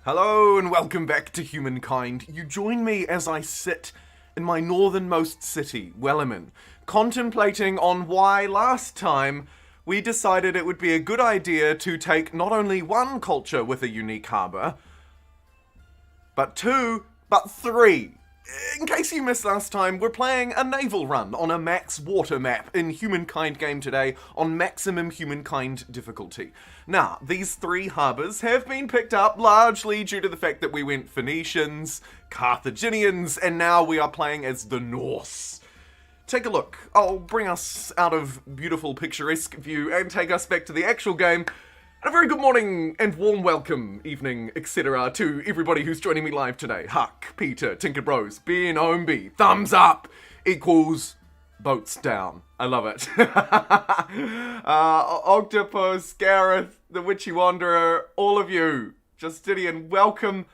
Hello and welcome back to Humankind. You join me as I sit in my northernmost city, Wellerman, contemplating on why last time we decided it would be a good idea to take not only one culture with a unique harbour, but two, but three. In case you missed last time, we're playing a naval run on a max water map in Humankind game today on maximum Humankind difficulty. Now, these three harbours have been picked up largely due to the fact that we went Venetians, Carthaginians, and now we are playing as the Norse. Take a look. I'll bring us out of beautiful picturesque view and take us back to the actual game. And a very good morning and warm welcome, evening, etc. to everybody who's joining me live today. Huck, Peter, Tinker Bros, Ben Omby, thumbs up equals boats down. I love it. Octopus, Gareth, the Witchy Wanderer, all of you, Justinian, welcome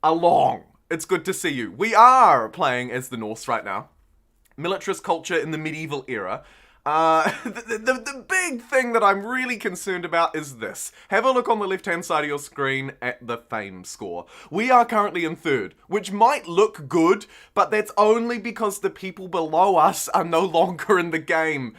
along. It's good to see you. We are playing as the Norse right now. Militarist culture in the medieval era. The big thing that I'm really concerned about is this. Have a look on the left-hand side of your screen at the fame score. We are currently in third, which might look good, but that's only because the people below us are no longer in the game.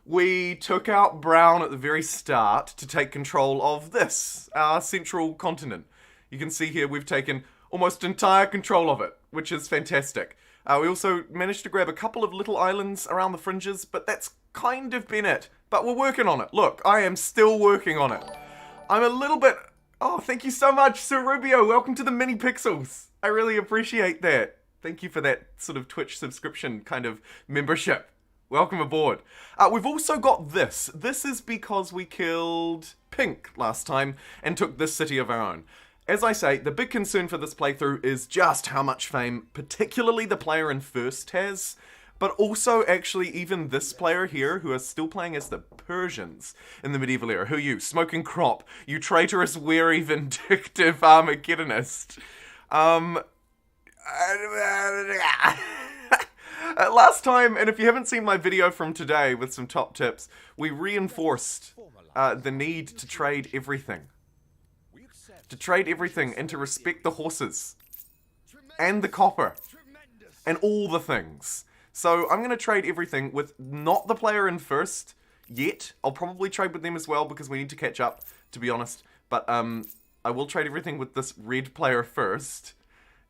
We took out Brown at the very start to take control of this, our central continent. You can see here we've taken almost entire control of it, which is fantastic. We also managed to grab a couple of little islands around the fringes, but that's kind of been it. But we're working on it. Look, I am still working on it. I'm a little bit... Oh, thank you so much, Sir Rubio. Welcome to the mini pixels. I really appreciate that. Thank you for that sort of Twitch subscription kind of membership. Welcome aboard. We've also got this. This is because we killed Pink last time and took this city of our own. As I say, the big concern for this playthrough is just how much fame, particularly the player in first has, but also actually even this player here, who is still playing as the Persians in the medieval era. Who are you? Smoking Crop. You traitorous, wary, vindictive Armageddonist. Last time, and if you haven't seen my video from today with some top tips, we reinforced the need to trade everything. To trade everything and to respect the horses and the copper and all the things. So I'm going to trade everything with not the player in first yet. I'll probably trade with them as well because we need to catch up, to be honest. But I will trade everything with this red player first,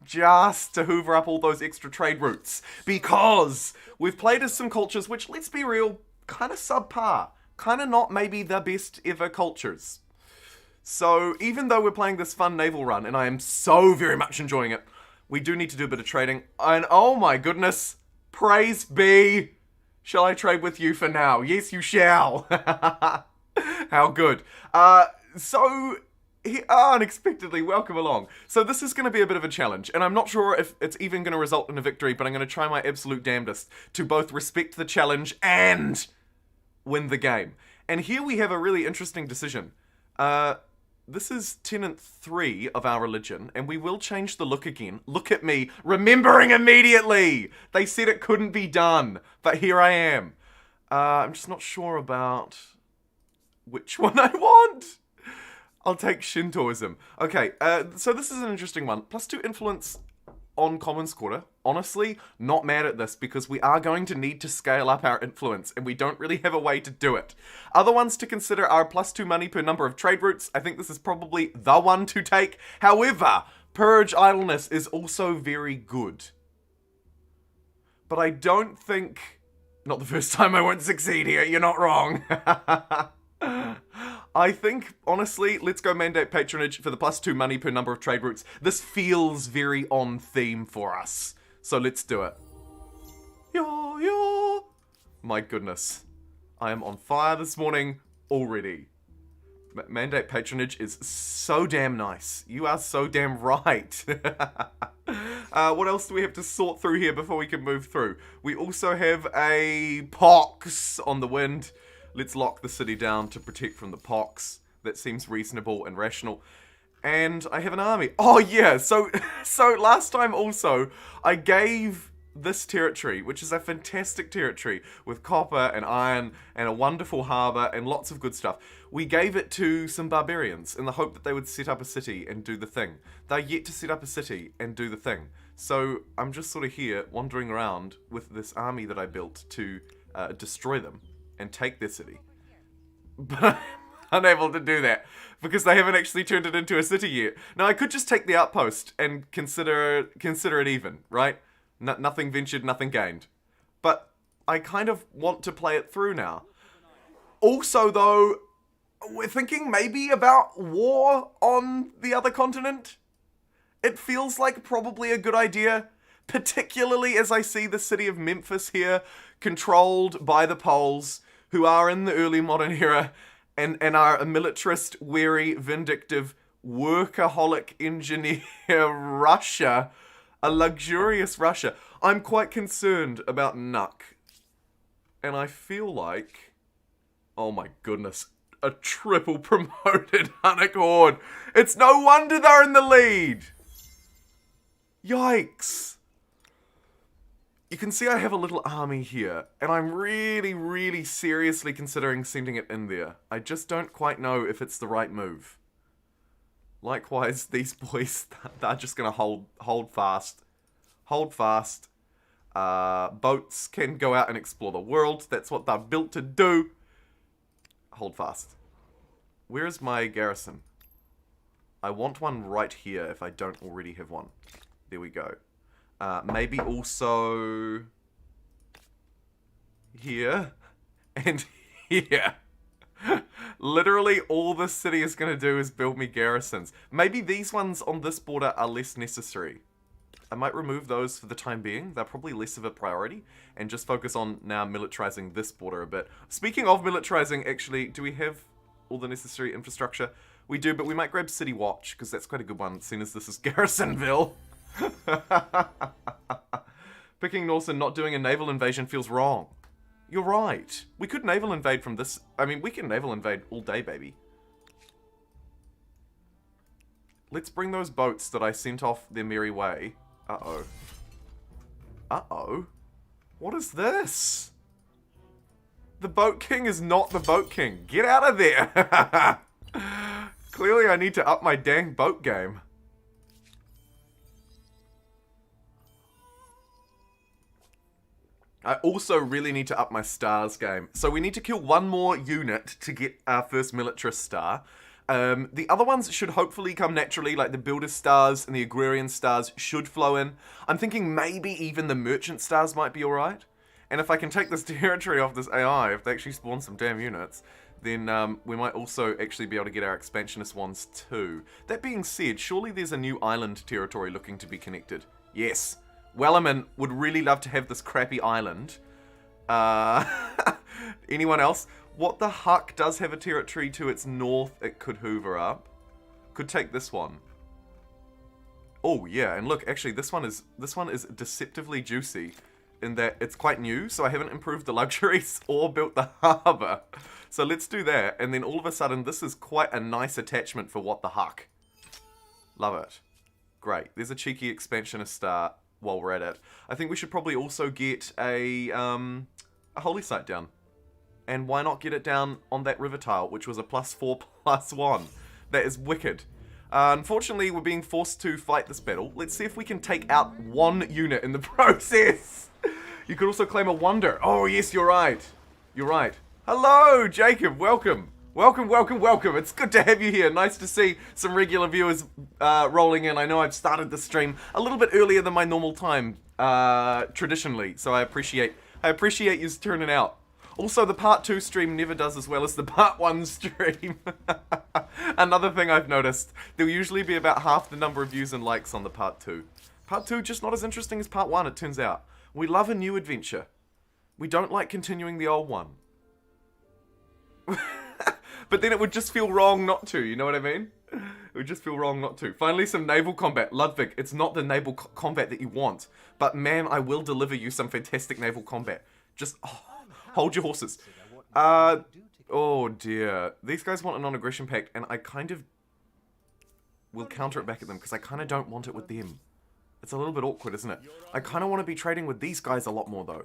just to hoover up all those extra trade routes. Because we've played as some cultures which, let's be real, kind of subpar. Kind of not maybe the best ever cultures. So, even though we're playing this fun naval run, and I am so very much enjoying it, we do need to do a bit of trading. And oh my goodness, praise be! Shall I trade with you for now? Yes, you shall! How good. Unexpectedly, welcome along. So this is going to be a bit of a challenge, and I'm not sure if it's even going to result in a victory, but I'm going to try my absolute damnedest to both respect the challenge and win the game. And here we have a really interesting decision. This is Tenant 3 of our religion, and we will change the look again. Look at me, remembering immediately! They said it couldn't be done, but here I am. I'm just not sure about which one I want. I'll take Shintoism. Okay, so this is an interesting one. +2 influence on Commons Quarter. Honestly, not mad at this because we are going to need to scale up our influence and we don't really have a way to do it. Other ones to consider are +2 money per number of trade routes. I think this is probably the one to take. However, Purge Idleness is also very good. But I don't think... Not the first time I won't succeed here, you're not wrong. I think, honestly, let's go mandate patronage for the +2 money per number of trade routes. This feels very on theme for us. So let's do it. Yeah. My goodness. I am on fire this morning already. Mandate patronage is so damn nice. You are so damn right. What else do we have to sort through here before we can move through? We also have a pox on the wind. Let's lock the city down to protect from the pox. That seems reasonable and rational. And I have an army. Oh yeah, so last time also, I gave this territory, which is a fantastic territory with copper and iron and a wonderful harbour and lots of good stuff. We gave it to some barbarians in the hope that they would set up a city and do the thing. They're yet to set up a city and do the thing. So I'm just sort of here wandering around with this army that I built to destroy them and take their city. But I'm unable to do that because they haven't actually turned it into a city yet. Now I could just take the outpost and consider it even, right? Nothing ventured, nothing gained. But I kind of want to play it through now. Also, though, we're thinking maybe about war on the other continent. It feels like probably a good idea, particularly as I see the city of Memphis here, controlled by the Poles, who are in the early modern era, and are a militarist, wary, vindictive, workaholic engineer Russia, a luxurious Russia. I'm quite concerned about Nuck. And I feel like, oh my goodness, a triple promoted Hunnic Horde. It's no wonder they're in the lead. Yikes. You can see I have a little army here, and I'm really, really seriously considering sending it in there. I just don't quite know if it's the right move. Likewise, these boys, they're just going to hold fast. Hold fast. Boats can go out and explore the world. That's what they're built to do. Hold fast. Where is my garrison? I want one right here if I don't already have one. There we go. Maybe also here and here. Literally all this city is going to do is build me garrisons. Maybe these ones on this border are less necessary. I might remove those for the time being. They're probably less of a priority. And just focus on now militarizing this border a bit. Speaking of militarizing, actually, do we have all the necessary infrastructure? We do, but we might grab City Watch, because that's quite a good one, seeing as this is Garrisonville. Picking Norse and not doing a naval invasion feels wrong. You're right. We could naval invade from this... I mean, we can naval invade all day, baby. Let's bring those boats that I sent off their merry way. Uh-oh. Uh-oh. What is this? The Boat King is not the Boat King. Get out of there! Clearly I need to up my dang boat game. I also really need to up my stars game. So we need to kill one more unit to get our first militarist star. The other ones should hopefully come naturally, like the builder stars and the agrarian stars should flow in. I'm thinking maybe even the merchant stars might be alright. And if I can take this territory off this AI, if they actually spawn some damn units, then we might also actually be able to get our expansionist ones too. That being said, surely there's a new island territory looking to be connected. Yes. Wellerman would really love to have this crappy island. Anyone else? What the Huck does have a territory to its north it could hoover up. Could take this one. Oh yeah, and look, actually this one is deceptively juicy in that it's quite new, so I haven't improved the luxuries or built the harbour. So let's do that, and then all of a sudden this is quite a nice attachment for What the Huck. Love it. Great. There's a cheeky expansionist star while we're at it. I think we should probably also get a holy site down. And why not get it down on that river tile, which was a +4/+1. That is wicked. Unfortunately, we're being forced to fight this battle. Let's see if we can take out one unit in the process. You could also claim a wonder. Oh, yes, you're right. You're right. Hello, Jacob. Welcome. Welcome, welcome, welcome. It's good to have you here. Nice to see some regular viewers rolling in. I know I've started the stream a little bit earlier than my normal time, traditionally. So I appreciate you turning out. Also, the part 2 stream never does as well as the part 1 stream. Another thing I've noticed, there'll usually be about half the number of views and likes on the part 2. Part 2 just not as interesting as part 1, it turns out. We love a new adventure. We don't like continuing the old one. But then it would just feel wrong not to, you know what I mean? It would just feel wrong not to. Finally, some naval combat. Ludwig, it's not the naval combat that you want. But man, I will deliver you some fantastic naval combat. Just... Oh. Hold your horses. Oh dear. These guys want a non-aggression pact, and I kind of will counter it back at them, because I kind of don't want it with them. It's a little bit awkward, isn't it? I kind of want to be trading with these guys a lot more, though.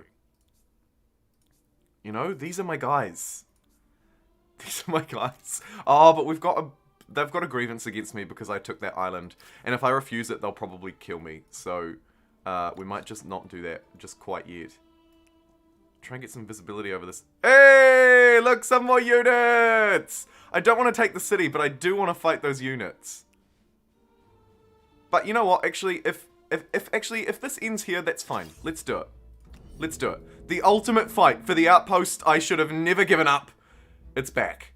You know, these are my guys. These are my guys. Oh, but they've got a grievance against me because I took that island. And if I refuse it, they'll probably kill me. So, we might just not do that just quite yet. Try and get some visibility over this. Hey, look, some more units! I don't want to take the city, but I do want to fight those units. But you know what? Actually, if this ends here, that's fine. Let's do it. Let's do it. The ultimate fight for the outpost I should have never given up. It's back.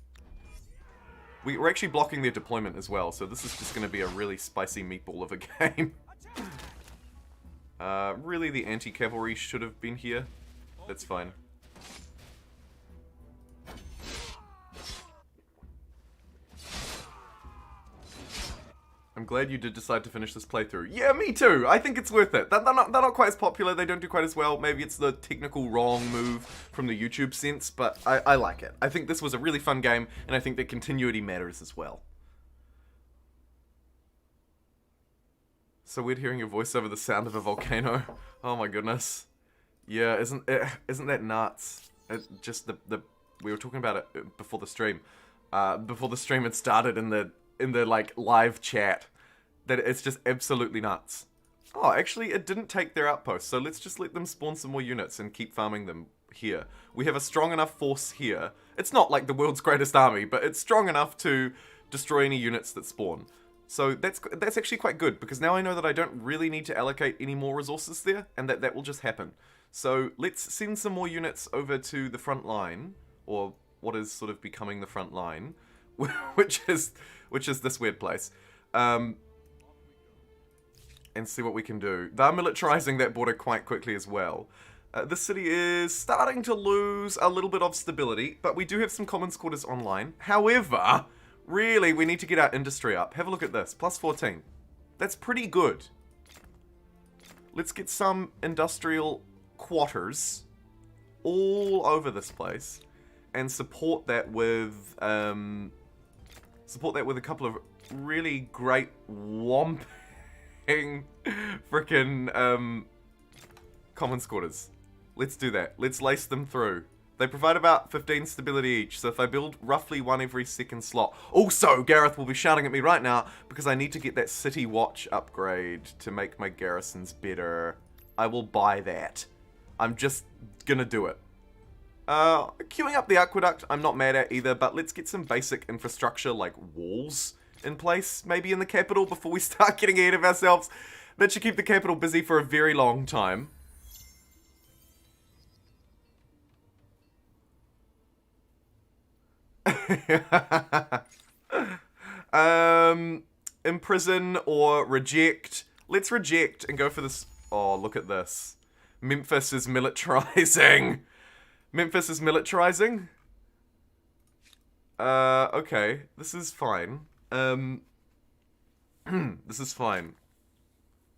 We're actually blocking their deployment as well, so this is just going to be a really spicy meatball of a game. Really, the anti-cavalry should have been here. That's fine. I'm glad you did decide to finish this playthrough. Yeah, me too. I think it's worth it. They're not quite as popular. They don't do quite as well. Maybe it's the technical wrong move from the YouTube sense, but I like it. I think this was a really fun game, and I think that continuity matters as well. So weird hearing your voice over the sound of a volcano. Oh my goodness. Yeah, isn't that nuts? Just we were talking about it before the stream. Before the stream had started in the like live chat, that it's just absolutely nuts. Oh, actually it didn't take their outpost, so let's just let them spawn some more units and keep farming them here. We have a strong enough force here. It's not like the world's greatest army, but it's strong enough to destroy any units that spawn. So that's actually quite good, because now I know that I don't really need to allocate any more resources there, and that will just happen. So let's send some more units over to the front line, or what is sort of becoming the front line, which is this weird place, and see what we can do. They're militarizing that border quite quickly as well. This city is starting to lose a little bit of stability, but we do have some commons quarters online. However, really, we need to get our industry up. Have a look at this, plus 14. That's pretty good. Let's get some industrial quarters all over this place, and support that with a couple of really great whomping frickin' commons quarters. Let's do that. Let's lace them through. They provide about 15 stability each, so if I build roughly one every second slot. Also, Gareth will be shouting at me right now because I need to get that city watch upgrade to make my garrisons better. I will buy that. I'm just gonna do it. Queuing up the aqueduct, I'm not mad at either, but let's get some basic infrastructure like walls in place, maybe in the capital, before we start getting ahead of ourselves. That should keep the capital busy for a very long time. Imprison or reject. Let's reject and go for this. Oh, look at this. Memphis is militarizing. Memphis is militarizing? Okay. This is fine. This is fine.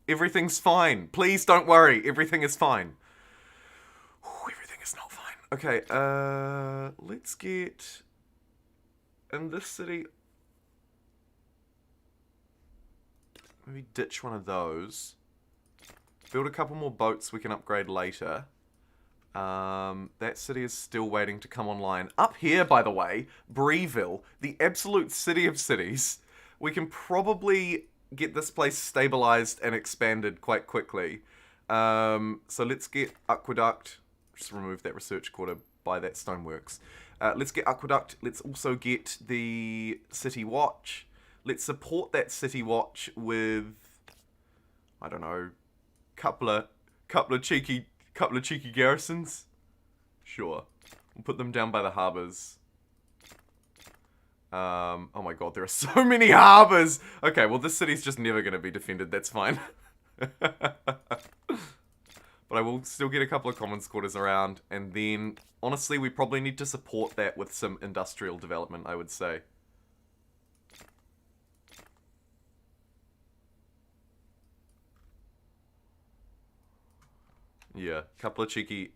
Everything's fine. Please don't worry. Everything is fine. Ooh, everything is not fine. Okay, let's get... in this city... maybe ditch one of those. Build a couple more boats we can upgrade later. That city is still waiting to come online. Up here, by the way, Breeville, the absolute city of cities. We can probably get this place stabilized and expanded quite quickly. So let's get Aqueduct. Just remove that research quarter by that stoneworks. Let's get Aqueduct. Let's also get the City Watch. Let's support that City Watch with, I don't know, couple of cheeky garrisons. Sure, we'll put them down by the harbors. Oh my god, there are so many harbors. Okay, well this city's just never going to be defended. That's fine. But I will still get a couple of commons quarters around, and then honestly, we probably need to support that with some industrial development, I would say. Yeah, couple of cheeky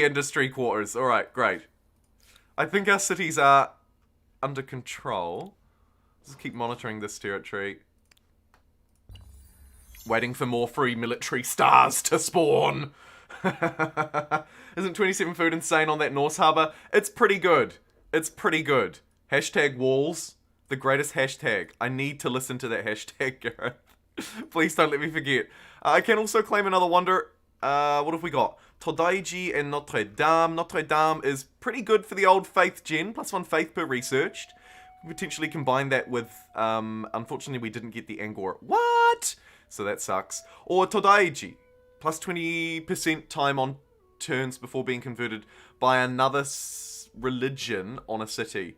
industry quarters. All right, great. I think our cities are under control. Just keep monitoring this territory. Waiting for more free military stars to spawn. Isn't 27 food insane on that Norse harbor? It's pretty good. It's pretty good. Hashtag walls, the greatest hashtag. I need to listen to that hashtag, Gareth. Please don't let me forget. I can also claim another wonder. What have we got? Todaiji and Notre Dame. Notre Dame is pretty good for the old faith gen. +1 faith per researched. Potentially combine that with, unfortunately we didn't get the Angor. What? So that sucks. Or Todaiji. +20% time on turns before being converted by another religion on a city.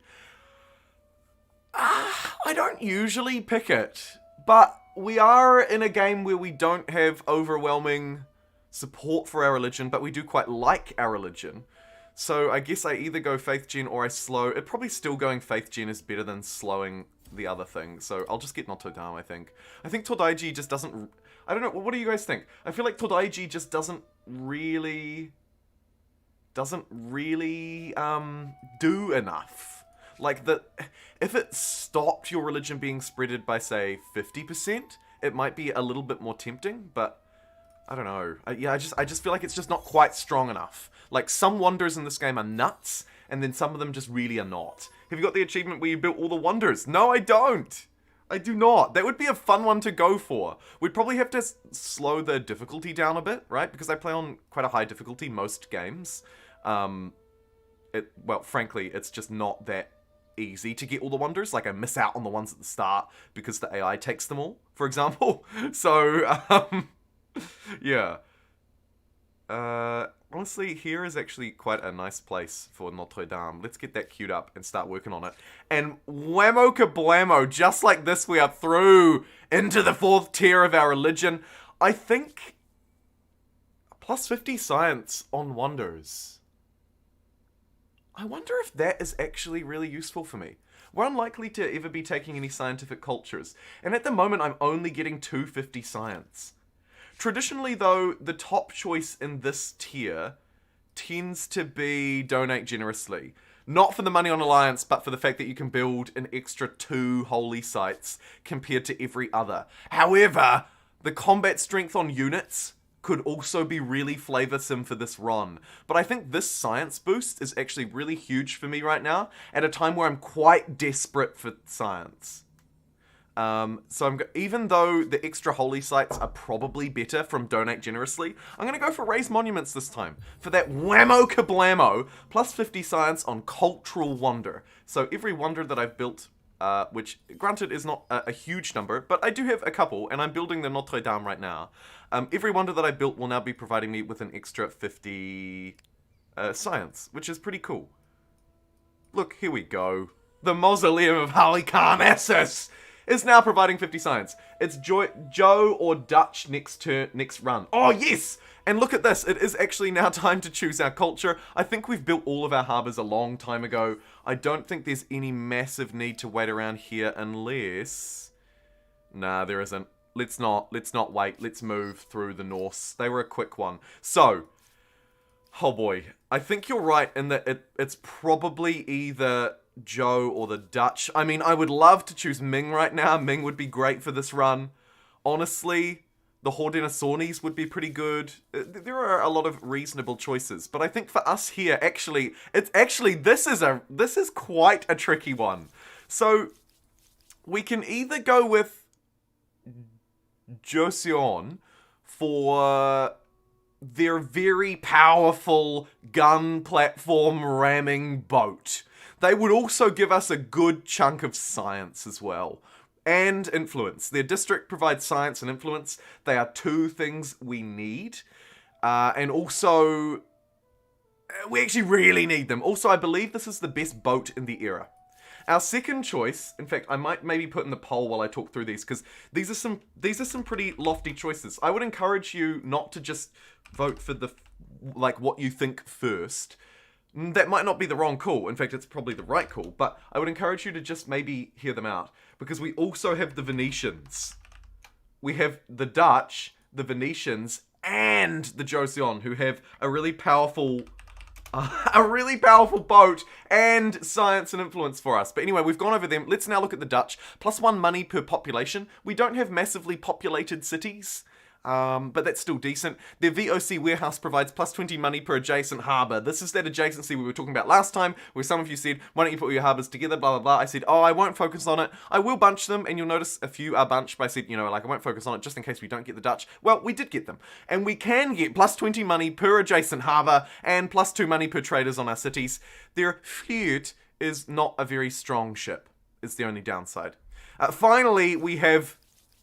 I don't usually pick it. But we are in a game where we don't have overwhelming support for our religion, but we do quite like our religion. So I guess I either go faith gen or I slow. It probably still going faith gen is better than slowing the other thing. So I'll just get Notre Dame, I think. I think Todaiji just doesn't... I don't know, what do you guys think? I feel like Todaiji just doesn't really do enough. Like, if it stopped your religion being spreaded by, say, 50%, it might be a little bit more tempting, but I don't know. I just feel like it's just not quite strong enough. Like, some wonders in this game are nuts, and then some of them just really are not. Have you got the achievement where you built all the wonders? No, I don't. I do not. That would be a fun one to go for. We'd probably have to slow the difficulty down a bit, right? Because I play on quite a high difficulty most games. Well, frankly, it's just not that easy to get all the wonders. Like, I miss out on the ones at the start because the AI takes them all, for example. So, yeah. Honestly, here is actually quite a nice place for Notre Dame. Let's get that queued up and start working on it. And whammo kablamo, just like this, we are through into the 4th tier of our religion. I think +50 science on wonders. I wonder if that is actually really useful for me. We're unlikely to ever be taking any scientific cultures, and at the moment I'm only getting 250 science. Traditionally though, the top choice in this tier tends to be donate generously. Not for the money on Alliance, but for the fact that you can build an extra 2 holy sites compared to every other. However, the combat strength on units could also be really flavoursome for this run. But I think this science boost is actually really huge for me right now, at a time where I'm quite desperate for science. So even though the extra holy sites are probably better from donate generously, I'm going to go for raise monuments this time. For that whammo kablamo, +50 science on cultural wonder. So every wonder that I've built, which granted is not a huge number, but I do have a couple, and I'm building the Notre Dame right now. Every wonder that I built will now be providing me with an extra 50 science, which is pretty cool. Look, here we go. The Mausoleum of Halicarnassus is now providing 50 science. It's Joe or Dutch next run. Oh, yes! And look at this. It is actually now time to choose our culture. I think we've built all of our harbours a long time ago. I don't think there's any massive need to wait around here unless... Nah, there isn't. Let's not wait. Let's move through the Norse. They were a quick one. So, oh boy. I think you're right in that it's probably either Joe or the Dutch. I mean, I would love to choose Ming right now. Ming would be great for this run. Honestly, the Haudenosaunee would be pretty good. There are a lot of reasonable choices, but I think for us here, this is quite a tricky one. So we can either go with Joseon for their very powerful gun platform ramming boat. They would also give us a good chunk of science as well. And influence. Their district provides science and influence. They are 2 things we need. And also, we actually really need them. Also, I believe this is the best boat in the era. Our second choice, in fact, I might maybe put in the poll while I talk through these, because these are some pretty lofty choices. I would encourage you not to just vote for what you think first. That might not be the wrong call. In fact, it's probably the right call. But I would encourage you to just maybe hear them out. Because we also have the Venetians. We have the Dutch, the Venetians, and the Joseon, who have a really powerful boat and science and influence for us. But anyway, we've gone over them. Let's now look at the Dutch. +1 money per population. We don't have massively populated cities. But that's still decent. Their VOC warehouse provides plus 20 money per adjacent harbour. This is that adjacency we were talking about last time, where some of you said, why don't you put all your harbours together, blah, blah, blah. I said, oh, I won't focus on it. I will bunch them, and you'll notice a few are bunched, but I said, I won't focus on it just in case we don't get the Dutch. Well, we did get them. And we can get plus 20 money per adjacent harbour, and plus 2 money per traders on our cities. Their fleet is not a very strong ship, is the only downside. Finally, we have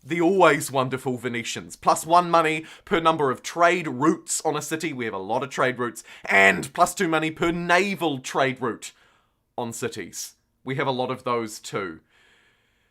the always wonderful Venetians. Plus 1 money per number of trade routes on a city. We have a lot of trade routes. And plus 2 money per naval trade route on cities. We have a lot of those too.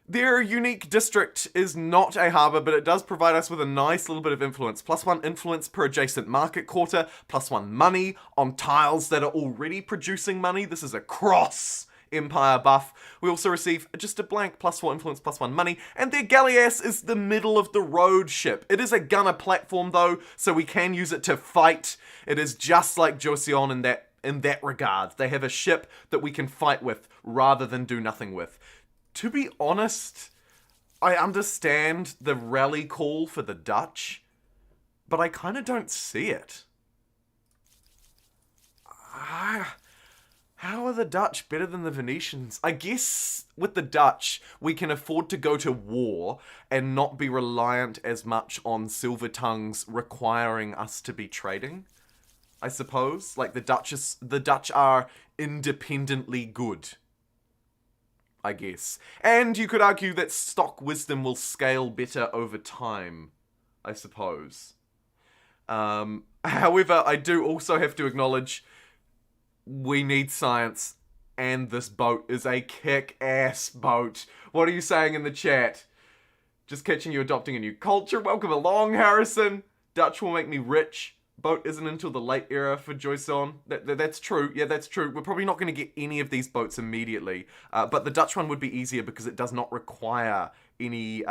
Their unique district is not a harbour, but it does provide us with a nice little bit of influence. Plus 1 influence per adjacent market quarter. Plus 1 money on tiles that are already producing money. This is a cross Empire buff. We also receive just a blank plus 4 influence, plus 1 money, and their galleass is the middle of the road ship. It is a gunner platform though, so we can use it to fight. It is just like Joseon in that regard. They have a ship that we can fight with rather than do nothing with. To be honest, I understand the rally call for the Dutch, but I kind of don't see it. How are the Dutch better than the Venetians? I guess with the Dutch, we can afford to go to war and not be reliant as much on silver tongues requiring us to be trading, I suppose. Like the Dutch are independently good, I guess. And you could argue that stock wisdom will scale better over time, I suppose. However, I do also have to acknowledge we need science, and this boat is a kick-ass boat. What are you saying in the chat? Just catching you adopting a new culture. Welcome along, Harrison. Dutch will make me rich. Boat isn't until the late era for Joseon. That's true. Yeah, that's true. We're probably not going to get any of these boats immediately. But the Dutch one would be easier because it does not require any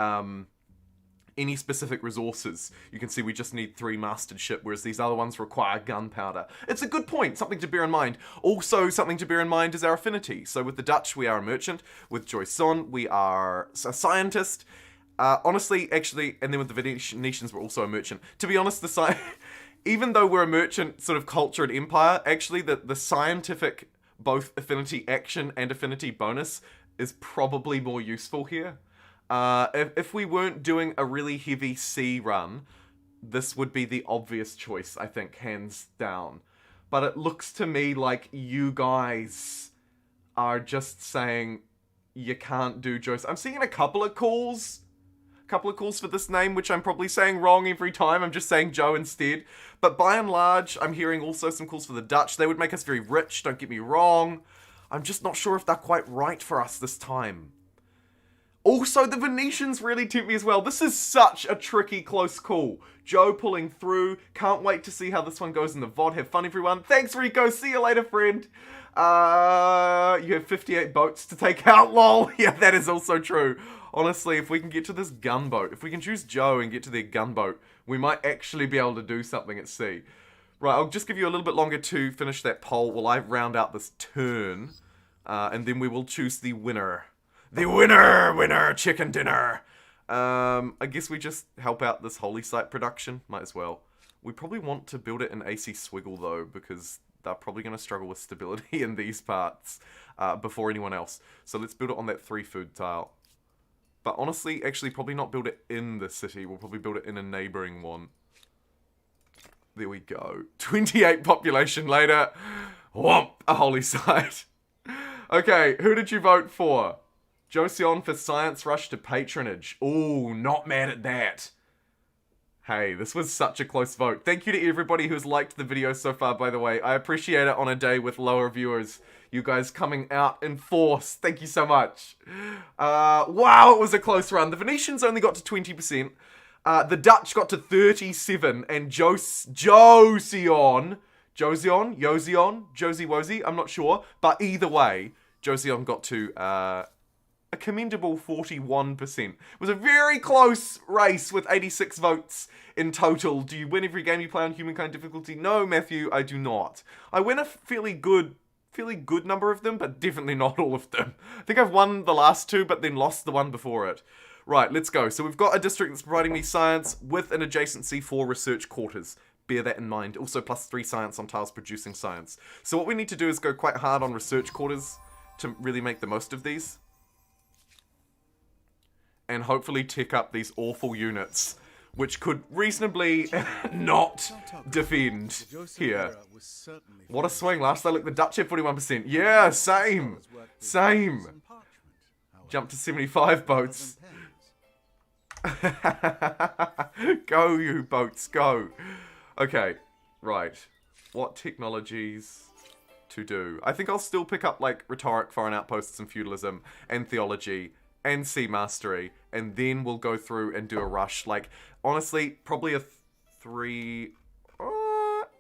specific resources. You can see we just need 3 mastered ship, whereas these other ones require gunpowder. It's a good point, something to bear in mind. Also, something to bear in mind is our affinity. So with the Dutch, we are a merchant. With Joseon, we are a scientist. Honestly, actually, and then with the Venetians, we're also a merchant. To be honest, even though we're a merchant sort of culture and empire, actually the scientific, both affinity action and affinity bonus, is probably more useful here. If we weren't doing a really heavy sea run, this would be the obvious choice, I think, hands down. But it looks to me like you guys are just saying you can't do Joe. I'm seeing a couple of calls for this name, which I'm probably saying wrong every time. I'm just saying Joe instead. But by and large, I'm hearing also some calls for the Dutch. They would make us very rich, don't get me wrong. I'm just not sure if they're quite right for us this time. Also, the Venetians really tempt me as well. This is such a tricky, close call. Joe pulling through. Can't wait to see how this one goes in the VOD. Have fun, everyone. Thanks, Rico. See you later, friend. You have 58 boats to take out, lol. Yeah, that is also true. Honestly, if we can get to this gunboat, if we can choose Joe and get to their gunboat, we might actually be able to do something at sea. Right, I'll just give you a little bit longer to finish that poll while I round out this turn. And then we will choose the winner. The winner, chicken dinner. I guess we just help out this holy site production. Might as well. We probably want to build it in AC Swiggle though, because they're probably going to struggle with stability in these parts before anyone else. So let's build it on that 3 food tile. But honestly, actually probably not build it in the city. We'll probably build it in a neighboring one. There we go. 28 population later. Whomp, a holy site. Okay, who did you vote for? Joseon for science rush to patronage. Ooh, not mad at that. Hey, this was such a close vote. Thank you to everybody who's liked the video so far, by the way. I appreciate it on a day with lower viewers. You guys coming out in force. Thank you so much. Wow, it was a close run. The Venetians only got to 20%. The Dutch got to 37%. And Joseon, Josie Wosie, I'm not sure. But either way, Joseon got to a commendable 41%. It was a very close race with 86 votes in total. Do you win every game you play on Humankind difficulty? No, Matthew, I do not. I win a fairly good number of them, but definitely not all of them. I think I've won the last 2, but then lost the one before it. Right, let's go. So we've got a district that's providing me science with an adjacency for research quarters. Bear that in mind. Also +3 science on tiles producing science. So what we need to do is go quite hard on research quarters to really make the most of these. And hopefully tick up these awful units, which could reasonably not defend here. What a swing. Last I looked, the Dutch had 41%. Yeah, same. Same. Jump to 75 boats. Go, you boats, go. Okay, right. What technologies to do? I think I'll still pick up, like, rhetoric, foreign outposts, and feudalism, and theology, and sea mastery, and then we'll go through and do a rush. Like, honestly, probably a 3...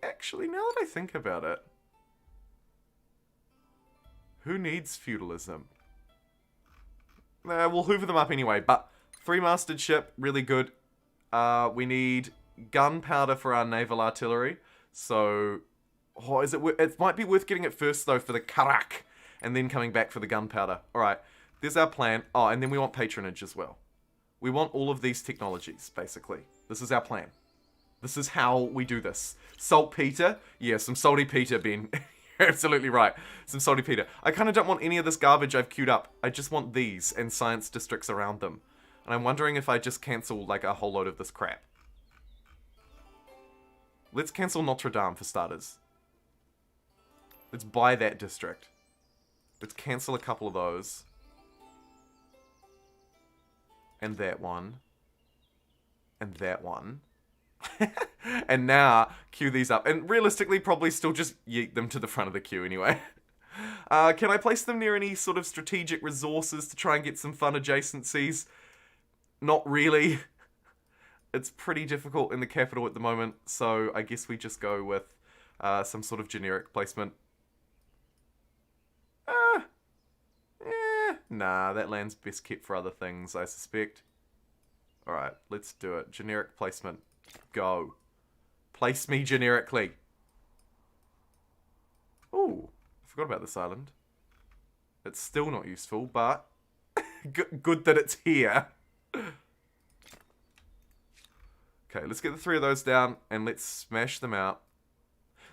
actually, now that I think about it, who needs feudalism? We'll hoover them up anyway, but 3-masted ship, really good. We need gunpowder for our naval artillery, so... Oh, it might be worth getting it first, though, for the karak, and then coming back for the gunpowder. Alright, there's our plan. Oh, and then we want patronage as well. We want all of these technologies, basically. This is our plan. This is how we do this. Saltpeter? Yeah, some salty Peter, Ben. You're absolutely right. Some salty Peter. I kind of don't want any of this garbage I've queued up. I just want these and science districts around them. And I'm wondering if I just cancel, like, a whole load of this crap. Let's cancel Notre Dame, for starters. Let's buy that district. Let's cancel a couple of those. And that one. And that one. And now, queue these up. And realistically, probably still just yeet them to the front of the queue anyway. Can I place them near any sort of strategic resources to try and get some fun adjacencies? Not really. It's pretty difficult in the capital at the moment, so I guess we just go with some sort of generic placement. Nah, that land's best kept for other things, I suspect. Alright, let's do it. Generic placement. Go. Place me generically. Ooh, I forgot about this island. It's still not useful, but good that it's here. Okay, let's get the 3 of those down, and let's smash them out.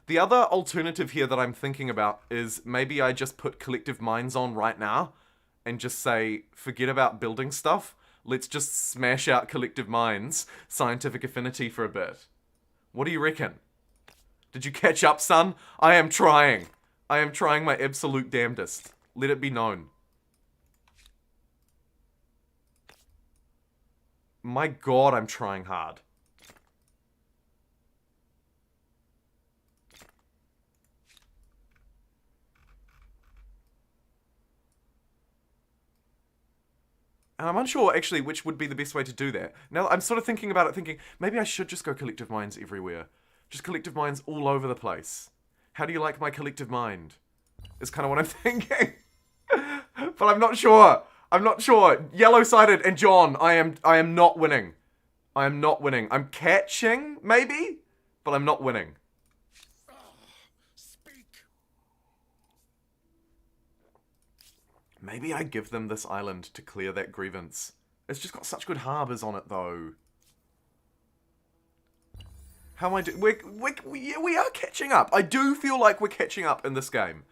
The other alternative here that I'm thinking about is maybe I just put collective minds on right now, and just say, forget about building stuff. Let's just smash out collective minds, scientific affinity for a bit. What do you reckon? Did you catch up, son? I am trying. I am trying my absolute damnedest. Let it be known. My god, I'm trying hard. And I'm unsure, actually, which would be the best way to do that. Now, I'm sort of thinking about it, thinking, maybe I should just go collective minds everywhere. Just collective minds all over the place. How do you like my collective mind? Is kind of what I'm thinking. But I'm not sure. I'm not sure. Yellow-sided and John, I am not winning. I am not winning. I'm catching, maybe? But I'm not winning. Maybe I give them this island to clear that grievance. It's just got such good harbours on it, though. How am I doing? We are catching up. I do feel like we're catching up in this game.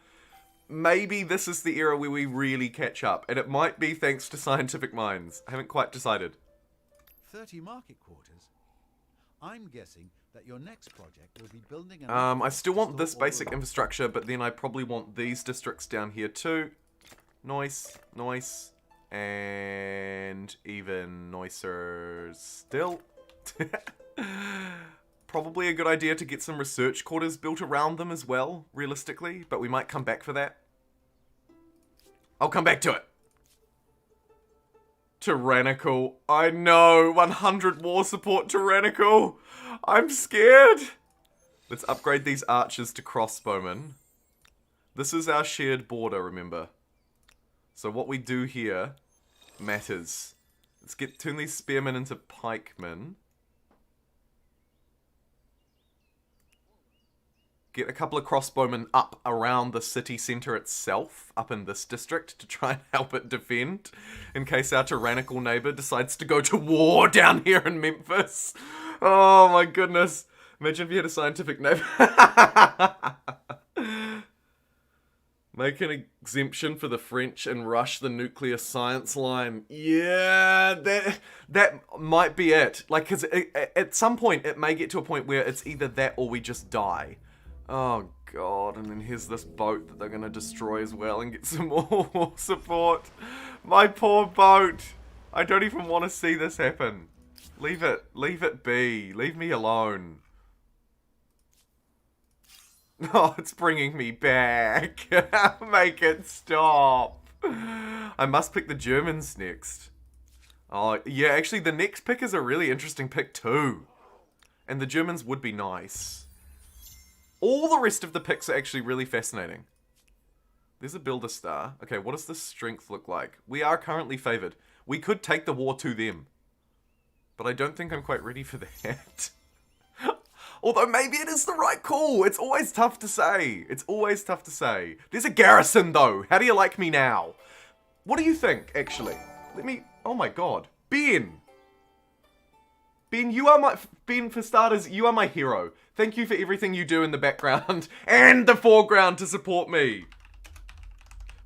Maybe this is the era where we really catch up, and it might be thanks to scientific minds. I haven't quite decided. 30 market quarters? I'm guessing that your next project will be building an... I still want this basic infrastructure, but then I probably want these districts down here too. Nice, nice, and even nicer still. Probably a good idea to get some research quarters built around them as well, realistically, but we might come back for that. I'll come back to it. Tyrannical. I know, 100 war support tyrannical. I'm scared. Let's upgrade these archers to crossbowmen. This is our shared border, remember. So what we do here matters. Let's turn these spearmen into pikemen. Get a couple of crossbowmen up around the city centre itself, up in this district, to try and help it defend, in case our tyrannical neighbour decides to go to war down here in Memphis. Oh my goodness. Imagine if you had a scientific neighbour. Make an exemption for the French and rush the nuclear science line. Yeah, that might be it. Like, because at some point, it may get to a point where it's either that or we just die. Oh god, and then here's this boat that they're gonna destroy as well and get some more support. My poor boat. I don't even want to see this happen. Leave it be. Leave me alone. Oh, it's bringing me back. Make it stop. I must pick the Germans next. Oh, yeah, actually the next pick is a really interesting pick too. And the Germans would be nice. All the rest of the picks are actually really fascinating. There's a builder star. Okay, what does this strength look like? We are currently favoured. We could take the war to them. But I don't think I'm quite ready for that. Although maybe it is the right call. It's always tough to say. It's always tough to say. There's a garrison though. How do you like me now? What do you think, actually? Let me... Oh my god. Ben! Ben, you are my... Ben, for starters, you are my hero. Thank you for everything you do in the background and the foreground to support me.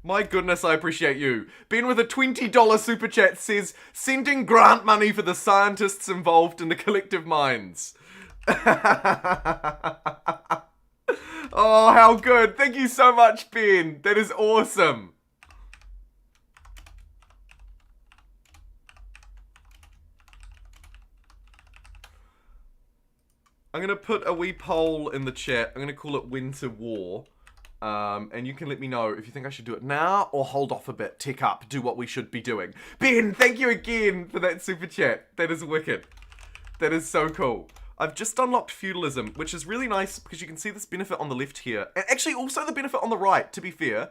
My goodness, I appreciate you. Ben with a $20 super chat says, sending grant money for the scientists involved in the collective minds. Oh, how good. Thank you so much, Ben. That is awesome. I'm going to put a wee poll in the chat. I'm going to call it Winter War. And you can let me know if you think I should do it now or hold off a bit, tick up, do what we should be doing. Ben, thank you again for that super chat. That is wicked. That is so cool. I've just unlocked feudalism, which is really nice because you can see this benefit on the left here. And actually also the benefit on the right, to be fair.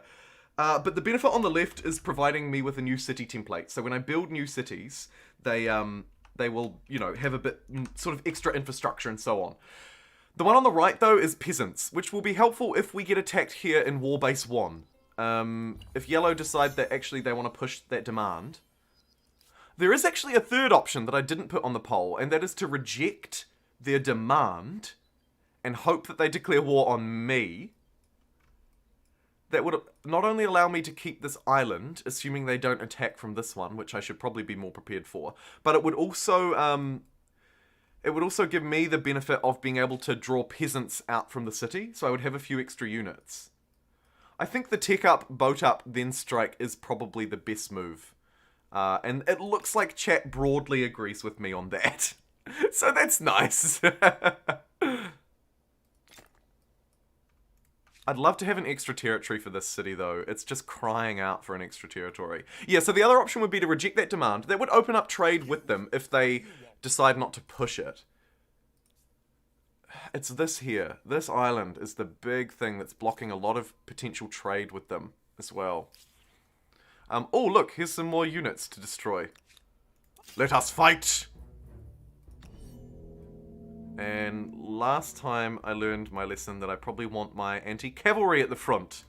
But the benefit on the left is providing me with a new city template. So when I build new cities, they will, you know, have a bit sort of extra infrastructure and so on. The one on the right, though, is peasants, which will be helpful if we get attacked here in Warbase 1. If Yellow decide that actually they want to push that demand. There is actually a third option that I didn't put on the poll, and that is to reject their demand and hope that they declare war on me. That would not only allow me to keep this island, assuming they don't attack from this one, which I should probably be more prepared for, but it would also give me the benefit of being able to draw peasants out from the city, so I would have a few extra units. I think the tech up, boat up, then strike is probably the best move. And it looks like chat broadly agrees with me on that. So that's nice. I'd love to have an extra territory for this city, though. It's just crying out for an extra territory. Yeah, so the other option would be to reject that demand. That would open up trade with them if they decide not to push it. It's this here. This island is the big thing that's blocking a lot of potential trade with them as well. Oh, look, here's some more units to destroy. Let us fight! And last time I learned my lesson that I probably want my anti-cavalry at the front.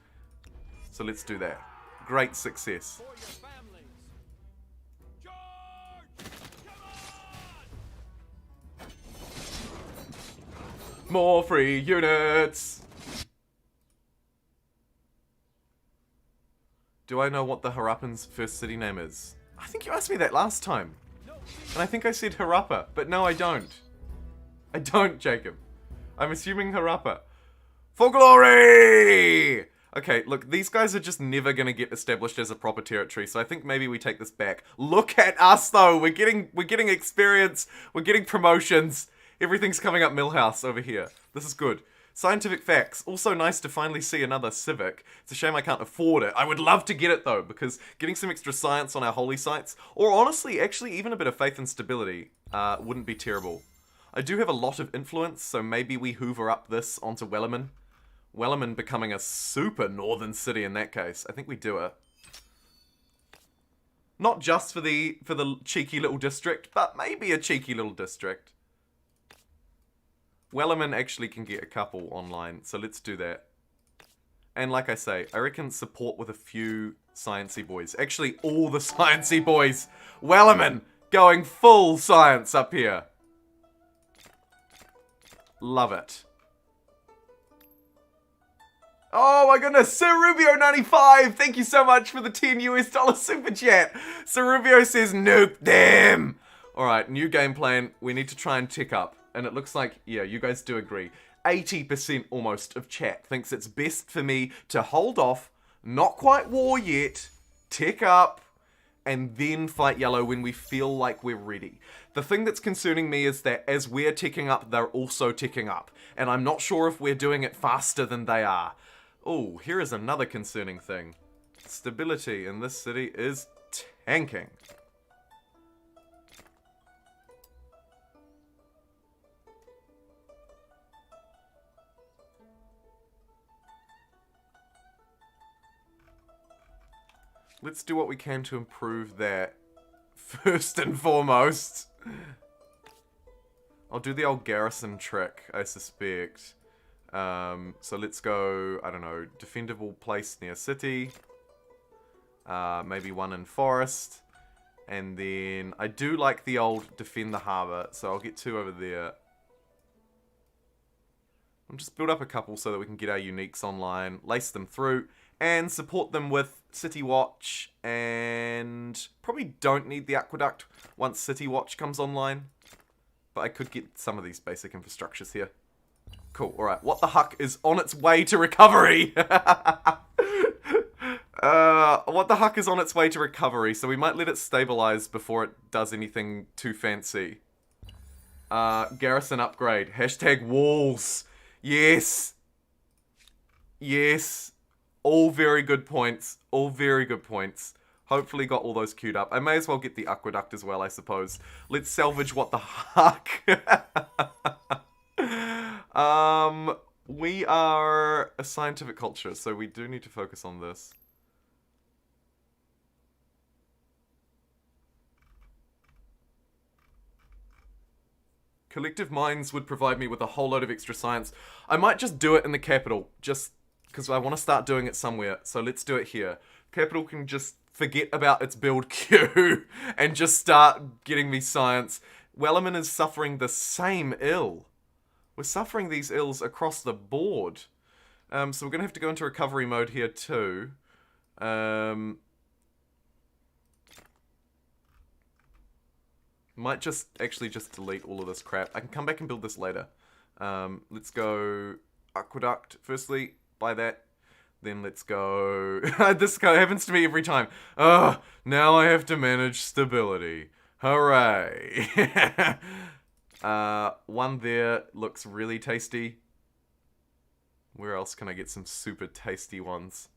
So let's do that. Great success. More free units! Do I know what the Harappan's first city name is? I think you asked me that last time. And I think I said Harappa, but no I don't. I don't, Jacob. I'm assuming Harappa. For glory! Okay, look, these guys are just never gonna get established as a proper territory, so I think maybe we take this back. Look at us, though! We're getting experience, we're getting promotions. Everything's coming up Millhouse over here. This is good. Scientific facts. Also nice to finally see another civic. It's a shame I can't afford it. I would love to get it, though, because getting some extra science on our holy sites, or honestly, actually, even a bit of faith and stability, wouldn't be terrible. I do have a lot of influence, so maybe we hoover up this onto Wellerman. Wellerman becoming a super northern city in that case. I think we do it. Not just for the cheeky little district, but maybe a cheeky little district. Wellerman actually can get a couple online, so let's do that. And like I say, I reckon support with a few sciencey boys. Actually, all the sciencey boys. Wellerman going full science up here. Love it. Oh my goodness, Sir Rubio95, thank you so much for the $10 super chat. Sir Rubio says, nuke them. Alright, new game plan. We need to try and tick up. And it looks like, yeah, you guys do agree. 80% almost of chat thinks it's best for me to hold off, not quite war yet, tick up, and then fight yellow when we feel like we're ready. The thing that's concerning me is that as we're ticking up, they're also ticking up. And I'm not sure if we're doing it faster than they are. Oh, here is another concerning thing. Stability in this city is tanking. Let's do what we can to improve that first and foremost. I'll do the old garrison trick, I suspect. So let's go, I don't know, defendable place near city. Maybe one in forest. And then I do like the old defend the harbour, so I'll get 2 over there. I'll just build up a couple so that we can get our uniques online, lace them through, and support them with City Watch, and probably don't need the aqueduct once City Watch comes online. But I could get some of these basic infrastructures here. Cool, alright. What the Huck is on its way to recovery? What the Huck is on its way to recovery, so we might let it stabilize before it does anything too fancy. Garrison upgrade. Hashtag walls. Yes. Yes. All very good points. All very good points. Hopefully got all those queued up. I may as well get the aqueduct as well, I suppose. Let's salvage what the Huck. We are a scientific culture, so we do need to focus on this. Collective Minds would provide me with a whole load of extra science. I might just do it in the capital, just because I want to start doing it somewhere. So let's do it here. Capital can just forget about its build queue and just start getting me science. Wellerman is suffering the same ill. We're suffering these ills across the board. So we're going to have to go into recovery mode here too. Might just actually just delete all of this crap. I can come back and build this later. Let's go aqueduct firstly. Buy that. Then let's go... This kind of happens to me every time. Oh, now I have to manage stability. Hooray. One there looks really tasty. Where else can I get some super tasty ones?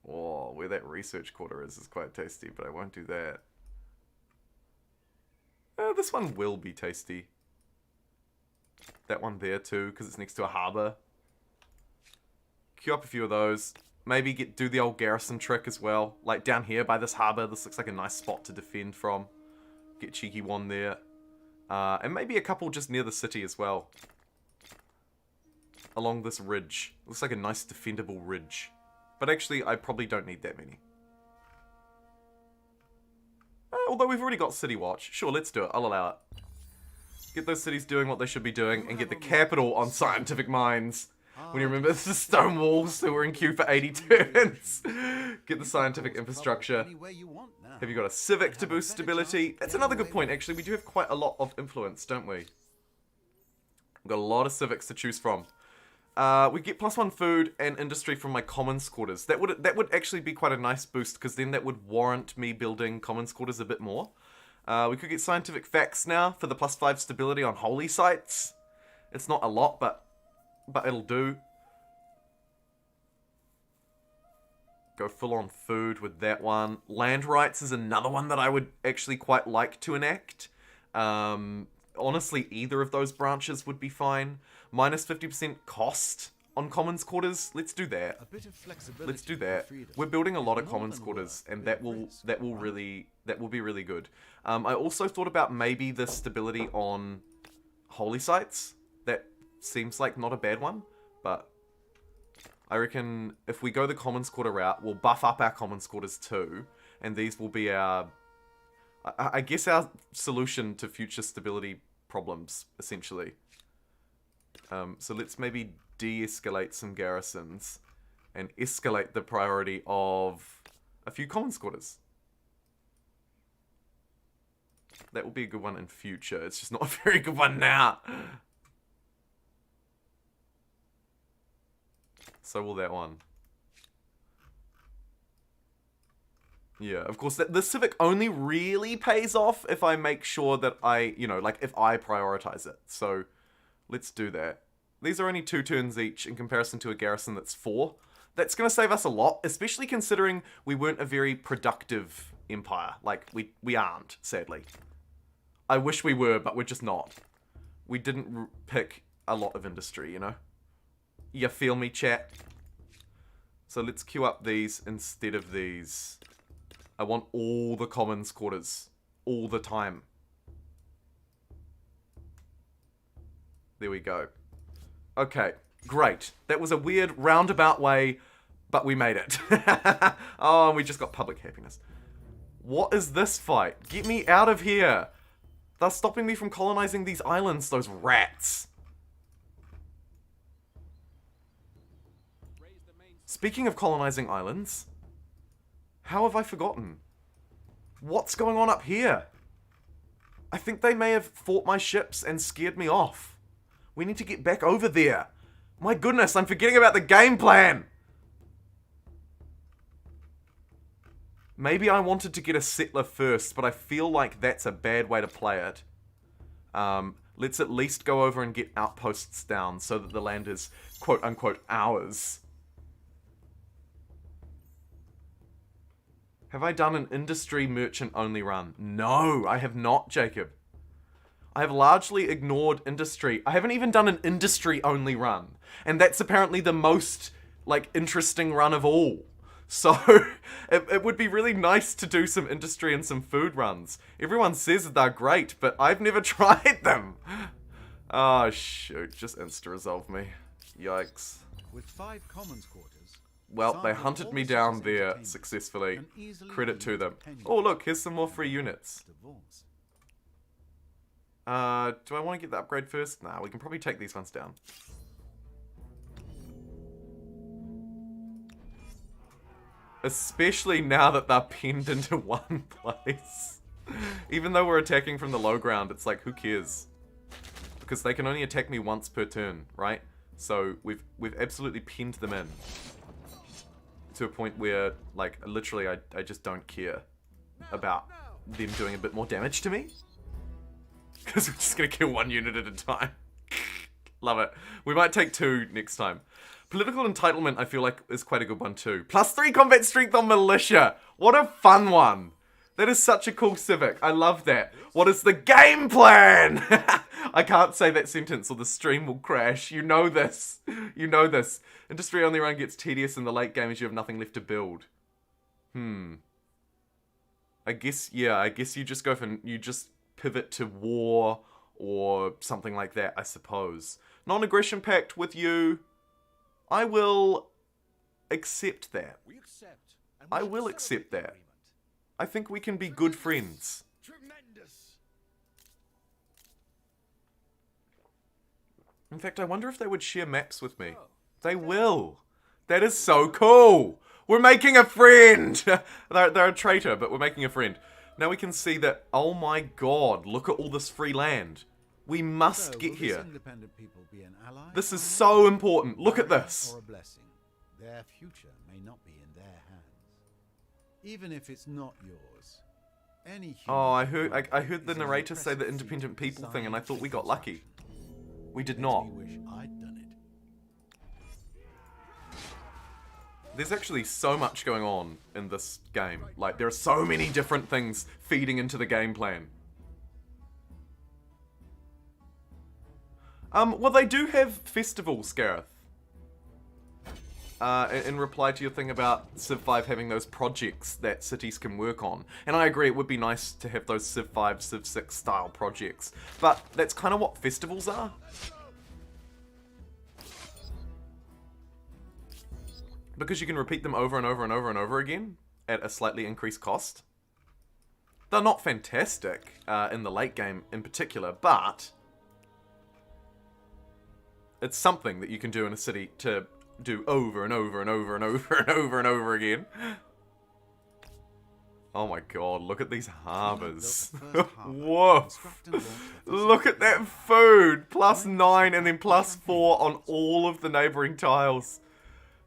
Oh, where that research quarter is quite tasty, but I won't do that. This one will be tasty. That one there too, because it's next to a harbour. Queue up a few of those. Maybe do the old garrison trick as well. Like down here by this harbour, this looks like a nice spot to defend from. Get cheeky one there. And maybe a couple just near the city as well. Along this ridge. Looks like a nice defendable ridge. But actually, I probably don't need that many. Although we've already got City Watch. Sure, let's do it. I'll allow it. Get those cities doing what they should be doing and get the capital on scientific minds. When you remember, it's the stone walls that were in queue for 80 turns. Get the scientific infrastructure. Have you got a civic to boost stability? That's another good point, actually. We do have quite a lot of influence, don't we? We've got a lot of civics to choose from. We get +1 food and industry from my commons quarters. That would actually be quite a nice boost, because then that would warrant me building commons quarters a bit more. We could get scientific facts now for the +5 stability on holy sites. It's not a lot, but it'll do. Go full on food with that one. Land rights is another one that I would actually quite like to enact. Honestly, either of those branches would be fine. Minus 50% cost on commons quarters. Let's do that. Let's do that. We're building a lot of commons quarters, and that will be really good. I also thought about maybe the stability on holy sites. That seems like not a bad one, but I reckon if we go the Commons Quarter route, we'll buff up our Commons Quarters too, and these will be our, I guess, our solution to future stability problems, essentially. So let's maybe de-escalate some garrisons and escalate the priority of a few Commons Quarters. That will be a good one in future. It's just not a very good one now. So will that one. Yeah, of course, the civic only really pays off if I make sure that I, you know, like if I prioritize it. So let's do that. These are only 2 turns each in comparison to a garrison that's 4. That's going to save us a lot, especially considering we weren't a very productive empire. Like, we aren't, sadly. I wish we were, but we're just not. We didn't pick a lot of industry, you know? You feel me, chat? So let's queue up these instead of these. I want all the Commons Quarters. All the time. There we go. Okay, great. That was a weird roundabout way, but we made it. Oh, and we just got public happiness. What is this fight? Get me out of here. They're stopping me from colonizing these islands, those rats. Speaking of colonizing islands, how have I forgotten? What's going on up here? I think they may have fought my ships and scared me off. We need to get back over there. My goodness, I'm forgetting about the game plan. Maybe I wanted to get a settler first, but I feel like that's a bad way to play it. Let's at least go over and get outposts down so that the land is quote-unquote ours. Have I done an industry merchant only run? No, I have not, Jacob. I have largely ignored industry. I haven't even done an industry only run. And that's apparently the most, like, interesting run of all. So, it would be really nice to do some industry and some food runs. Everyone says that they're great, but I've never tried them. Oh, shoot. Just insta-resolve me. Yikes. With 5 Commons Quarters... Well, they hunted me down there successfully. Credit to them. Oh, look, here's some more free units. Do I want to get the upgrade first? Nah, we can probably take these ones down. Especially now that they're pinned into one place. Even though we're attacking from the low ground, it's like, who cares? Because they can only attack me once per turn, right? So we've absolutely pinned them in. To a point where, like, literally I just don't care about them doing a bit more damage to me. Because we're just going to kill 1 unit at a time. Love it. We might take 2 next time. Political entitlement, I feel like, is quite a good one too. +3 combat strength on militia. What a fun one. That is such a cool civic. I love that. What is the game plan? I can't say that sentence or the stream will crash. You know this. You know this. Industry only run gets tedious in the late game as you have nothing left to build. I guess you just go for, you just pivot to war or something like that, I suppose. Non-aggression pact with you. I will accept that. I will accept that. I think we can be good friends. Tremendous. In fact, I wonder if they would share maps with me. They will. That is so cool. We're making a friend. They're a traitor, but we're making a friend. Now we can see that, oh my god, look at all this free land. We must get here. This is so important. Look at this. Or a blessing. Their future may not be in their hands. Even if it's not yours. Any Oh, I heard the narrator say the independent people thing and I thought we got lucky. We did not. Wish I'd done it. There's actually so much going on in this game. Like, there are so many different things feeding into the game plan. Well, they do have festivals, Gareth. In reply to your thing about Civ 5 having those projects that cities can work on. And I agree, it would be nice to have those Civ 5, Civ 6 style projects. But that's kind of what festivals are. because you can repeat them over and over and over and over again at a slightly increased cost. They're not fantastic in the late game in particular, but it's something that you can do in a city to do over and over and over and over and over and over again. Oh my god, look at these harbors. Woof. Look at that food. +9 and then +4 on all of the neighboring tiles.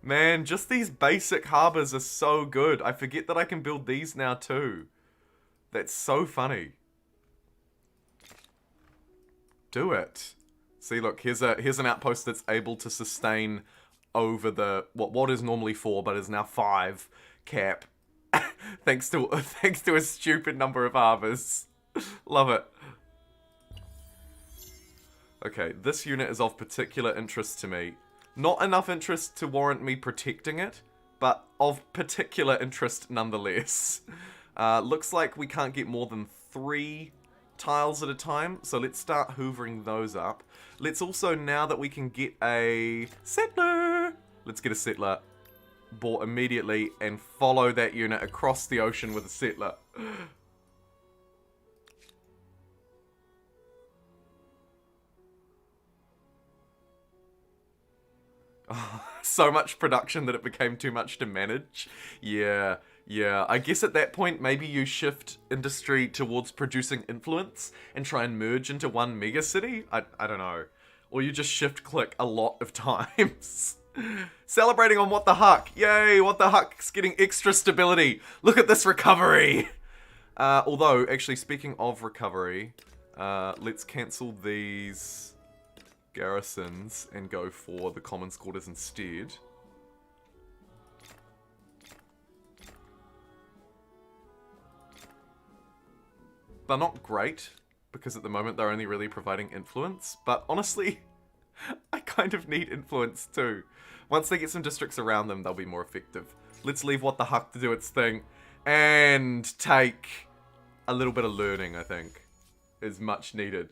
Man, just these basic harbors are so good. I forget that I can build these now too. That's so funny. Do it. See, look, here's an outpost that's able to sustain over the what is normally 4 but is now 5 cap. thanks to a stupid number of harbors. Love it. Okay, this unit is of particular interest to me. Not enough interest to warrant me protecting it, but of particular interest nonetheless. Looks like we can't get more than 3 tiles at a time, so let's start hoovering those up. Let's also, now that we can get a settler, let's get a settler bought immediately and follow that unit across the ocean with a settler. Oh, so much production that it became too much to manage. Yeah. I guess at that point, maybe you shift industry towards producing influence and try and merge into one megacity? I don't know. Or you just shift click a lot of times. Celebrating on What the Huck. Yay, What the Huck's getting extra stability. Look at this recovery. Although, actually, speaking of recovery, let's cancel these garrisons and go for the common quarters instead. They're not great, because at the moment they're only really providing influence, but honestly, I kind of need influence too. Once they get some districts around them, they'll be more effective. Let's leave What the Huck to do its thing, and take a little bit of learning, I think, is much needed.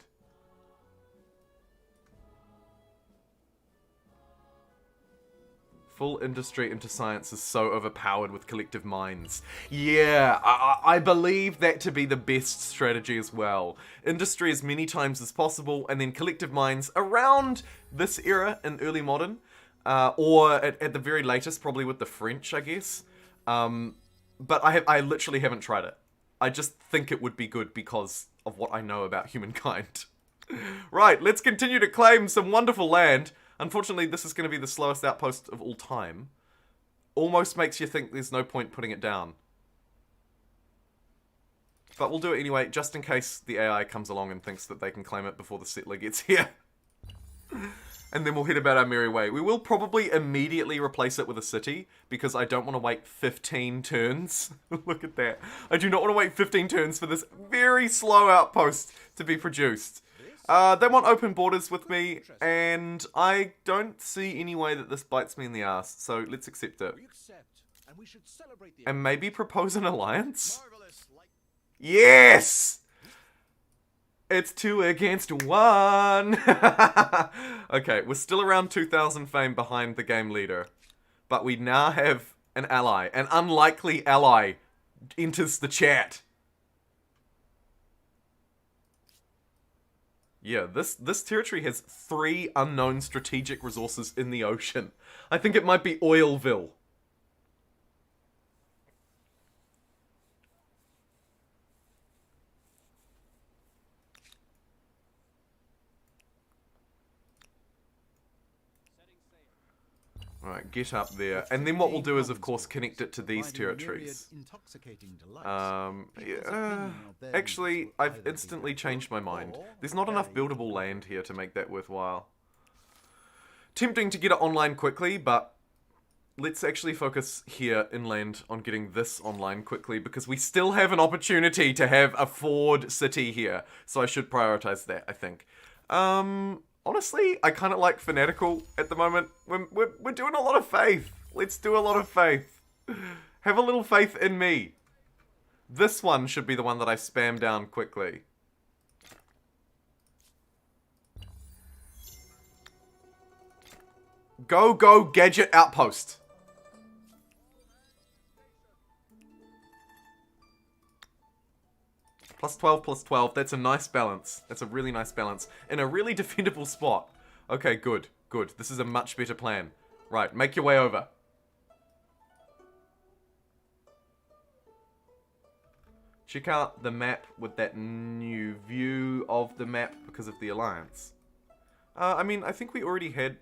Full industry into science is so overpowered with collective minds. Yeah, I believe that to be the best strategy as well. Industry as many times as possible, and then collective minds around this era in early modern. Or at the very latest, probably with the French, I guess. But I literally haven't tried it. I just think it would be good because of what I know about humankind. Right, let's continue to claim some wonderful land. Unfortunately, this is going to be the slowest outpost of all time. Almost makes you think there's no point putting it down. But we'll do it anyway, just in case the AI comes along and thinks that they can claim it before the settler gets here. And then we'll head about our merry way. We will probably immediately replace it with a city, because I don't want to wait 15 turns. Look at that. I do not want to wait 15 turns for this very slow outpost to be produced. They want open borders with me, and I don't see any way that this bites me in the ass, so let's accept it. And maybe propose an alliance? Yes! It's 2 against 1! Okay, we're still around 2,000 fame behind the game leader, but we now have an ally. An unlikely ally enters the chat. Yeah, this territory has 3 unknown strategic resources in the ocean. I think it might be Oilville. Alright, get up there. And then what we'll do is, of course, connect it to these territories. Actually, I've instantly changed my mind. There's not enough buildable land here to make that worthwhile. Tempting to get it online quickly, but let's actually focus here inland on getting this online quickly, because we still have an opportunity to have a Ford city here. So I should prioritize that, I think. Honestly, I kind of like Fanatical at the moment. We're doing a lot of faith. Let's do a lot of faith. Have a little faith in me. This one should be the one that I spam down quickly. Go, gadget outpost. Plus 12, plus 12. That's a nice balance. That's a really nice balance. In a really defendable spot. Okay, good. Good. This is a much better plan. Right, make your way over. Check out the map with that new view of the map because of the alliance. I mean, I think we already had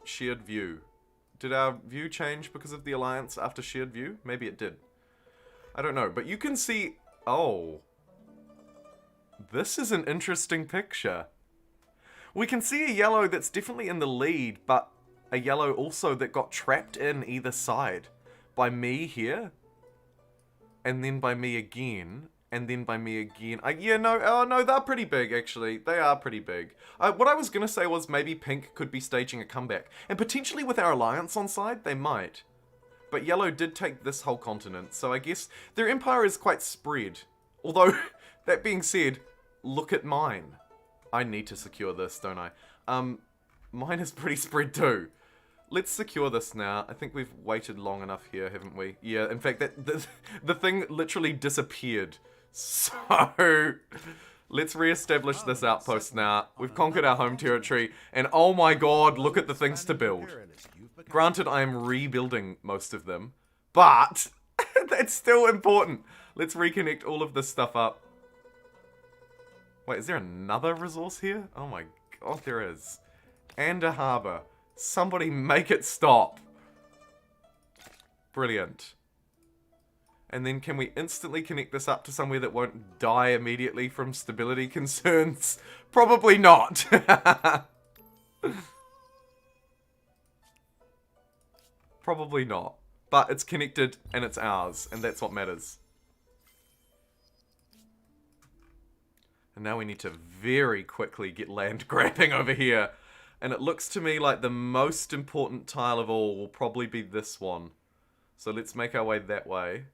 shared view. Did our view change because of the alliance after shared view? Maybe it did. I don't know, but you can see... Oh. This is an interesting picture. We can see a yellow that's definitely in the lead, but a yellow also that got trapped in either side. By me here. And then by me again. And then by me again. Yeah, no, oh no, they're pretty big, actually. They are pretty big. What I was going to say was maybe pink could be staging a comeback. And potentially with our alliance on side, they might. But yellow did take this whole continent, so I guess their empire is quite spread. Although, that being said, look at mine. I need to secure this, don't I? Mine is pretty spread too. Let's secure this now. I think we've waited long enough here, haven't we? Yeah, in fact, the thing literally disappeared. So, let's re-establish this outpost now. We've conquered our home territory, and oh my god, look at the things to build. Granted, I am rebuilding most of them, but that's still important. Let's reconnect all of this stuff up. Wait, is there another resource here? Oh my god, there is. And a harbor. Somebody make it stop. Brilliant. And then can we instantly connect this up to somewhere that won't die immediately from stability concerns? Probably not. Probably not. But it's connected and it's ours, and that's what matters. And now we need to very quickly get land grabbing over here. And it looks to me like the most important tile of all will probably be this one. So let's make our way that way.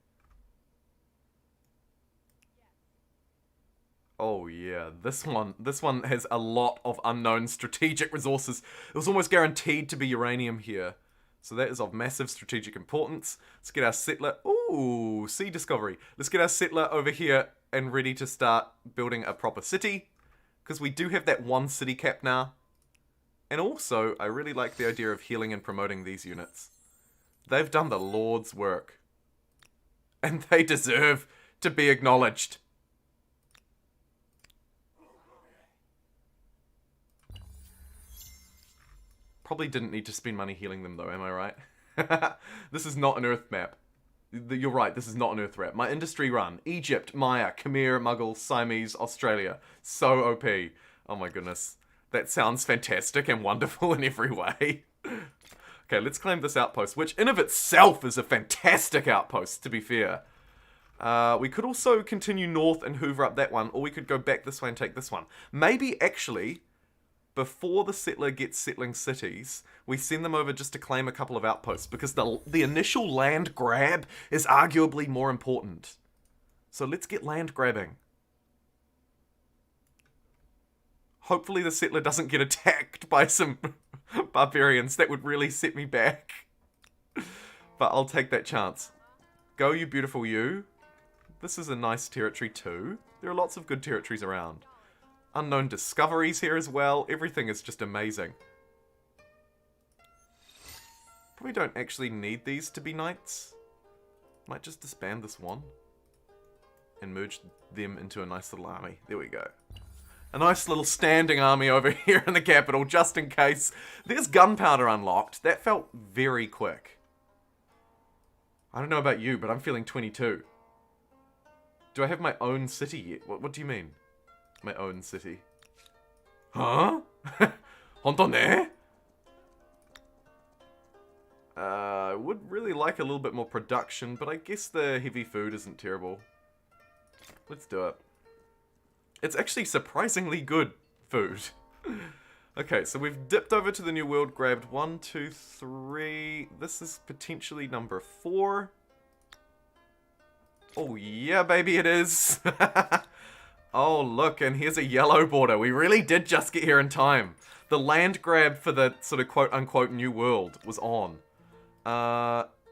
Oh yeah, this one has a lot of unknown strategic resources. It was almost guaranteed to be uranium here. So that is of massive strategic importance. Let's get our settler, ooh, sea discovery. Let's get our settler over here and ready to start building a proper city. Because we do have that one city cap now. And also, I really like the idea of healing and promoting these units. They've done the Lord's work. And they deserve to be acknowledged. Probably didn't need to spend money healing them though, am I right? This is not an Earth map. You're right, this is not an Earth map. My industry run. Egypt, Maya, Khmer, Mughal, Siamese, Australia. So OP. Oh my goodness. That sounds fantastic and wonderful in every way. Okay, let's claim this outpost, which in of itself is a fantastic outpost, to be fair. We could also continue north and hoover up that one, or we could go back this way and take this one. Maybe, actually, before the settler gets settling cities, we send them over just to claim a couple of outposts, because the initial land grab is arguably more important. So let's get land grabbing. Hopefully the settler doesn't get attacked by some barbarians. That would really set me back. But I'll take that chance. Go, you beautiful you. This is a nice territory too. There are lots of good territories around. Unknown discoveries here as well. Everything is just amazing. Probably don't actually need these to be knights. Might just disband this one. And merge them into a nice little army. There we go. A nice little standing army over here in the capital, just in case. There's gunpowder unlocked. That felt very quick. I don't know about you, but I'm feeling 22. Do I have my own city yet? What do you mean? My own city. Huh? Hontone? I would really like a little bit more production, but I guess the heavy food isn't terrible. Let's do it. It's actually surprisingly good food. Okay, so we've dipped over to the New World, grabbed 1, 2, 3. This is potentially number 4. Oh yeah, baby, it is. Oh, look, and here's a yellow border. We really did just get here in time. The land grab for the sort of quote-unquote New World was on.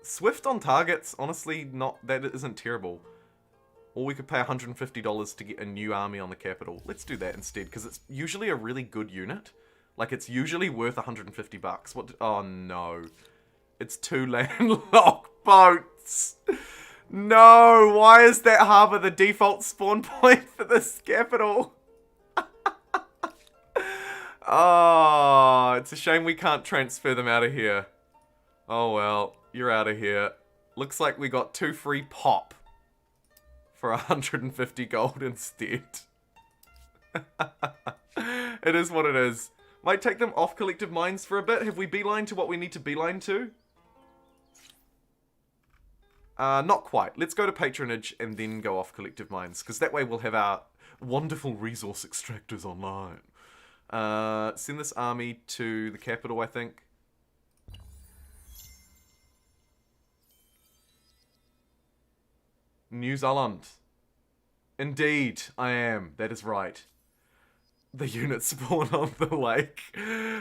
Swift on targets, honestly, that isn't terrible. Or we could pay $150 to get a new army on the capital. Let's do that instead, because it's usually a really good unit. Like, it's usually worth 150 bucks. What? Oh, no. It's 2 landlocked boats. No, why is that harbour the default spawn point for this capital? Oh, it's a shame we can't transfer them out of here. Oh, well, you're out of here. Looks like we got 2 free pop for 150 gold instead. It is what it is. Might take them off collective mines for a bit. Have we beeline to what we need to beeline to? Not quite. Let's go to patronage and then go off collective mines, because that way we'll have our wonderful resource extractors online. Send this army to the capital, I think. New Zealand. Indeed, I am. That is right. The unit spawn on the lake.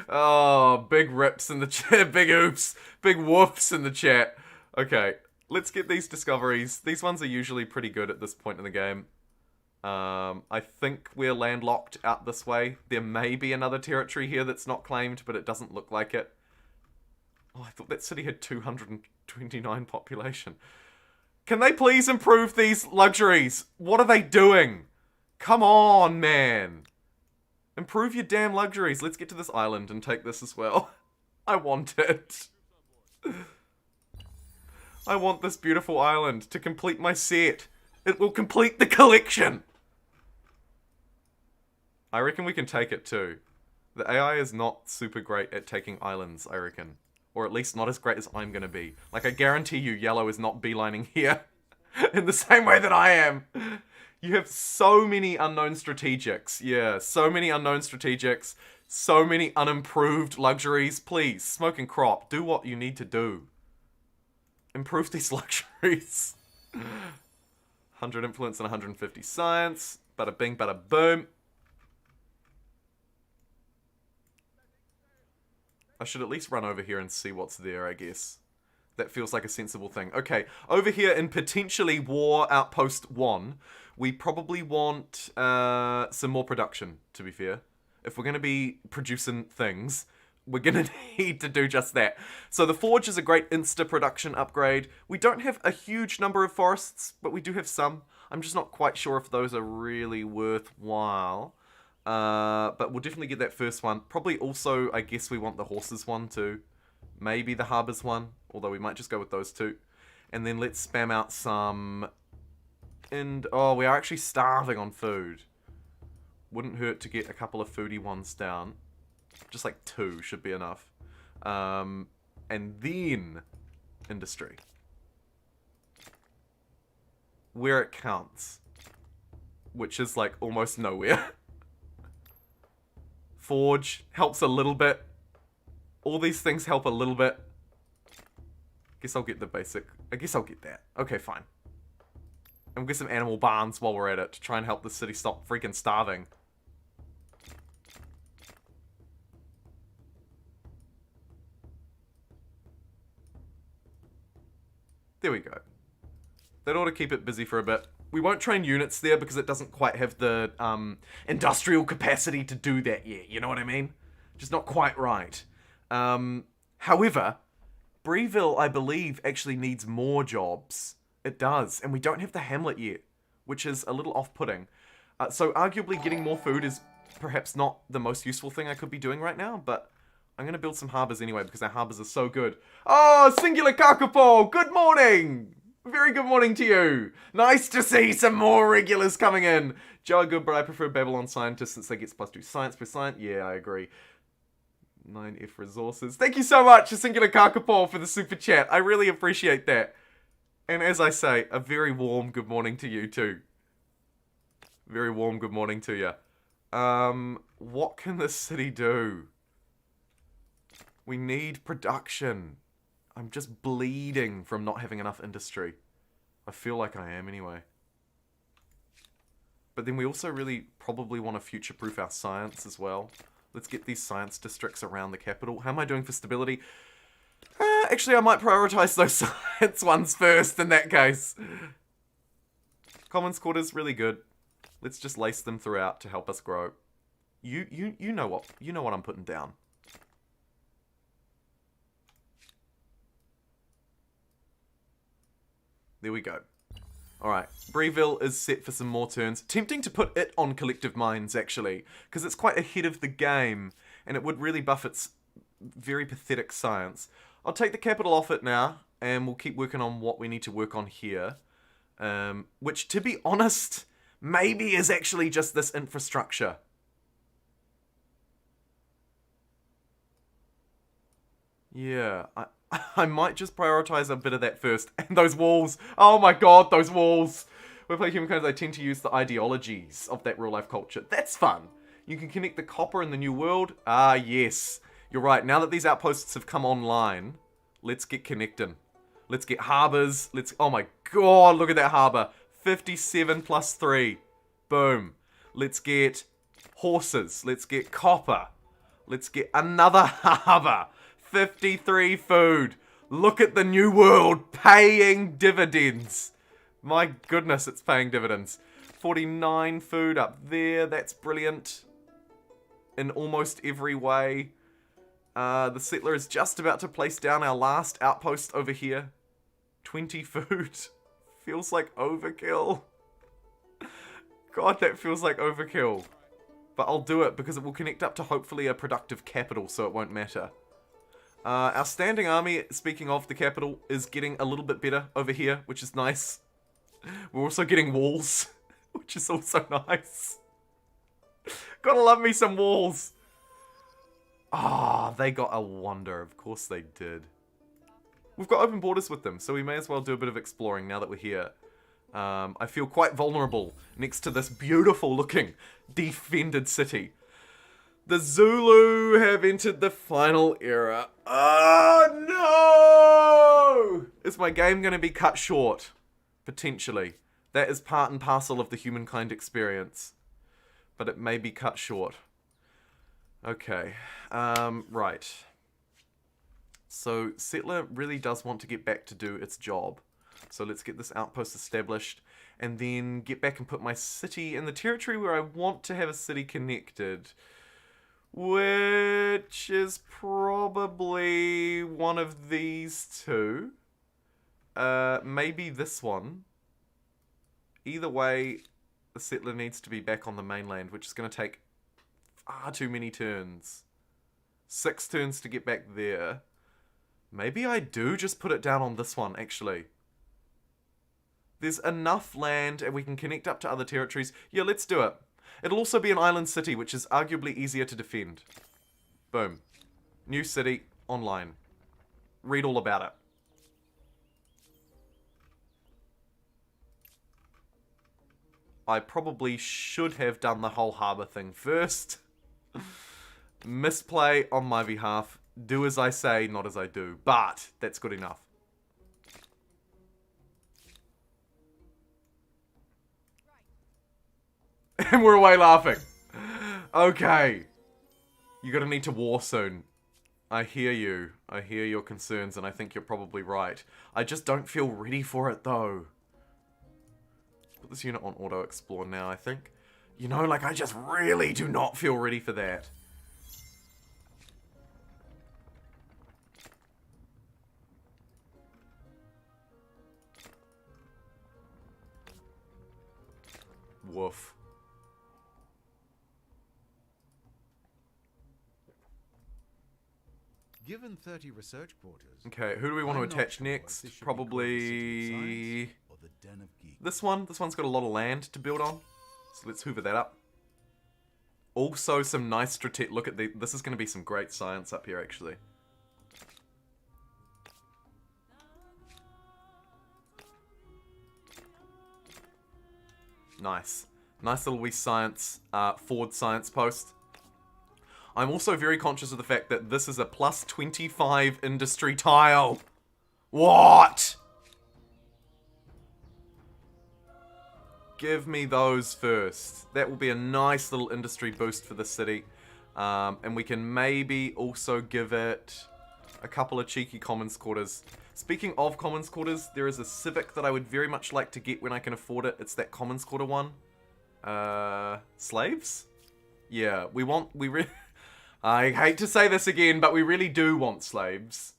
Oh, big rips in the chat. Big oops. Big whoofs in the chat. Okay, let's get these discoveries. These ones are usually pretty good at this point in the game. I think we're landlocked out this way. There may be another territory here that's not claimed, but it doesn't look like it. Oh, I thought that city had 229 population. Can they please improve these luxuries? What are they doing? Come on, man. Improve your damn luxuries. Let's get to this island and take this as well. I want it. I want this beautiful island to complete my set. It will complete the collection. I reckon we can take it too. The AI is not super great at taking islands, I reckon. Or at least not as great as I'm gonna be. Like, I guarantee you Yellow is not beelining here. In the same way that I am. You have so many unknown strategics. Yeah, so many unknown strategics. So many unimproved luxuries. Please, smoke and crop. Do what you need to do. Improve these luxuries. 100 influence and 150 science. Bada bing, bada boom. I should at least run over here and see what's there, I guess. That feels like a sensible thing. Okay, over here in potentially War Outpost 1, we probably want some more production, to be fair. If we're going to be producing things, we're going to need to do just that. So the Forge is a great insta-production upgrade. We don't have a huge number of forests, but we do have some. I'm just not quite sure if those are really worthwhile. But we'll definitely get that first one. Probably also, I guess we want the horses one too. Maybe the harbours one, although we might just go with those two. And then let's spam out some... And, oh, we are actually starving on food. Wouldn't hurt to get a couple of foodie ones down. Just like 2 should be enough. And then industry. Where it counts. Which is like almost nowhere. Forge helps a little bit. All these things help a little bit. Guess I'll get the basic. I guess I'll get that. Okay, fine. And we'll get some animal barns while we're at it to try and help the city stop freaking starving. There we go. That ought to keep it busy for a bit. We won't train units there because it doesn't quite have the industrial capacity to do that yet. You know what I mean? Just not quite right. However, Breville, I believe, actually needs more jobs. It does. And we don't have the hamlet yet, which is a little off-putting. So arguably getting more food is perhaps not the most useful thing I could be doing right now, but I'm going to build some harbours anyway because our harbours are so good. Oh, Singular Kakapo! Good morning! Very good morning to you. Nice to see some more regulars coming in. Joe are good, but I prefer Babylon scientists since they get +2 science per science. Yeah, I agree. 9F resources. Thank you so much, Singular Kakapo, for the super chat. I really appreciate that. And as I say, a very warm good morning to you too. Very warm good morning to you. What can this city do? We need production. I'm just bleeding from not having enough industry. I feel like I am anyway. But then we also really probably want to future-proof our science as well. Let's get these science districts around the capital. How am I doing for stability? Actually, I might prioritize those science ones first in that case. Commons quarters, really good. Let's just lace them throughout to help us grow. You know what I'm putting down. There we go. Alright, Breville is set for some more turns. Tempting to put it on Collective Minds, actually, because it's quite ahead of the game, and it would really buff its very pathetic science. I'll take the capital off it now, and we'll keep working on what we need to work on here. Which, to be honest, maybe is actually just this infrastructure. Yeah, I might just prioritize a bit of that first. And those walls. Oh my god, those walls. When I play Humankind, I tend to use the ideologies of that real-life culture. That's fun. You can connect the copper in the new world. Ah, yes. You're right. Now that these outposts have come online, let's get connecting. Let's get harbors. Oh my god, look at that harbor. 57 plus 3. Boom. Let's get horses. Let's get copper. Let's get another harbor. 53 food. Look at the new world paying dividends. My goodness, it's paying dividends. 49 food up there. That's brilliant. In almost every way. The settler is just about to place down our last outpost over here. 20 food. Feels like overkill. God, that feels like overkill. But I'll do it because it will connect up to hopefully a productive capital, so it won't matter. Our standing army, speaking of the capital, is getting a little bit better over here, which is nice. We're also getting walls, which is also nice. Gotta love me some walls. Ah, they got a wonder. Of course they did. We've got open borders with them, so we may as well do a bit of exploring now that we're here. I feel quite vulnerable next to this beautiful looking defended city. The Zulu have entered the final era. Oh no! Is my game going to be cut short? Potentially. That is part and parcel of the humankind experience. But it may be cut short. Okay. Right. So, Settler really does want to get back to do its job. So let's get this outpost established. And then get back and put my city in the territory where I want to have a city connected. Which is probably one of these two. Maybe this one. Either way, the settler needs to be back on the mainland, which is going to take far too many turns. 6 turns to get back there. Maybe I do just put it down on this one, actually. There's enough land and we can connect up to other territories. Yeah, let's do it. It'll also be an island city, which is arguably easier to defend. Boom. New city, online. Read all about it. I probably should have done the whole harbour thing first. Misplay on my behalf. Do as I say, not as I do. But that's good enough. And we're away laughing. Okay. You're gonna need to war soon. I hear you. I hear your concerns, and I think you're probably right. I just don't feel ready for it, though. Put this unit on auto explore now, I think. You know, like, I just really do not feel ready for that. Woof. Given 30 research quarters. Okay, who do we want to attach next? Probably this one. This one's got a lot of land to build on. So let's hoover that up. Also some nice strategic. Look at this is going to be some great science up here, actually. Nice. Nice little wee science, forward science post. I'm also very conscious of the fact that this is a plus 25 industry tile. What? Give me those first. That will be a nice little industry boost for the city. And we can maybe also give it a couple of cheeky commons quarters. Speaking of commons quarters, there is a civic that I would very much like to get when I can afford it. It's that commons quarter one. Slaves? Yeah, I hate to say this again, but we really do want slaves.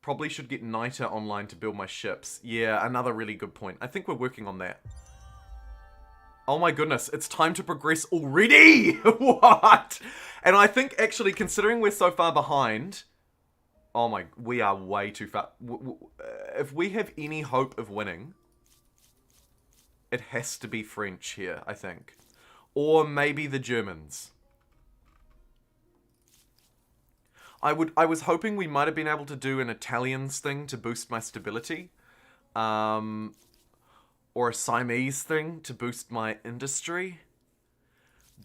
Probably should get Niter online to build my ships. Yeah, another really good point. I think we're working on that. Oh my goodness, it's time to progress already! What? And I think, actually, considering we're so far behind... Oh my, we are way too far. If we have any hope of winning, it has to be French here, I think. Or maybe the Germans. I was hoping we might have been able to do an Italians thing to boost my stability. Or a Siamese thing to boost my industry.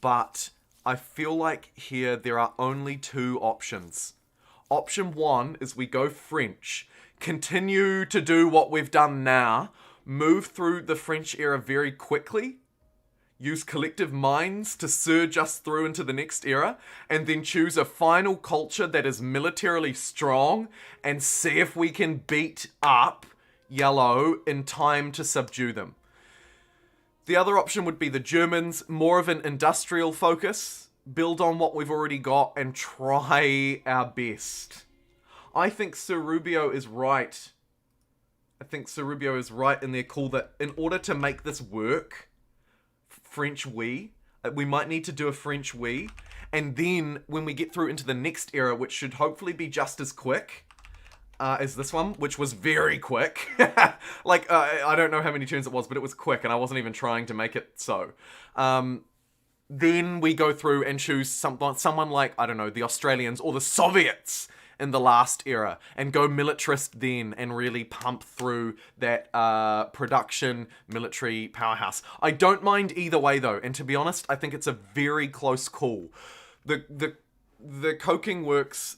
But I feel like here there are only two options. Option one is we go French, continue to do what we've done now, move through the French era very quickly, use collective minds to surge us through into the next era, and then choose a final culture that is militarily strong and see if we can beat up Yellow in time to subdue them. The other option would be the Germans, more of an industrial focus, build on what we've already got and try our best. I think Sir Rubio is right. I think Sir Rubio is right in their call that in order to make this work, French we might need to do a French we, and then when we get through into the next era, which should hopefully be just as quick as this one, which was very quick. Like, I don't know how many turns it was, but it was quick, and I wasn't even trying to make it so. Then we go through and choose someone like, I don't know, the Australians or the Soviets in the last era, and go militarist then, and really pump through that production military powerhouse. I don't mind either way, though, and to be honest, I think it's a very close call. The coking works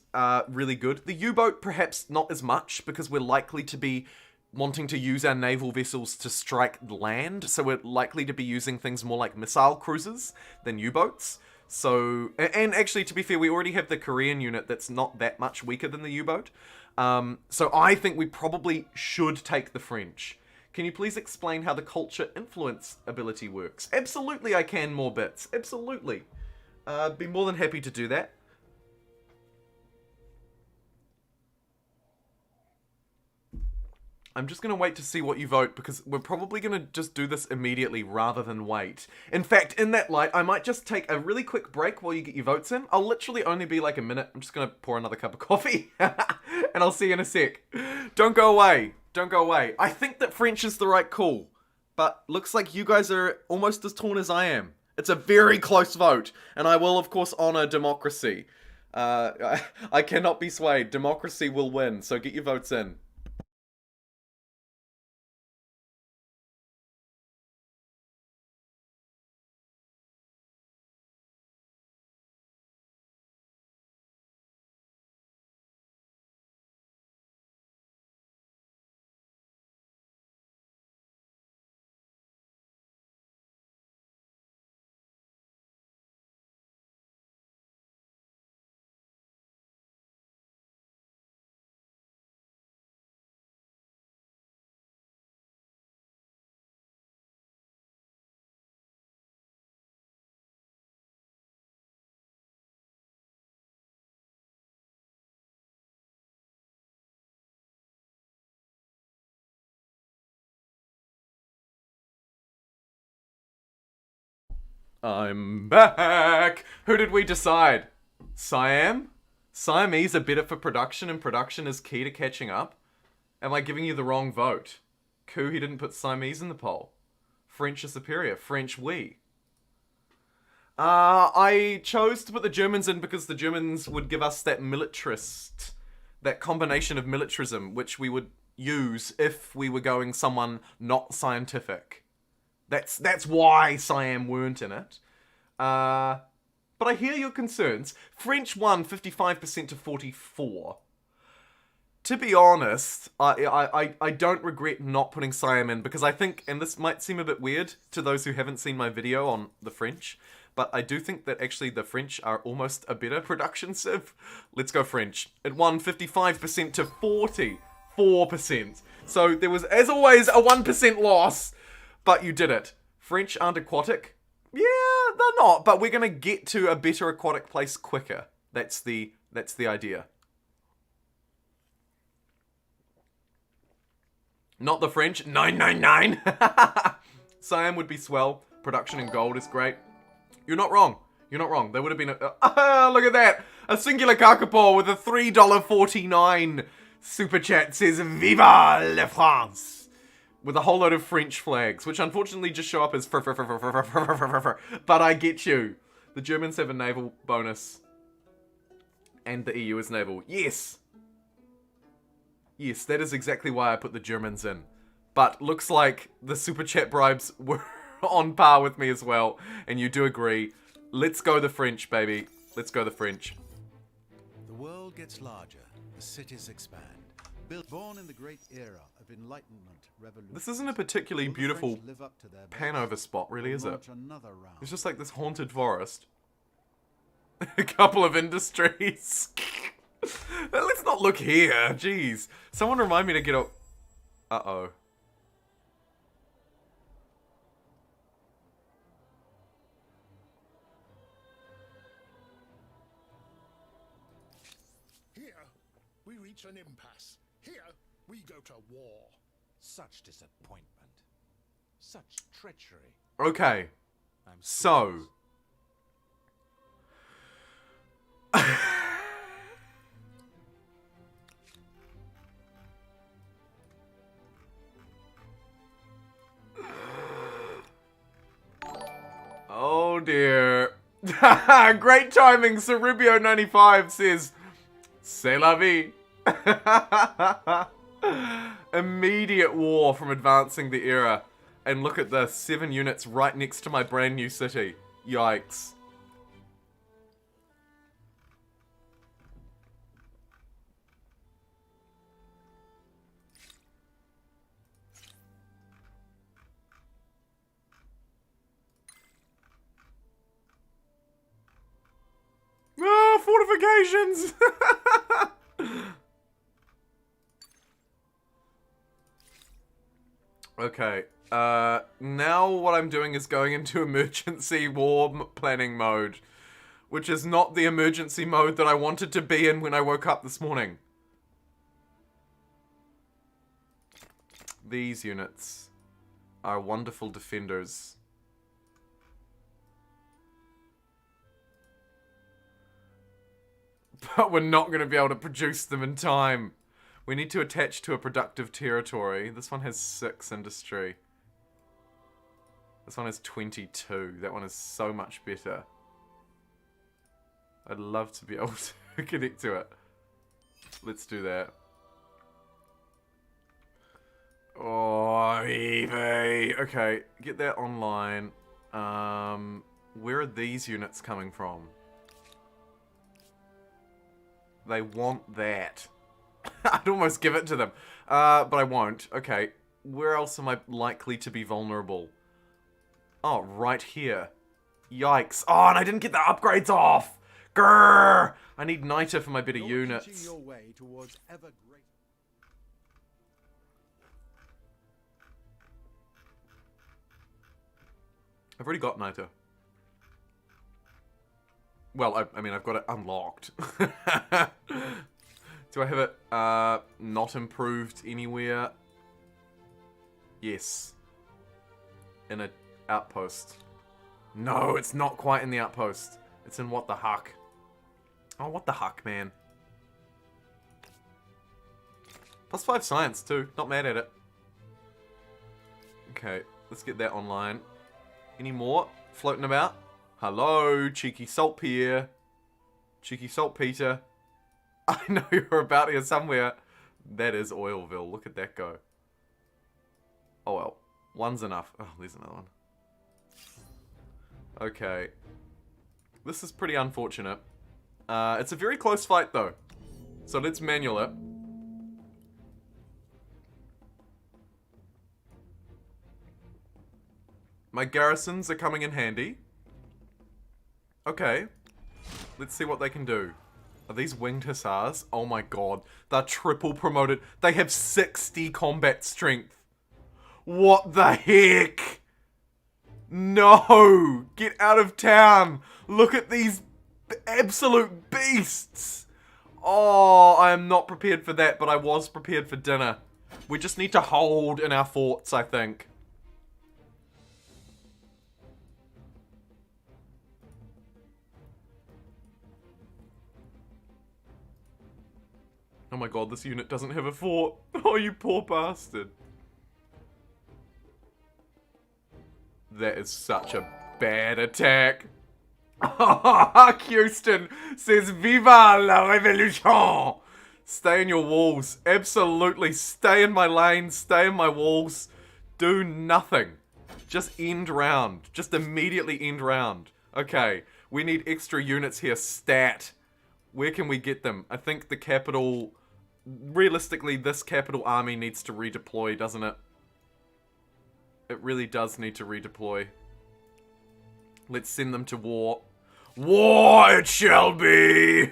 really good. The U-boat, perhaps not as much, because we're likely to be wanting to use our naval vessels to strike land, so we're likely to be using things more like missile cruisers than U-boats. So, and actually, to be fair, we already have the Korean unit that's not that much weaker than the U-boat. So I think we probably should take the French. Can you please explain how the culture influence ability works? Absolutely I can, more bits. Absolutely. Be more than happy to do that. I'm just going to wait to see what you vote, because we're probably going to just do this immediately rather than wait. In fact, in that light, I might just take a really quick break while you get your votes in. I'll literally only be like a minute. I'm just going to pour another cup of coffee, and I'll see you in a sec. Don't go away. Don't go away. I think that French is the right call, but looks like you guys are almost as torn as I am. It's a very close vote, and I will, of course, honor democracy. I cannot be swayed. Democracy will win, so get your votes in. I'm back! Who did we decide? Siam? Siamese are better for production, and production is key to catching up? Am I giving you the wrong vote? Cool, he didn't put Siamese in the poll. French are superior. French we. I chose to put the Germans in because the Germans would give us that militarist, that combination of militarism, which we would use if we were going someone not scientific. That's why Siam weren't in it. But I hear your concerns. French won 55% to 44%. To be honest, I don't regret not putting Siam in, because I think, and this might seem a bit weird to those who haven't seen my video on the French, but I do think that actually the French are almost a better production civ. Let's go French. It won 55% to 44%. So there was, as always, a 1% loss, but you did it. French aren't aquatic? Yeah, they're not, but we're going to get to a better aquatic place quicker. That's the idea. Not the French. 999. Siam would be swell. Production in gold is great. You're not wrong. You're not wrong. There would have been a... look at that. A singular kakapo with a $3.49 super chat says Viva la France. With a whole load of French flags, which unfortunately just show up as but I get you. The Germans have a naval bonus. And the EU is naval. Yes. Yes, that is exactly why I put the Germans in. But looks like the super chat bribes were on par with me as well. And you do agree. Let's go the French, baby. Let's go the French. The world gets larger. The cities expand. Born in the great era of Enlightenment revolution. This isn't a particularly beautiful pan-over spot, really, is it? It's just like this haunted forest. A couple of industries. Let's not look here. Jeez. Someone remind me to get up. Uh-oh. Here, we reach an impasse. Here, we go to war. Such disappointment. Such treachery. Okay. So. Oh dear. Great timing. Cerubio95 says, C'est la vie. Immediate war from advancing the era. And look at this. 7 units right next to my brand new city. Yikes. Ah, fortifications! Okay, now what I'm doing is going into emergency war planning mode, which is not the emergency mode that I wanted to be in when I woke up this morning. These units are wonderful defenders. But we're not going to be able to produce them in time. We need to attach to a productive territory. This one has 6 industry. This one has 22. That one is so much better. I'd love to be able to connect to it. Let's do that. Oh, Evie. Okay, get that online. Where are these units coming from? They want that. I'd almost give it to them. But I won't. Okay. Where else am I likely to be vulnerable? Oh, right here. Yikes. Oh, and I didn't get the upgrades off! Grrr! I need NITA for my better units. Your way towards ever greater. I've already got NITA. Well, I mean, I've got it unlocked. Do I have it not improved anywhere? Yes. In an outpost. No, it's not quite in the outpost. It's in what the huck. Oh, what the huck, man. +5 science, too. Not mad at it. Okay, let's get that online. Any more floating about? Hello, cheeky saltpeter. Cheeky saltpeter. I know you're about here somewhere. That is Oilville. Look at that go. Oh well. One's enough. Oh, there's another one. Okay. This is pretty unfortunate. It's a very close fight though. So let's manual it. My garrisons are coming in handy. Okay. Let's see what they can do. Are these winged hussars? Oh my god. They're triple promoted. They have 60 combat strength. What the heck? No! Get out of town! Look at these absolute beasts! Oh, I am not prepared for that, but I was prepared for dinner. We just need to hold in our forts, I think. Oh my god, this unit doesn't have a fort. Oh, you poor bastard. That is such a bad attack. Houston says, Viva la Revolution! Stay in your walls. Absolutely. Stay in my lane. Stay in my walls. Do nothing. Just end round. Just immediately end round. Okay. We need extra units here. Stat. Where can we get them? I think the capital... Realistically, this capital army needs to redeploy, doesn't it? It really does need to redeploy. Let's send them to war. War it shall be!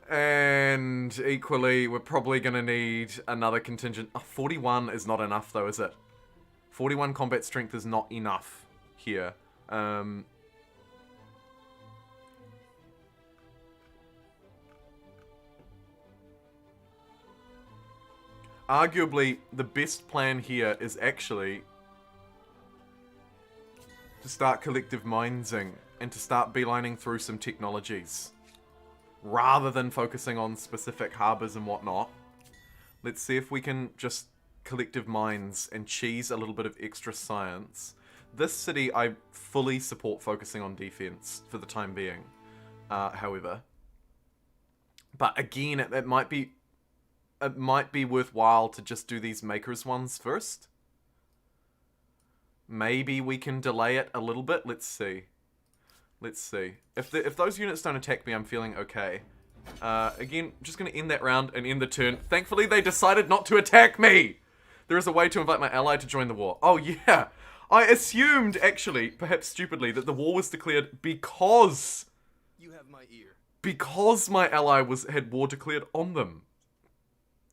And equally, we're probably going to need another contingent. Oh, 41 is not enough though, is it? 41 combat strength is not enough here. Arguably, the best plan here is actually to start collective mining and to start beelining through some technologies. Rather than focusing on specific harbors and whatnot. Let's see if we can just collective mines and cheese a little bit of extra science. This city, I fully support focusing on defense for the time being, however. But again, it might be worthwhile to just do these makers ones first. Maybe we can delay it a little bit. Let's see. Let's see. If those units don't attack me, I'm feeling okay. Again, just going to end that round and end the turn. Thankfully, they decided not to attack me! There is a way to invite my ally to join the war. Oh, yeah. I assumed, actually, perhaps stupidly, that the war was declared because... You have my ear. Because my ally had war declared on them.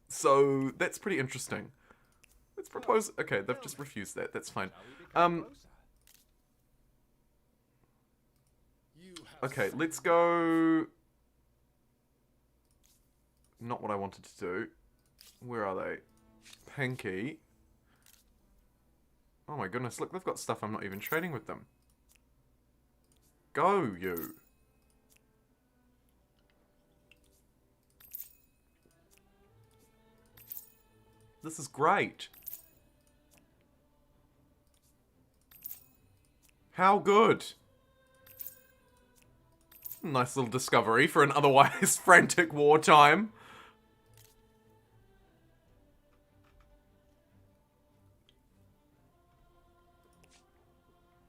So, that's pretty interesting. Let's propose... Okay, they've just refused that. That's fine. Okay, let's go... Not what I wanted to do. Where are they? Pinky. Oh my goodness, look, they've got stuff I'm not even trading with them. Go, you. This is great. How good. Nice little discovery for an otherwise frantic wartime.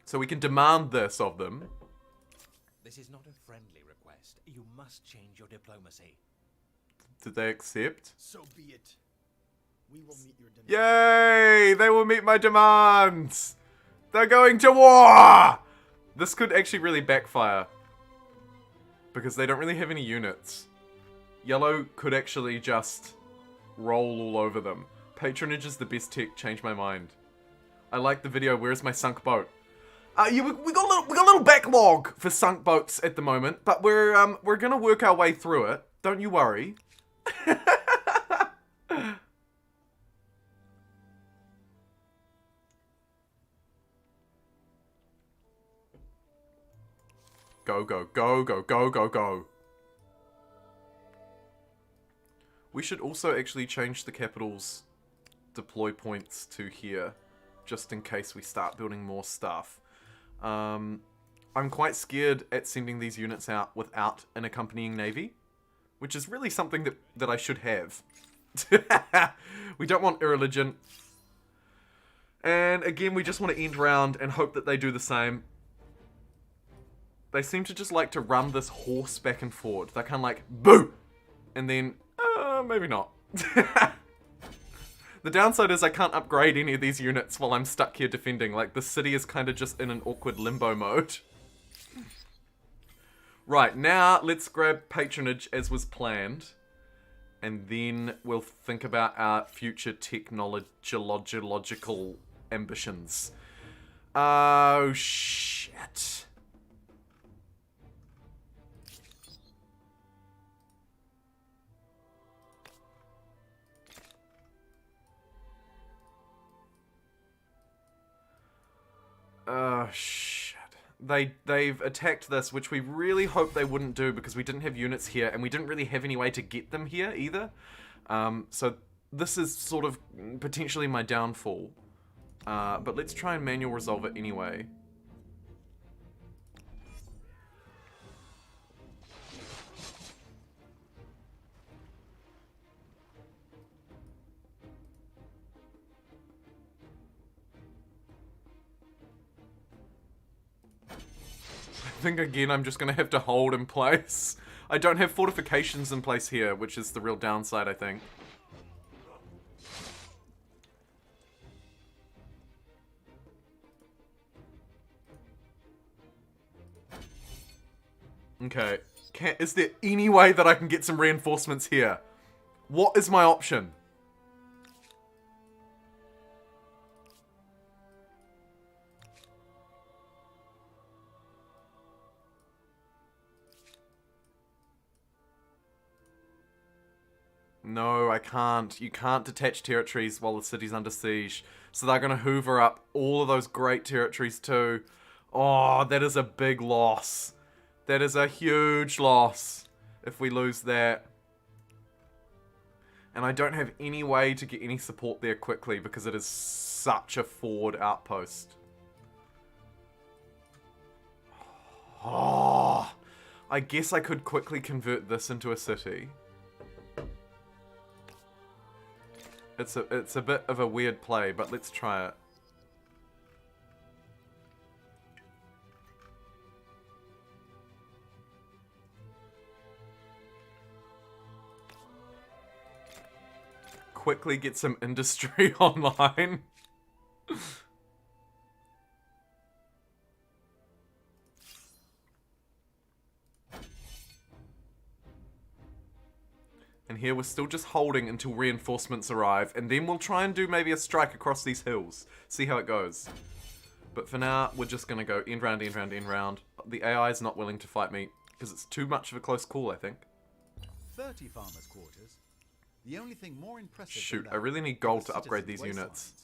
So we can demand this of them. This is not a friendly request. You must change your diplomacy. Did they accept? So be it. We will meet your demands. Yay! They will meet my demands! They're going to war! This could actually really backfire. Because they don't really have any units. Yellow could actually just roll all over them. Patronage is the best tech, change my mind. I like the video, where's my sunk boat? We got a little backlog for sunk boats at the moment, but we're gonna work our way through it. Don't you worry. Go, go, go, go, go, go, go. We should also actually change the capital's deploy points to here, just in case we start building more stuff. I'm quite scared at sending these units out without an accompanying navy, which is really something that I should have. We don't want irreligion. And again, we just want to end round and hope that they do the same. They seem to just like to run this horse back and forward. They're kind of like, boo! And then, maybe not. The downside is I can't upgrade any of these units while I'm stuck here defending. Like, the city is kind of just in an awkward limbo mode. Right, now let's grab patronage as was planned. And then we'll think about our future technological ambitions. Oh, shit. Oh, shit. They've attacked this, which we really hoped they wouldn't do because we didn't have units here, and we didn't really have any way to get them here either. So this is sort of potentially my downfall. But let's try and manual resolve it anyway. I think again I'm just gonna have to hold in place. I don't have fortifications in place here, which is the real downside, I think. Okay. Is there any way that I can get some reinforcements here? What is my option? No, I can't. You can't detach territories while the city's under siege. So they're going to hoover up all of those great territories too. Oh, that is a big loss. That is a huge loss if we lose that. And I don't have any way to get any support there quickly because it is such a forward outpost. Oh, I guess I could quickly convert this into a city. It's a bit of a weird play, but let's try it. Quickly get some industry online. And here we're still just holding until reinforcements arrive, and then we'll try and do maybe a strike across these hills. See how it goes. But for now, we're just gonna go end round, end round, end round. The AI is not willing to fight me, because it's too much of a close call, I think. 30 farmers' quarters. The only thing more impressive Shoot, than I that really need are gold the to upgrade these citizens'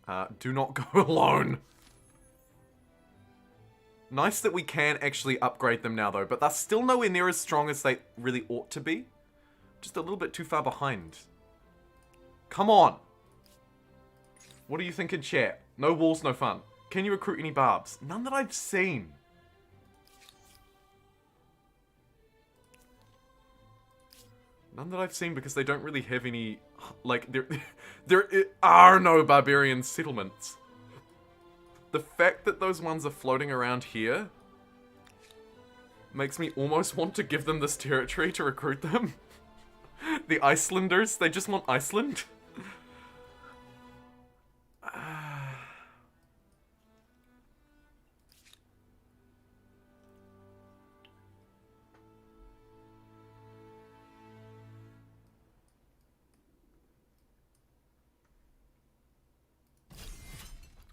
units. Do not go alone. Nice that we can actually upgrade them now, though, but they're still nowhere near as strong as they really ought to be. Just a little bit too far behind. Come on. What do you think in chat? No walls, no fun. Can you recruit any barbs? None that I've seen. None that I've seen because they don't really have any... Like, there are no barbarian settlements. The fact that those ones are floating around here makes me almost want to give them this territory to recruit them. The Icelanders, they just want Iceland.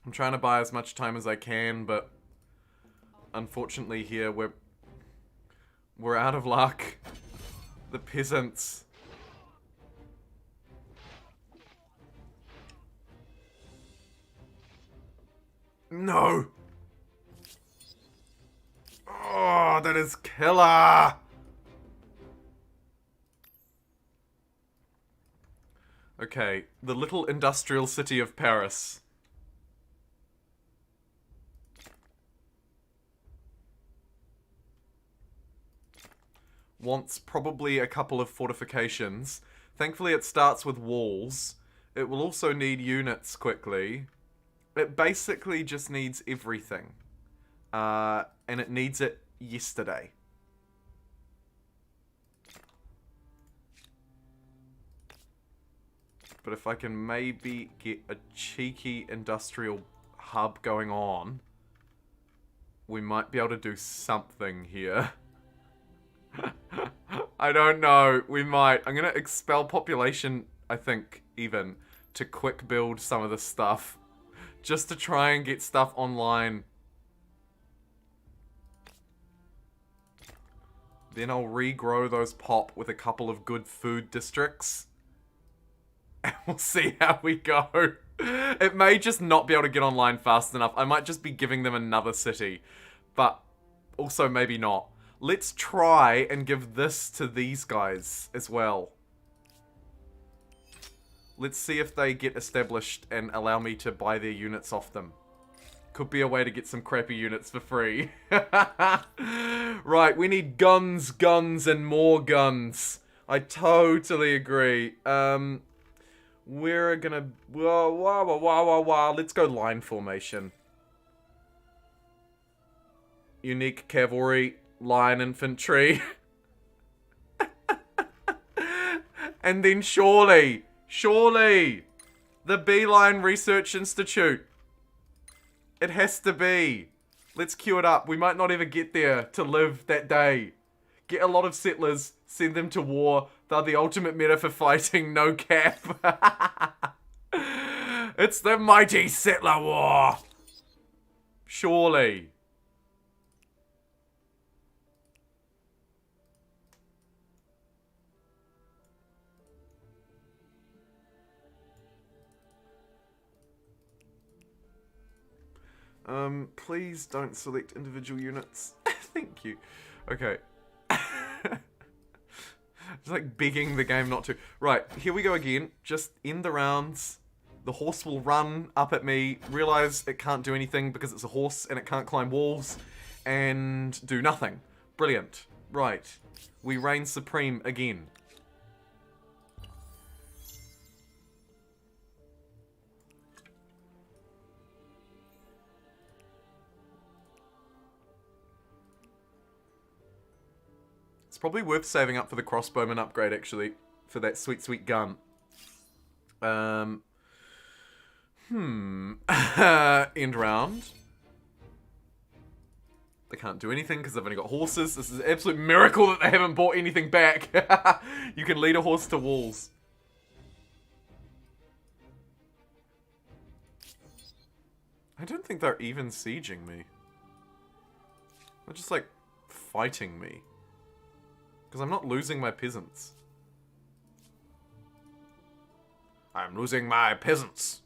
I'm trying to buy as much time as I can, but unfortunately here we're out of luck. The peasants. No! Oh, that is killer! Okay, the little industrial city of Paris. Wants probably a couple of fortifications. Thankfully it starts with walls. It will also need units quickly. It basically just needs everything. And it needs it yesterday. But if I can maybe get a cheeky industrial hub going on, we might be able to do something here. I don't know. We might. I'm going to expel population, I think, even, to quick build some of this stuff. Just to try and get stuff online. Then I'll regrow those pop with a couple of good food districts. And we'll see how we go. It may just not be able to get online fast enough. I might just be giving them another city. But also maybe not. Let's try and give this to these guys as well. Let's see if they get established and allow me to buy their units off them. Could be a way to get some crappy units for free. Right, we need guns, guns, and more guns. I totally agree. We're gonna... Let's go line formation. Unique cavalry, line infantry. And then surely, the Beeline Research Institute. It has to be. Let's queue it up. We might not ever get there to live that day. Get a lot of settlers, send them to war. They're the ultimate meta for fighting, no cap. It's the mighty settler war. Surely. Please don't select individual units. Thank you. Okay. It's like begging the game not to. Right, here we go again. Just end the rounds. The horse will run up at me, realize it can't do anything because it's a horse and it can't climb walls, and do nothing. Brilliant. Right. We reign supreme again. Probably worth saving up for the crossbowman upgrade, actually. For that sweet, sweet gun. End round. They can't do anything because they've only got horses. This is an absolute miracle that they haven't bought anything back. You can lead a horse to walls. I don't think they're even sieging me. They're just, like, fighting me. Because I'm not losing my peasants. I'm losing my peasants.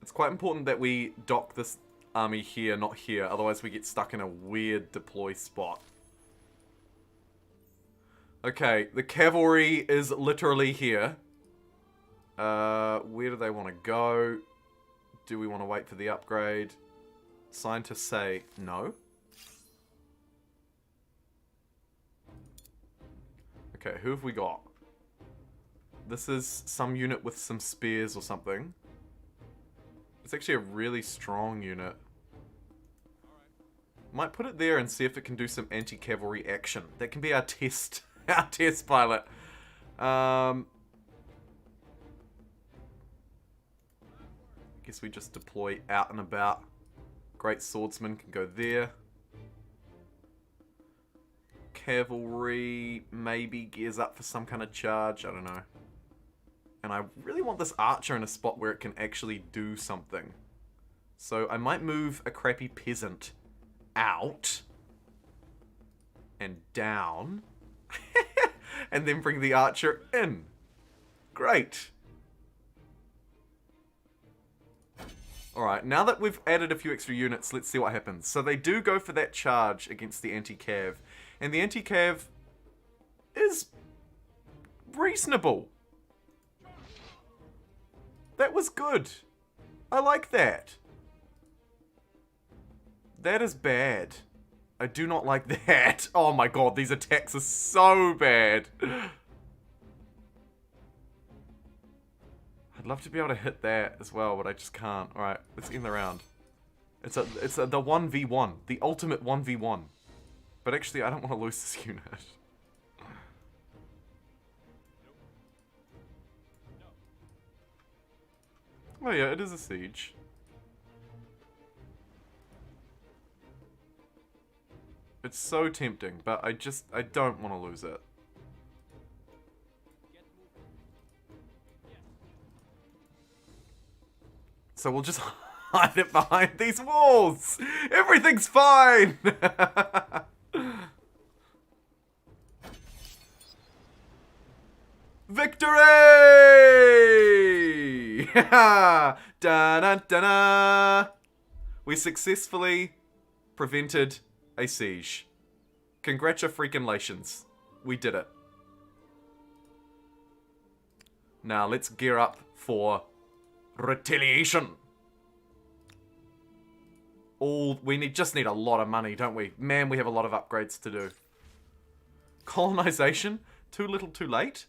It's quite important that we dock this army here, not here. Otherwise we get stuck in a weird deploy spot. Okay, the cavalry is literally here. Where do they want to go? Do we want to wait for the upgrade? Scientists say no. Okay, who have we got? This is some unit with some spears or something. It's actually a really strong unit. Might put it there and see if it can do some anti-cavalry action. That can be our test, our test pilot. Guess we just deploy out and about. Great swordsman can go there. Cavalry maybe gears up for some kind of charge. I don't know. And I really want this archer in a spot where it can actually do something. So I might move a crappy peasant out and down. And then bring the archer in. Great. Alright, now that we've added a few extra units, let's see what happens. So they do go for that charge against the anti-cav. And the anti-cav is reasonable. That was good. I like that. That is bad. I do not like that. Oh my god, these attacks are so bad. I'd love to be able to hit that as well, but I just can't. Alright, let's end the round. It's the 1v1. The ultimate 1v1. But actually, I don't want to lose this unit. Oh yeah, it is a siege. It's so tempting, but I don't want to lose it. So we'll just hide it behind these walls! Everything's fine! Victory! Da da da da! We successfully prevented a siege. Congratulations. We did it. Now let's gear up for retaliation. Just need a lot of money, don't we? Man, we have a lot of upgrades to do. Colonization? Too little, too late?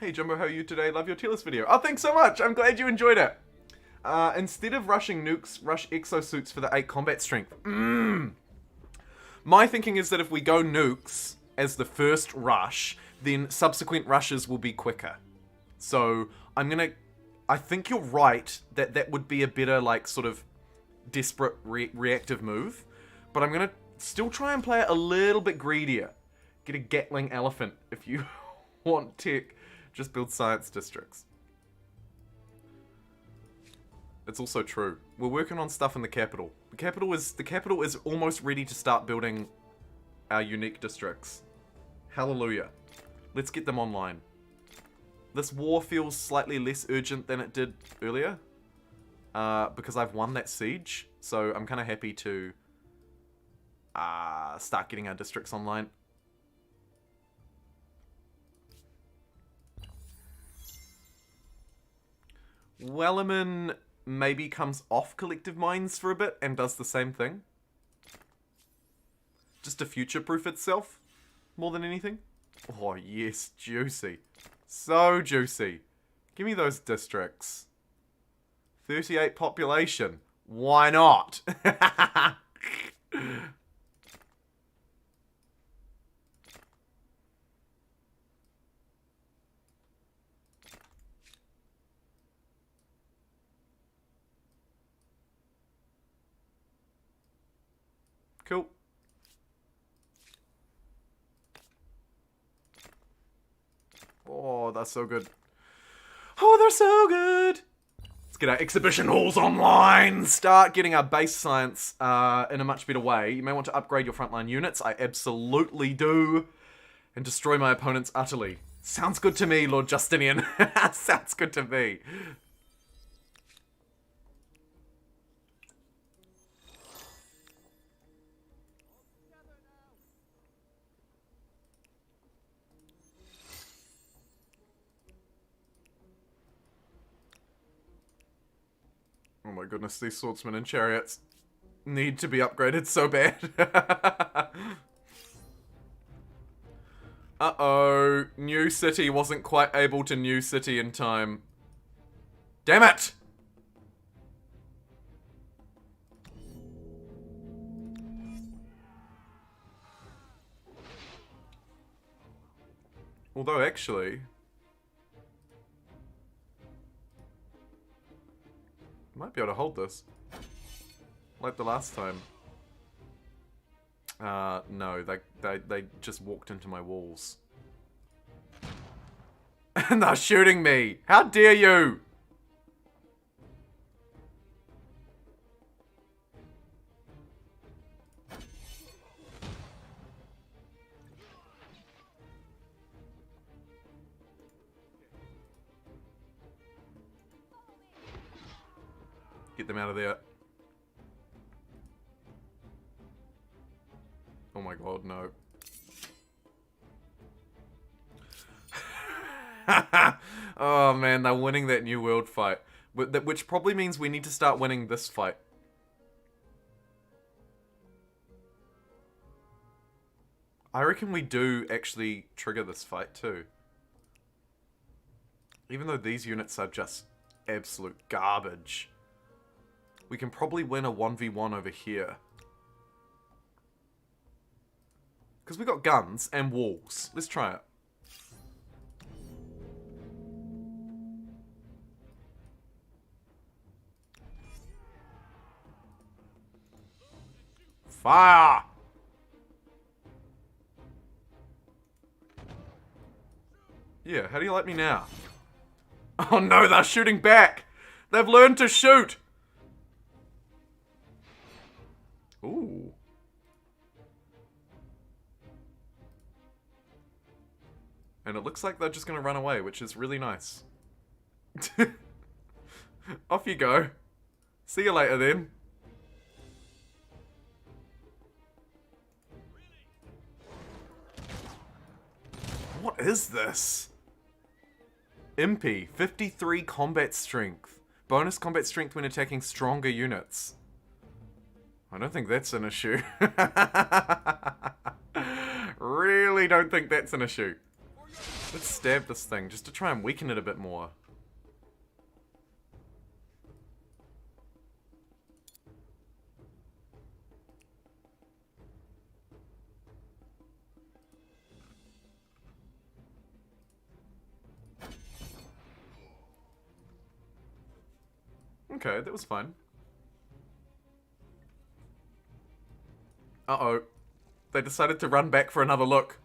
Hey Jumbo, how are you today? Love your tier list video. Oh, thanks so much! I'm glad you enjoyed it. Instead of rushing nukes, rush exosuits for the 8 combat strength. My thinking is that if we go nukes as the first rush, then subsequent rushes will be quicker. So, I think you're right that that would be a better, like, sort of desperate reactive move. But I'm gonna still try and play it a little bit greedier. Get a Gatling elephant if you want tech. Just build science districts. It's also true. We're working on stuff in the capital. The capital is almost ready to start building our unique districts. Hallelujah. Let's get them online. This war feels slightly less urgent than it did earlier. Because I've won that siege. So I'm kind of happy to start getting our districts online. Wellerman maybe comes off collective minds for a bit and does the same thing. Just to future-proof itself, more than anything. Oh yes, juicy. So juicy. Give me those districts. 38 population. Why not? Cool. Oh, that's so good. Oh, they're so good. Let's get our exhibition halls online. Start getting our base science in a much better way. You may want to upgrade your frontline units. I absolutely do. And destroy my opponents utterly. Sounds good to me, Lord Justinian. Sounds good to me. Oh my goodness, these swordsmen and chariots need to be upgraded so bad. Uh-oh. New City wasn't quite able to New City in time. Damn it! Although, actually... might be able to hold this. Like the last time. No, they just walked into my walls. And they're shooting me! How dare you! Get them out of there. Oh my god, no. Oh man, they're winning that New World fight. Which probably means we need to start winning this fight. I reckon we do actually trigger this fight too. Even though these units are just absolute garbage. We can probably win a 1v1 over here. Because we got guns and walls. Let's try it. Fire! Yeah, how do you like me now? Oh no, they're shooting back! They've learned to shoot! Ooh. And it looks like they're just gonna run away, which is really nice. Off you go. See you later then. What is this? Impy, 53 combat strength. Bonus combat strength when attacking stronger units. I don't think that's an issue. Really don't think that's an issue. Let's stab this thing just to try and weaken it a bit more. Okay, that was fine. Uh-oh. They decided to run back for another look.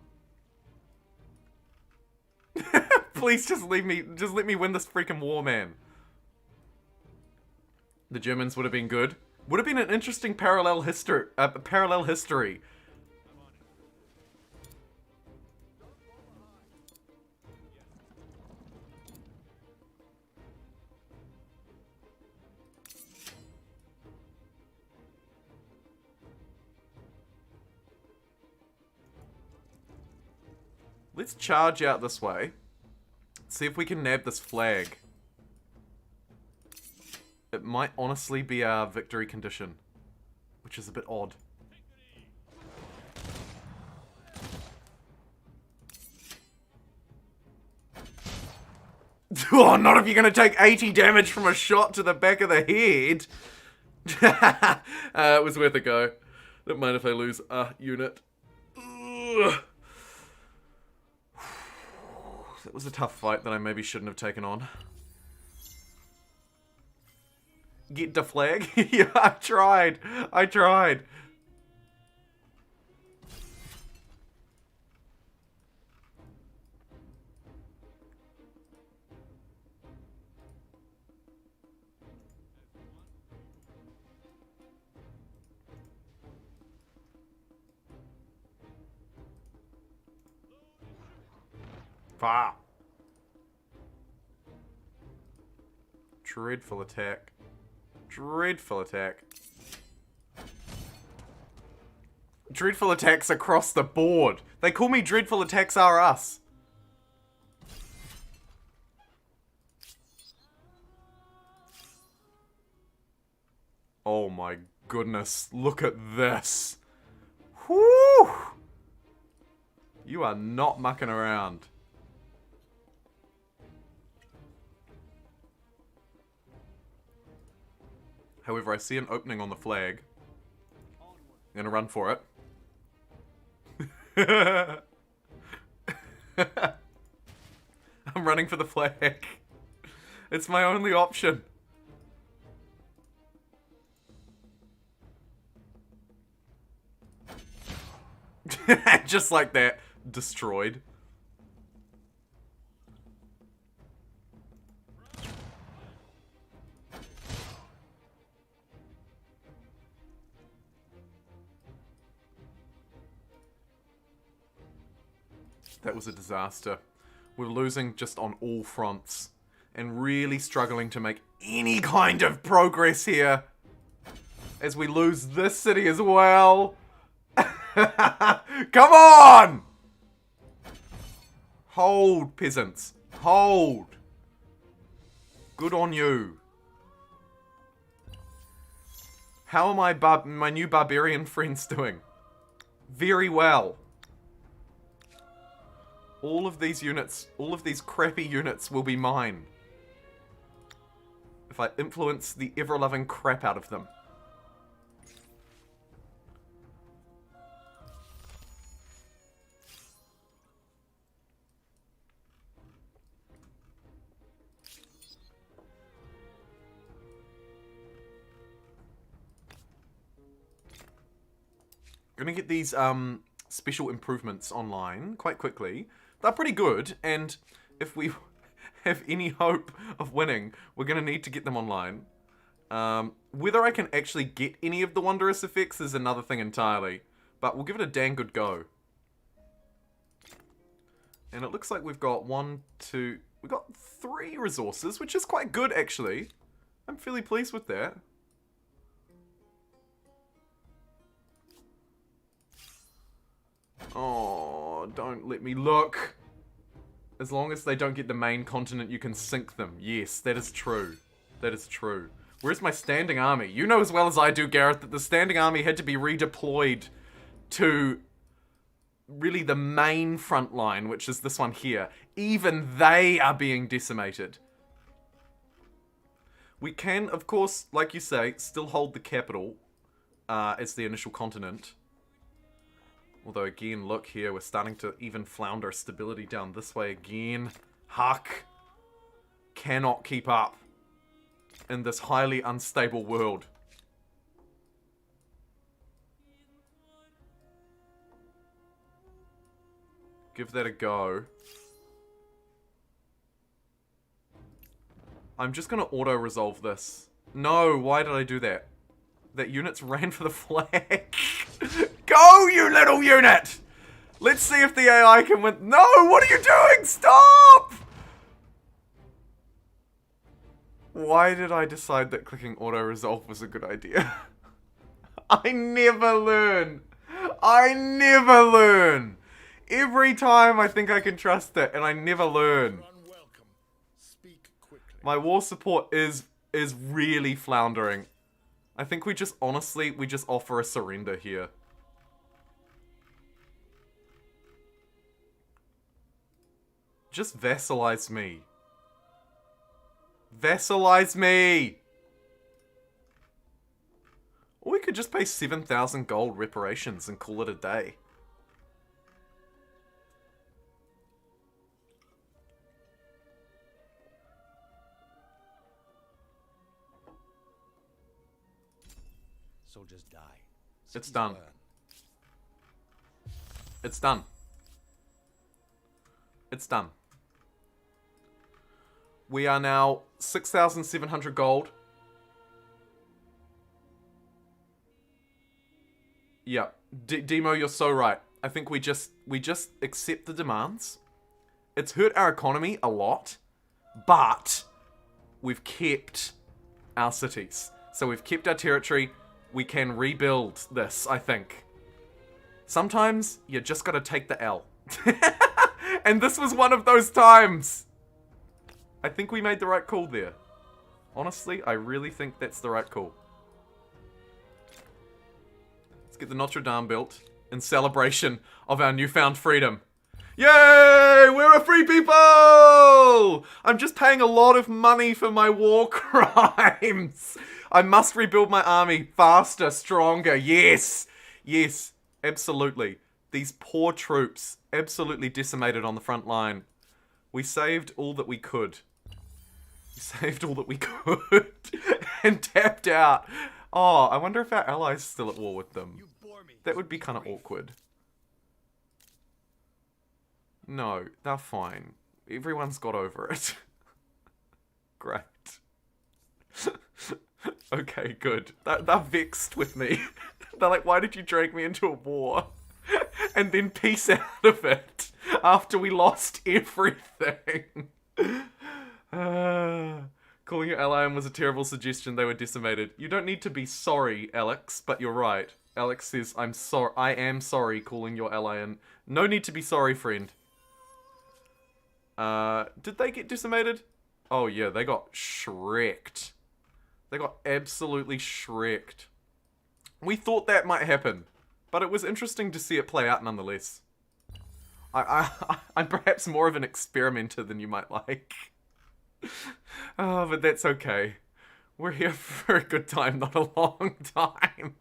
Please just let me win this freaking war, man. The Germans would have been good. Would have been an interesting parallel history. Let's charge out this way. See if we can nab this flag. It might honestly be our victory condition, which is a bit odd. Oh, not if you're gonna take 80 damage from a shot to the back of the head. It was worth a go. Don't mind if I lose a unit. Ugh. That was a tough fight that I maybe shouldn't have taken on. Get the flag? Yeah, I tried. Fire. Dreadful attack. Dreadful attack. Dreadful attacks across the board. They call me Dreadful Attacks Are Us. Oh my goodness. Look at this. Whew. You are not mucking around. However, I see an opening on the flag. I'm gonna run for it. I'm running for the flag. It's my only option. Just like that. Destroyed. That was a disaster. We're losing just on all fronts. And really struggling to make any kind of progress here. As we lose this city as well. Come on! Hold, peasants. Hold. Good on you. How are my new barbarian friends doing? Very well. All of these units, all of these crappy units will be mine. If I influence the ever-loving crap out of them. Gonna get these special improvements online quite quickly. They're pretty good, and if we have any hope of winning, we're gonna need to get them online. Whether I can actually get any of the wondrous effects is another thing entirely, but we'll give it a dang good go. And it looks like we've got we've got 3 resources, which is quite good actually. I'm fairly pleased with that. Oh, don't let me look. As long as they don't get the main continent, you can sink them. Yes, that is true. That is true. Where's my standing army? You know as well as I do, Gareth, that the standing army had to be redeployed to really the main front line, which is this one here. Even they are being decimated. We can, of course, like you say, still hold the capital as the initial continent. Although, again, look here, we're starting to even flounder stability down this way again. Huck cannot keep up in this highly unstable world. Give that a go. I'm just gonna auto-resolve this. No, why did I do that? That units ran for the flag. Go, you little unit! Let's see if the AI can win. No, what are you doing? Stop! Why did I decide that clicking auto-resolve was a good idea? I never learn. I never learn. Every time I think I can trust it, and I never learn. Unwelcome. Speak quickly. My war support is really floundering. I think we just, honestly, we just offer a surrender here. Just vassalize me. Vassalize me! Or we could just pay 7,000 gold reparations and call it a day. Soldiers die. It's Cities done. burn. It's done. It's done. We are now 6,700 gold. Yeah, Demo, you're so right. I think we just accept the demands. It's hurt our economy a lot, but we've kept our cities. So we've kept our territory. We can rebuild this, I think. Sometimes you just gotta take the L. And this was one of those times. I think we made the right call there. Honestly, I really think that's the right call. Let's get the Notre Dame built in celebration of our newfound freedom. Yay! We're a free people! I'm just paying a lot of money for my war crimes. I must rebuild my army faster, stronger. Yes! Yes, absolutely. These poor troops, absolutely decimated on the front line. We saved all that we could. We saved all that we could. And tapped out. Oh, I wonder if our allies are still at war with them. You bore me. That would be kind of awkward. No, they're fine. Everyone's got over it. Great. Okay, good. They're vexed with me. They're like, why did you drag me into a war? And then peace out of it after we lost everything. Calling your ally in was a terrible suggestion. They were decimated. You don't need to be sorry, Alex, but you're right. Alex says, I am sorry calling your ally in. No need to be sorry, friend. Did they get decimated? Oh yeah, they got shreked. They got absolutely shreked. We thought that might happen, but it was interesting to see it play out nonetheless. I'm perhaps more of an experimenter than you might like. Oh, but that's okay. We're here for a good time, not a long time.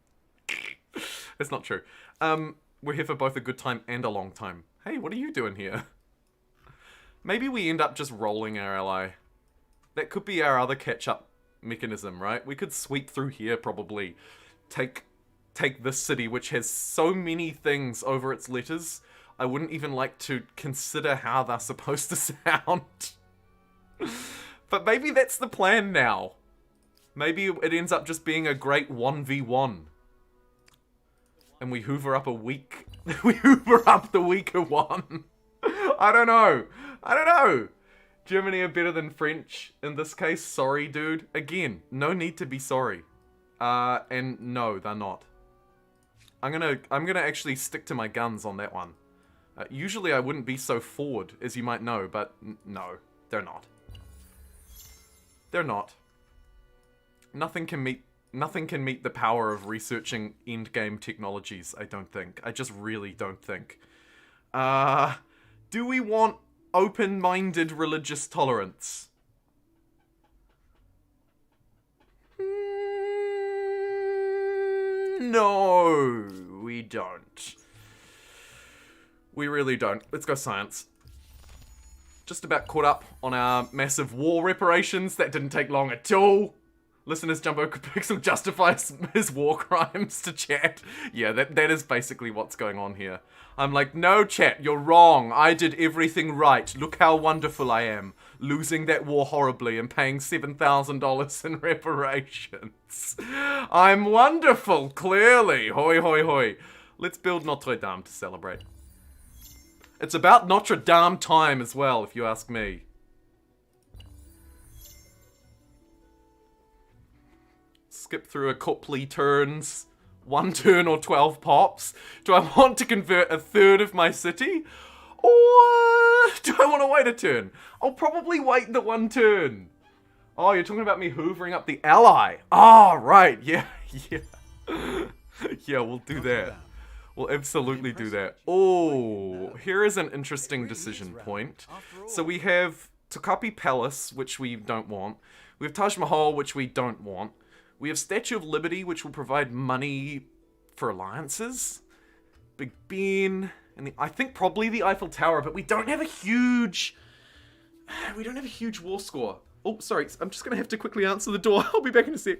That's not true. We're here for both a good time and a long time. Hey, what are you doing here? Maybe we end up just rolling our ally. That could be our other catch-up mechanism, right? We could sweep through here, probably. Take take this city, which has so many things over its letters, I wouldn't even like to consider how they're supposed to sound. But maybe that's the plan now. Maybe it ends up just being a great 1v1. And we hoover up a weak... we hoover up the weaker one. I don't know. I don't know. Germany are better than French in this case. Sorry, dude. Again, no need to be sorry. And no, they're not. I'm gonna actually stick to my guns on that one. Usually I wouldn't be so forward, as you might know, but no, they're not. They're not. Nothing can meet the power of researching endgame technologies, I don't think. I just really don't think. Do we want open-minded religious tolerance? No, we don't. We really don't. Let's go science. Just about caught up on our massive war reparations. That didn't take long at all. Listeners, JumboPixel justifies his war crimes to chat. Yeah, that is basically what's going on here. I'm like, no, chat, you're wrong. I did everything right. Look how wonderful I am. Losing that war horribly and paying $7,000 in reparations. I'm wonderful, clearly. Hoi, hoi, hoi. Let's build Notre Dame to celebrate. It's about Notre Dame time as well, if you ask me. Skip through a couple turns. 1 turn or 12 pops. Do I want to convert a third of my city? Or do I want to wait a turn? I'll probably wait the 1 turn. Oh, you're talking about me hoovering up the ally. Ah, right. Yeah, yeah. Yeah, we'll do that. We'll absolutely do that. Oh, here is an interesting decision point. So we have Tokapi Palace, which we don't want. We have Taj Mahal, which we don't want. We have Statue of Liberty, which will provide money for alliances. Big Ben, and I think probably the Eiffel Tower, but we don't have a huge... We don't have a huge war score. Oh, sorry, I'm just gonna have to quickly answer the door. I'll be back in a sec.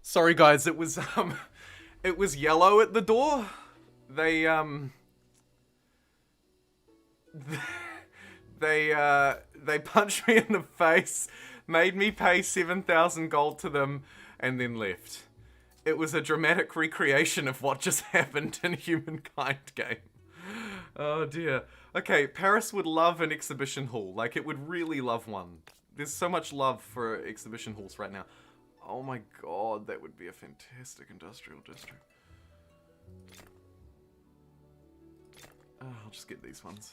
Sorry guys, it was yellow at the door. They punched me in the face, made me pay 7,000 gold to them, and then left. It was a dramatic recreation of what just happened in Humankind game. Oh dear. Okay, Paris would love an exhibition hall. Like, it would really love one. There's so much love for exhibition halls right now. Oh my god, that would be a fantastic industrial district. I'll just get these ones.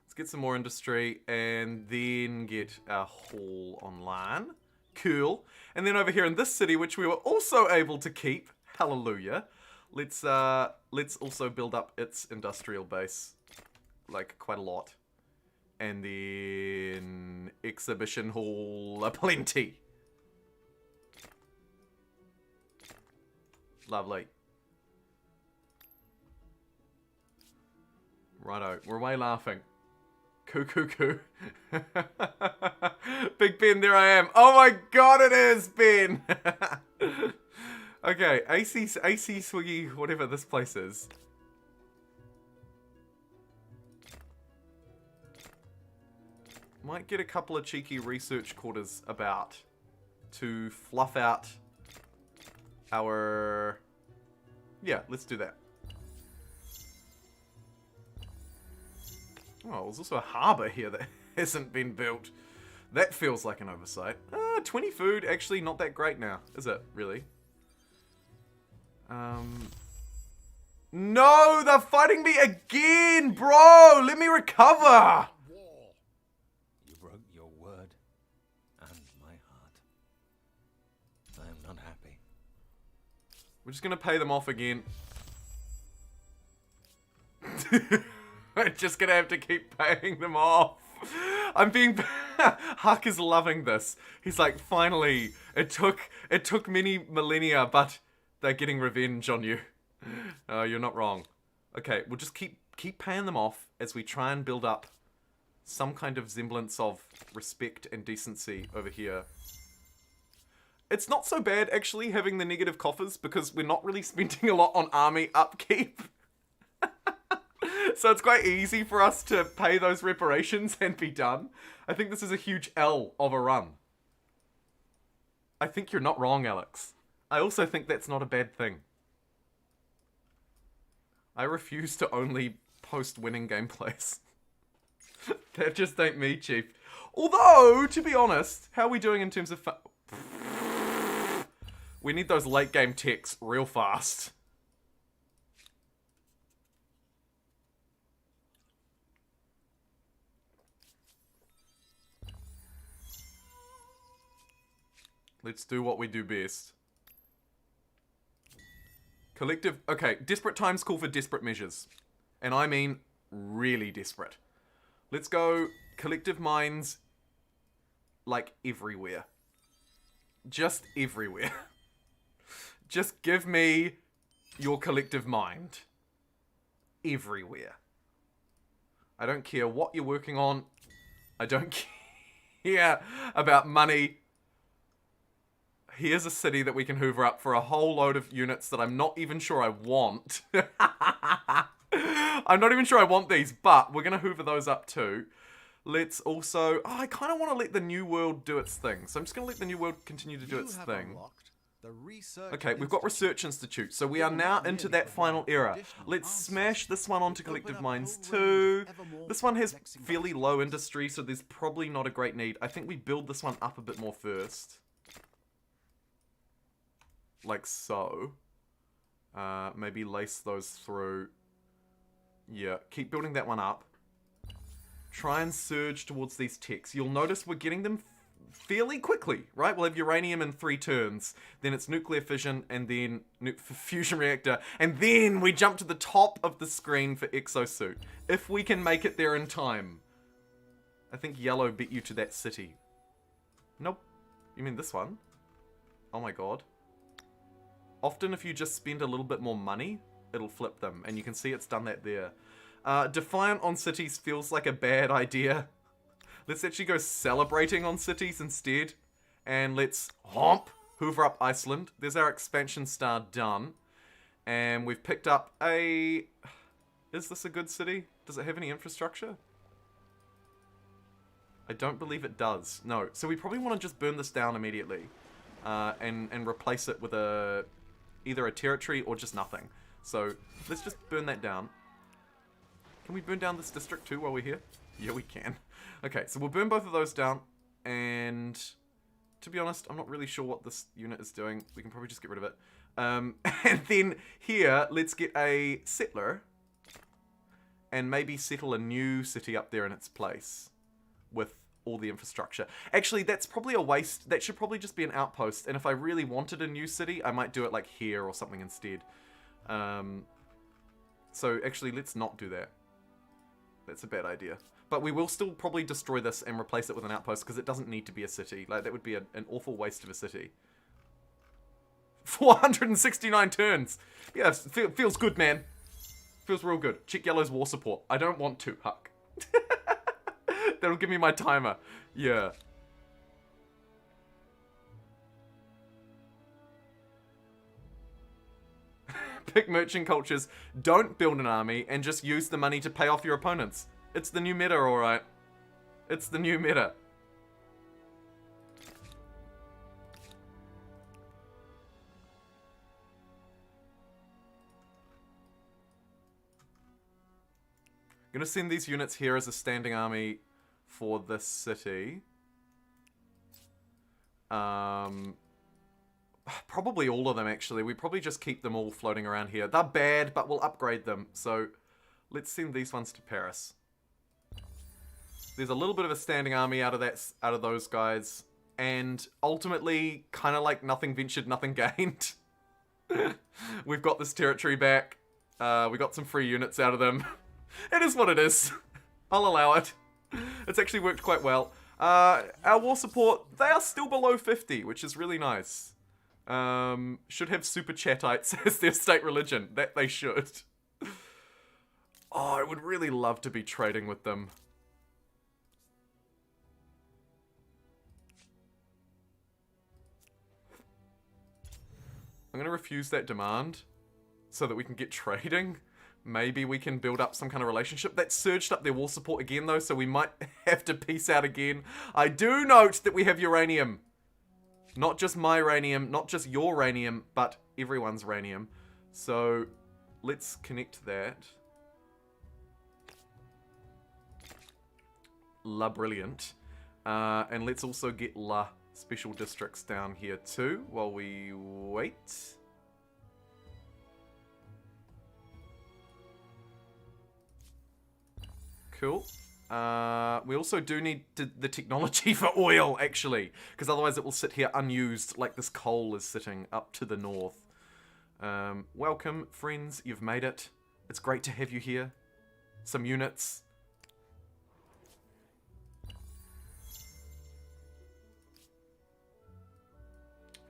Let's get some more industry and then get a hall online. Cool. And then over here in this city, which we were also able to keep, hallelujah, let's also build up its industrial base, like quite a lot. And then exhibition hall aplenty. Lovely. Righto, we're away laughing. Coo coo coo. Big Ben, there I am. Oh my god, it is Ben. Okay, AC Swiggy, whatever this place is. Might get a couple of cheeky research quarters about to fluff out our... Yeah, let's do that. Oh, there's also a harbour here that hasn't been built. That feels like an oversight. 20 food, actually not that great now, is it, really? No, they're fighting me again, bro! Let me recover! War. You broke your word and my heart. I am not happy. We're just gonna pay them off again. I'm just gonna have to keep paying them off. I'm being... Huck is loving this. He's like, finally, it took many millennia, but they're getting revenge on you. Oh, you're not wrong. Okay, we'll just keep paying them off as we try and build up some kind of semblance of respect and decency over here. It's not so bad, actually, having the negative coffers, because we're not really spending a lot on army upkeep. So it's quite easy for us to pay those reparations and be done. I think this is a huge L of a run. I think you're not wrong, Alex. I also think that's not a bad thing. I refuse to only post winning gameplays. That just ain't me, Chief. Although, to be honest, how are we doing in terms of... We need those late game techs real fast. Let's do what we do best. Collective... Okay, desperate times call for desperate measures. And I mean really desperate. Let's go collective minds like everywhere. Just everywhere. Just give me your collective mind. Everywhere. I don't care what you're working on. I don't care about money. Here's a city that we can hoover up for a whole load of units that I'm not even sure I want. I'm not even sure I want these, but we're going to hoover those up too. Let's also... Oh, I kind of want to let the New World do its thing. So I'm just going to let the New World continue to do its thing. Okay, we've got Research Institute. So we are now into that final era. Let's smash this one onto Collective Minds too. This one has fairly low industry, so there's probably not a great need. I think we build this one up a bit more first. Like so. Maybe lace those through. Yeah, keep building that one up. Try and surge towards these techs. You'll notice we're getting them fairly quickly, right? We'll have uranium in 3 turns. Then it's nuclear fission, and then fusion reactor. And then we jump to the top of the screen for exosuit. If we can make it there in time. I think yellow beat you to that city. Nope. You mean this one? Oh my god. Often if you just spend a little bit more money, it'll flip them. And you can see it's done that there. Defiant on cities feels like a bad idea. Let's actually go celebrating on cities instead. And let's hoover up Iceland. There's our expansion star done. And we've picked up a... Is this a good city? Does it have any infrastructure? I don't believe it does. No. So we probably want to just burn this down immediately. And replace it with either a territory or just nothing. So let's just burn that down. Can we burn down this district too while we're here? Yeah, we can. Okay, so we'll burn both of those down. And to be honest, I'm not really sure what this unit is doing. We can probably just get rid of it. And then here, let's get a settler. And maybe settle a new city up there in its place. With all the infrastructure. Actually, that's probably a waste. That should probably just be an outpost. And if I really wanted a new city, I might do it like here or something instead. So actually, let's not do that. That's a bad idea. But we will still probably destroy this and replace it with an outpost because it doesn't need to be a city. Like, that would be an awful waste of a city. 469 turns. Yeah, feels good, man. Feels real good. Check yellow's war support. I don't want to, Huck. That'll give me my timer. Yeah. Pick merchant cultures. Don't build an army and just use the money to pay off your opponents. It's the new meta, alright. It's the new meta. gonna send these units here as a standing army for this city. Probably all of them, actually. We probably just keep them all floating around here. They're bad, but we'll upgrade them. So, let's send these ones to Paris. There's a little bit of a standing army out of those guys. And ultimately, kind of like nothing ventured, nothing gained. We've got this territory back. We got some free units out of them. It is what it is. I'll allow it. It's actually worked quite well. Our war support, they are still below 50, which is really nice. Should have super chatites as their state religion. That they should. Oh, I would really love to be trading with them. I'm going to refuse that demand so that we can get trading. Maybe we can build up some kind of relationship. That surged up their war support again, though, so we might have to peace out again. I do note that we have uranium. Not just my uranium, not just your uranium, but everyone's uranium. So, let's connect that. La Brilliant. And let's also get La Special Districts down here too, while we wait. Cool. We also do need the technology for oil, actually, because otherwise it will sit here unused, like this coal is sitting up to the north. Welcome, friends. You've made it. It's great to have you here. Some units.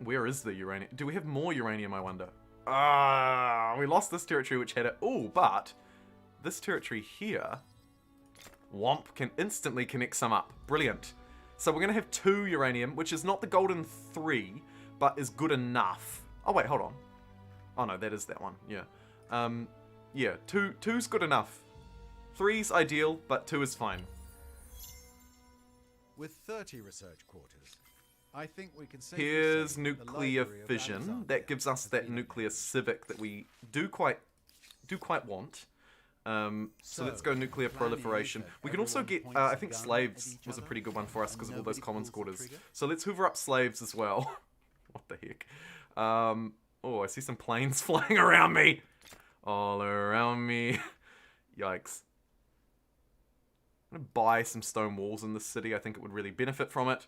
Where is the uranium? Do we have more uranium, I wonder? We lost this territory, which had it. Oh, but this territory here... Womp can instantly connect some up. Brilliant. So we're going to have 2 uranium, which is not the golden 3, but is good enough. Oh, wait, hold on. Oh, no, that is that one. Yeah. Yeah, 2's good enough. 3's ideal, but 2 is fine. With 30 research quarters, I think we can safely Here's say nuclear the Library of fission. Alexandria That gives us has that been nuclear acquired. civic that we do quite want. So let's go nuclear planning proliferation. that We can also everyone get, points I a think gun slaves at each was a other pretty good one for us because of all those nobody commons pulls the quarters. trigger? So let's hoover up slaves as well. What the heck? Oh, I see some planes flying around me. All around me. Yikes. I'm going to buy some stone walls in this city. I think it would really benefit from it.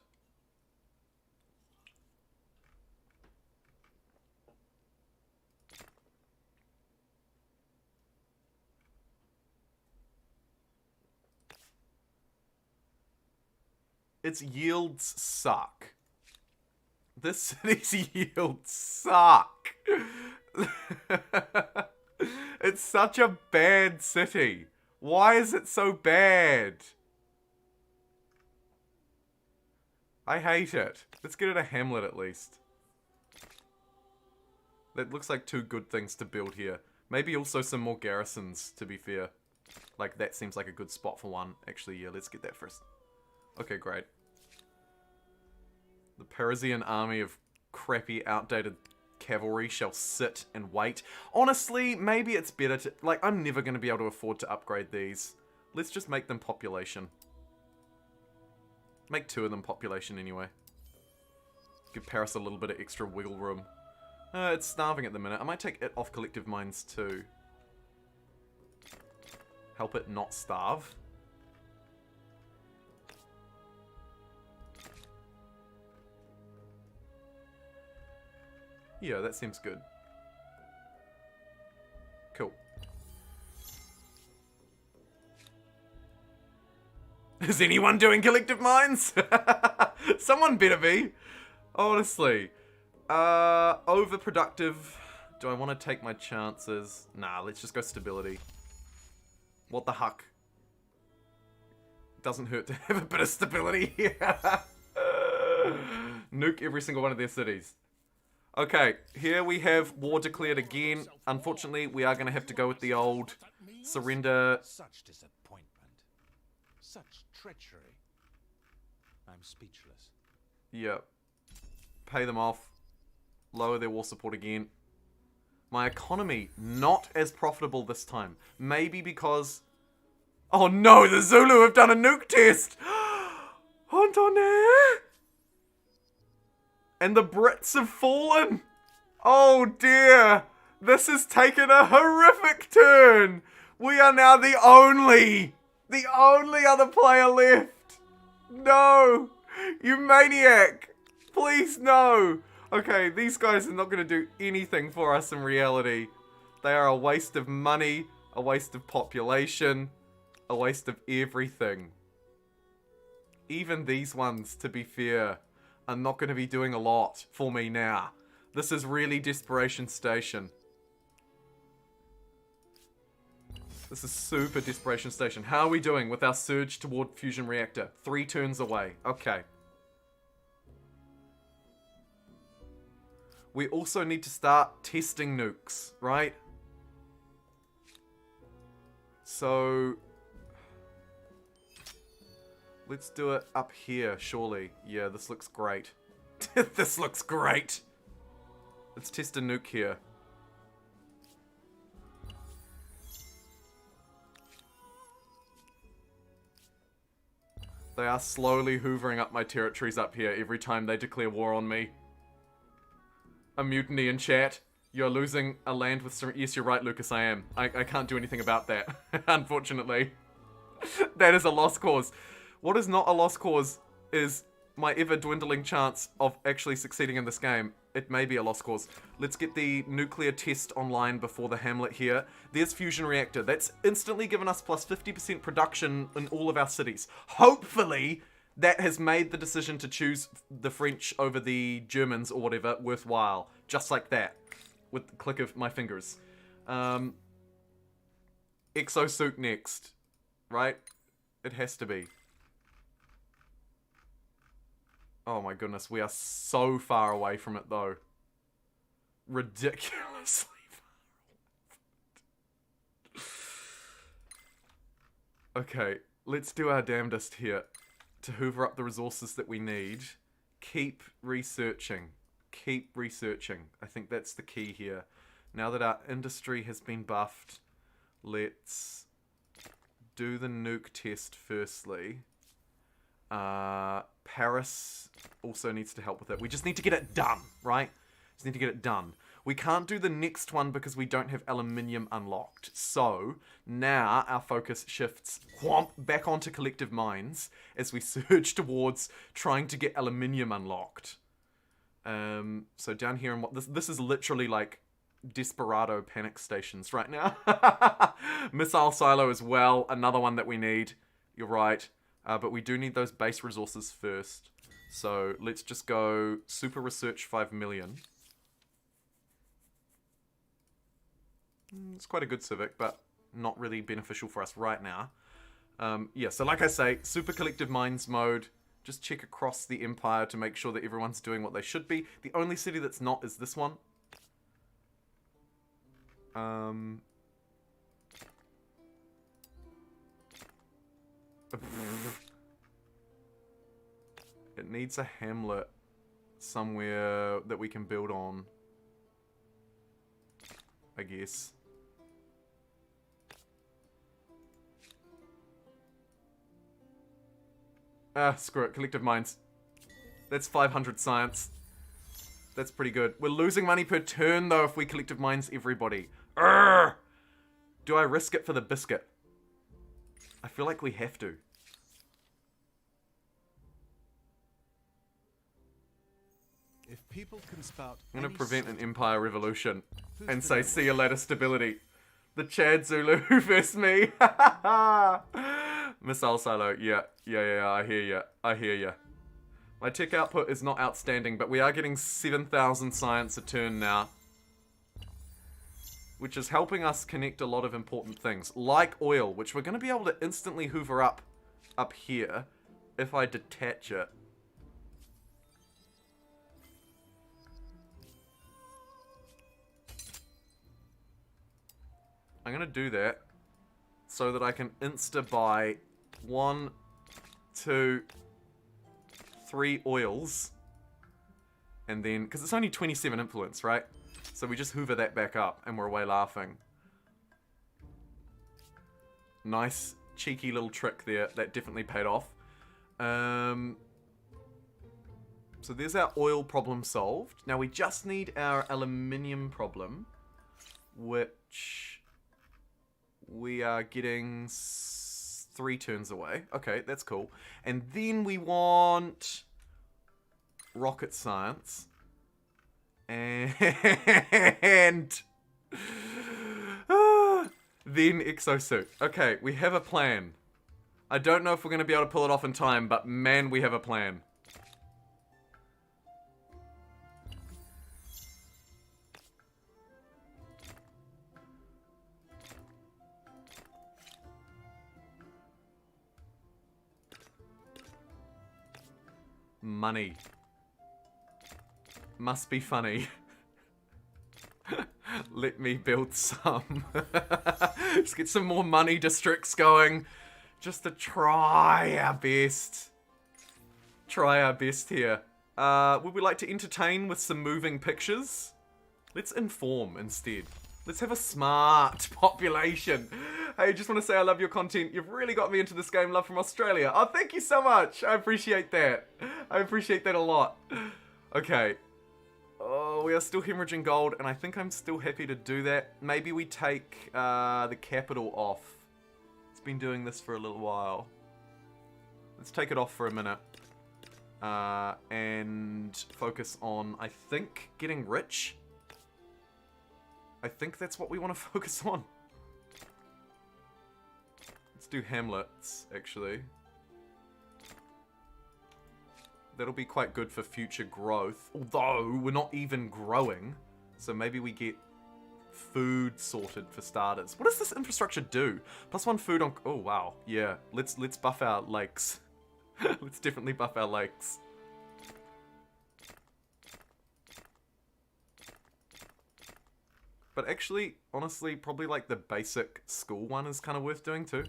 Its yields suck. This city's yields suck. It's such a bad city. Why is it so bad? I hate it. Let's get it a hamlet at least. That looks like 2 good things to build here. Maybe also some more garrisons, to be fair. Like, that seems like a good spot for one. Actually, yeah, let's get that first. Okay, great. The Parisian army of crappy, outdated cavalry shall sit and wait. Honestly, maybe it's better to... Like, I'm never going to be able to afford to upgrade these. Let's just make them population. Make 2 of them population anyway. Give Paris a little bit of extra wiggle room. It's starving at the minute. I might take it off collective mines too. Help it not starve. Yeah, that seems good. Cool. Is anyone doing collective mines? Someone better be. Honestly. Overproductive. Do I want to take my chances? Nah, let's just go stability. What the huck? Doesn't hurt to have a bit of stability here. Nuke every single one of their cities. Okay, here we have war declared again. Unfortunately, we are going to have to go with the old surrender. Such disappointment. Such treachery. I'm speechless. Yep. Pay them off. Lower their war support again. My economy, not as profitable this time. Maybe because... Oh no, the Zulu have done a nuke test! Antone! And the Brits have fallen! Oh dear! This has taken a horrific turn! We are now the only other player left! No! You maniac! Please no! Okay, these guys are not going to do anything for us in reality. They are a waste of money, a waste of population, a waste of everything. Even these ones, to be fair, are not going to be doing a lot for me now. This is really Desperation Station. This is super Desperation Station. How are we doing with our surge toward fusion reactor? 3 turns away. Okay. We also need to start testing nukes, right? So let's do it up here, surely. Yeah, this looks great. This looks great. Let's test a nuke here. They are slowly hoovering up my territories up here every time they declare war on me. A mutiny in chat. You're losing a land with some... Yes, you're right, Lucas, I am. I can't do anything about that, unfortunately. That is a lost cause. What is not a lost cause is my ever-dwindling chance of actually succeeding in this game. It may be a lost cause. Let's get the nuclear test online before the hamlet here. There's fusion reactor. That's instantly given us plus 50% production in all of our cities. Hopefully, that has made the decision to choose the French over the Germans or whatever worthwhile. Just like that. With the click of my fingers. Exosuit next. Right? It has to be. Oh my goodness, we are so far away from it though. Ridiculously far. Okay, let's do our damnedest here to hoover up the resources that we need. Keep researching. Keep researching. I think that's the key here. Now that our industry has been buffed, let's do the nuke test firstly. Paris also needs to help with it. We just need to get it done, right? Just need to get it done. We can't do the next one because we don't have aluminium unlocked. So, now our focus shifts back onto collective minds as we surge towards trying to get aluminium unlocked. So down here, and this is literally like desperado panic stations right now. Missile silo as well, another one that we need. You're right. But we do need those base resources first. So let's just go super research 5 million. It's quite a good civic, but not really beneficial for us right now. Yeah, so like I say, super collective minds mode. Just check across the empire to make sure that everyone's doing what they should be. The only city that's not is this one. It needs a hamlet somewhere that we can build on, I guess. Screw it. Collective minds. That's 500 science. That's pretty good. We're losing money per turn, though, if we collective minds everybody. Urgh! Do I risk it for the biscuit? I feel like we have to. If people can spout I'm going any to prevent an sort empire revolution Who's and the say, devil? see you later, stability. The Chad Zulu versus me. Missile silo. Yeah, I hear ya. I hear ya. My tech output is not outstanding, but we are getting 7,000 science a turn now. Which is helping us connect a lot of important things. Like oil, which we're going to be able to instantly hoover up here if I detach it. I'm going to do that so that I can insta-buy 1, 2, 3 oils. And then, because it's only 27 influence, right? So we just hoover that back up and we're away laughing. Nice cheeky little trick there. That definitely paid off. So there's our oil problem solved. Now we just need our aluminium problem, which we are getting 3 turns away. Okay, that's cool. And then we want rocket science. And then exosuit. Okay, we have a plan. I don't know if we're going to be able to pull it off in time, but man, we have a plan. Money. Must be funny. Let me build some. Let's get some more money districts going. Just to try our best. Try our best here. Would we like to entertain with some moving pictures? Let's inform instead. Let's have a smart population. Hey, just want to say I love your content. You've really got me into this game. Love from Australia. Oh, thank you so much. I appreciate that. I appreciate that a lot. Okay. Oh, we are still hemorrhaging gold, and I think I'm still happy to do that. Maybe we take the capital off. It's been doing this for a little while. Let's take it off for a minute. And focus on, I think, getting rich. I think that's what we want to focus on. Let's do hamlets, actually. That'll be quite good for future growth. Although, we're not even growing. So maybe we get food sorted for starters. What does this infrastructure do? +1 food on... Oh, wow. Yeah. Let's buff our lakes. Let's definitely buff our lakes. But actually, honestly, probably like the basic school one is kind of worth doing too.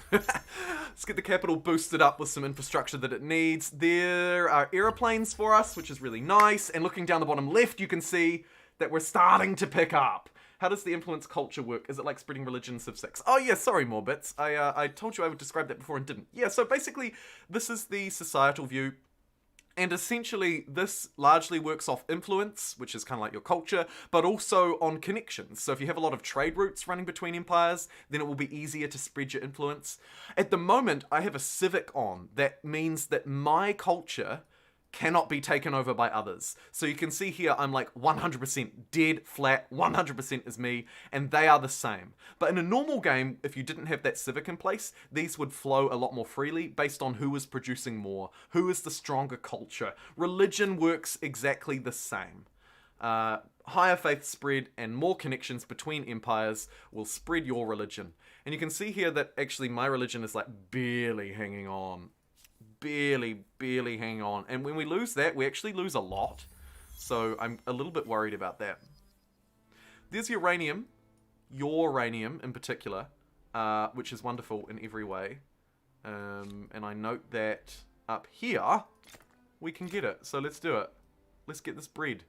Let's get the capital boosted up with some infrastructure that it needs. There are aeroplanes for us, which is really nice. And looking down the bottom left, you can see that we're starting to pick up. How does the influence culture work? Is it like spreading religion, Civ 6? Oh yeah, sorry, Morbits. I told you I would describe that before and didn't. Yeah, so basically, this is the societal view. And essentially, this largely works off influence, which is kind of like your culture, but also on connections. So if you have a lot of trade routes running between empires, then it will be easier to spread your influence. At the moment, I have a civic on. That means that my culture cannot be taken over by others. So you can see here, I'm like 100% dead, flat, 100% is me, and they are the same. But in a normal game, if you didn't have that civic in place, these would flow a lot more freely based on who is producing more, who is the stronger culture. Religion works exactly the same. Higher faith spread and more connections between empires will spread your religion. And you can see here that actually my religion is like barely hanging on. Barely hang on. And when we lose that, we actually lose a lot. So I'm a little bit worried about that. There's uranium. Uranium in particular. Which is wonderful in every way. And I note that up here, we can get it. So let's do it. Let's get this bread.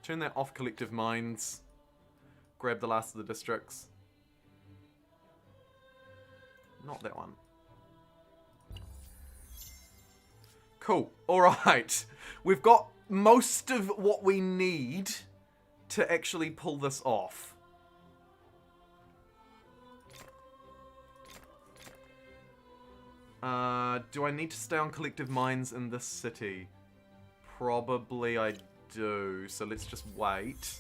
Turn that off, collective minds. Grab the last of the districts. Not that one. Cool. Alright. We've got most of what we need to actually pull this off. Do I need to stay on collective minds in this city? Probably I do. So let's just wait.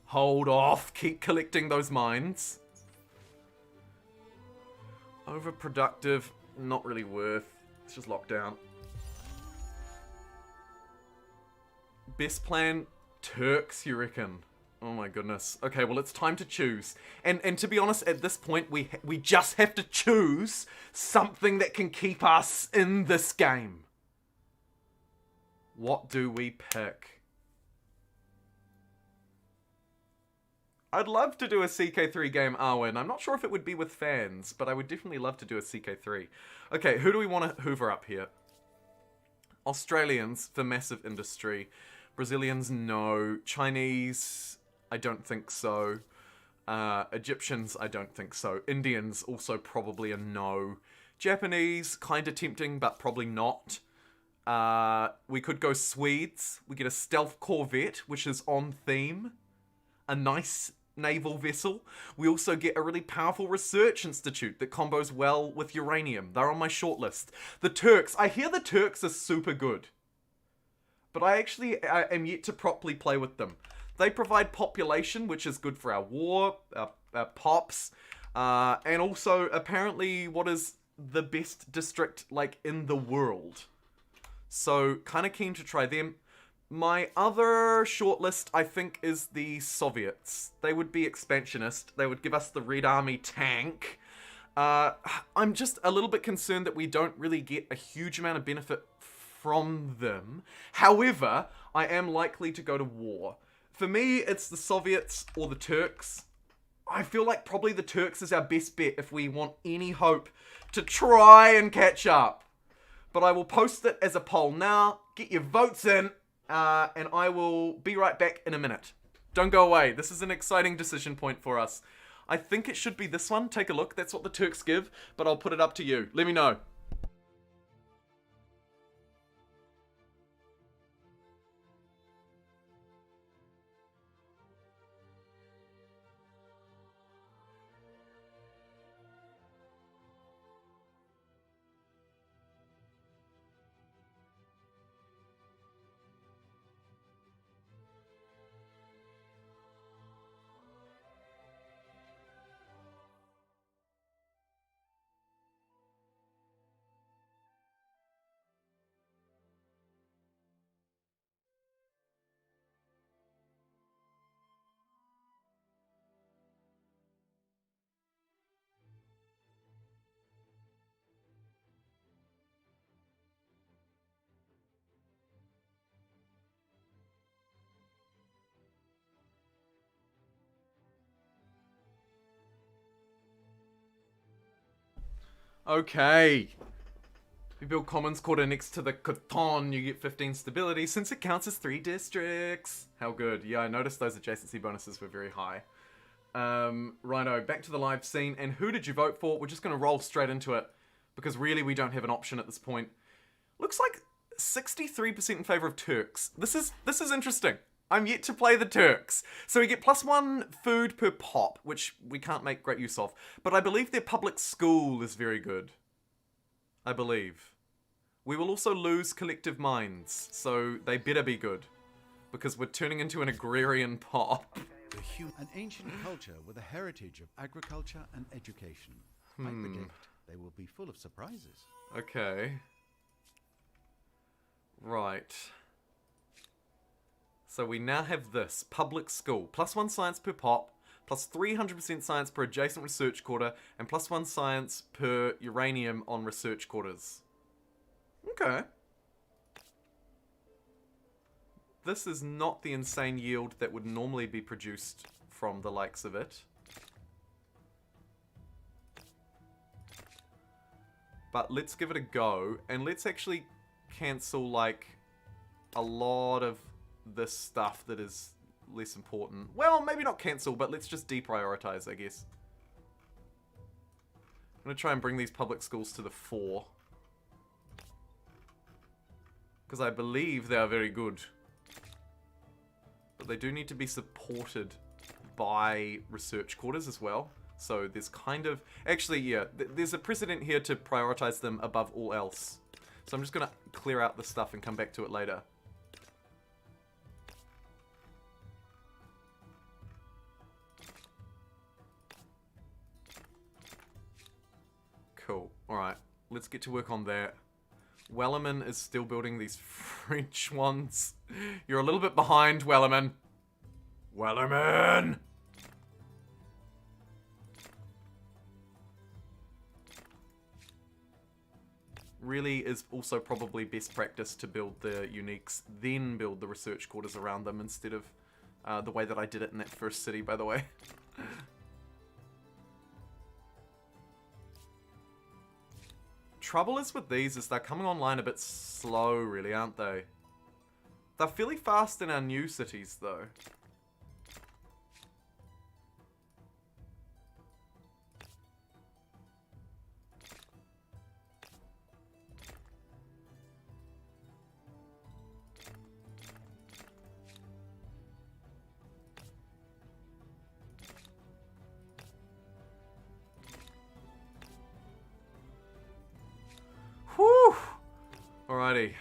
Hold off. Keep collecting those mines. Overproductive, not really worth. It's just locked down. Best plan, Turks, you reckon? Oh my goodness. Okay, well it's time to choose. And to be honest, at this point, we just have to choose something that can keep us in this game. What do we pick? I'd love to do a CK3 game, Arwen. I'm not sure if it would be with fans, but I would definitely love to do a CK3. Okay, who do we want to hoover up here? Australians for massive industry. Brazilians, no. Chinese, I don't think so. Egyptians, I don't think so. Indians, also probably a no. Japanese, kind of tempting, but probably not. We could go Swedes. We get a stealth corvette, which is on theme. A nice naval vessel. We also get a really powerful research institute that combos well with uranium. They're on my shortlist. The Turks. I hear the Turks are super good. But I actually am yet to properly play with them. They provide population, which is good for our war, our pops, and also apparently what is the best district like in the world. So kind of keen to try them. My other shortlist, I think, is the Soviets. They would be expansionist. They would give us the Red Army tank. I'm just a little bit concerned that we don't really get a huge amount of benefit from them. However, I am likely to go to war. For me, it's the Soviets or the Turks. I feel like probably the Turks is our best bet if we want any hope to try and catch up. But I will post it as a poll now. Get your votes in. And I will be right back in a minute. Don't go away. This is an exciting decision point for us. I think it should be this one. Take a look. That's what the Turks give. But I'll put it up to you. Let me know. Okay. If you build commons quarter next to the canton, you get 15 stability since it counts as 3 districts. How good. Yeah, I noticed those adjacency bonuses were very high. Righto, back to the live scene. And who did you vote for? We're just going to roll straight into it because really we don't have an option at this point. Looks like 63% in favor of Turks. This is interesting. I'm yet to play the Turks. So we get +1 food per pop, which we can't make great use of. But I believe their public school is very good. I believe. We will also lose collective minds, so they better be good. Because we're turning into an agrarian pop. An ancient culture with a heritage of agriculture and education. I predict they will be full of surprises. Okay. Right. So we now have this. Public school. +1 science per pop. Plus 300% science per adjacent research quarter. And +1 science per uranium on research quarters. Okay. This is not the insane yield that would normally be produced from the likes of it. But let's give it a go. And let's actually cancel, like, a lot of this stuff that is less important. Well, maybe not cancel, but let's just deprioritize, I guess. I'm going to try and bring these public schools to the 4. Because I believe they are very good. But they do need to be supported by research quarters as well. So there's kind of... Actually, yeah, there's a precedent here to prioritize them above all else. So I'm just going to clear out the stuff and come back to it later. Cool. Alright, let's get to work on that. Wellerman is still building these French ones. You're a little bit behind, Wellerman. Wellerman! Really is also probably best practice to build the uniques, then build the research quarters around them instead of the way that I did it in that first city, by the way. Trouble is with these is they're coming online a bit slow, really, aren't they? They're fairly fast in our new cities, though. Alrighty.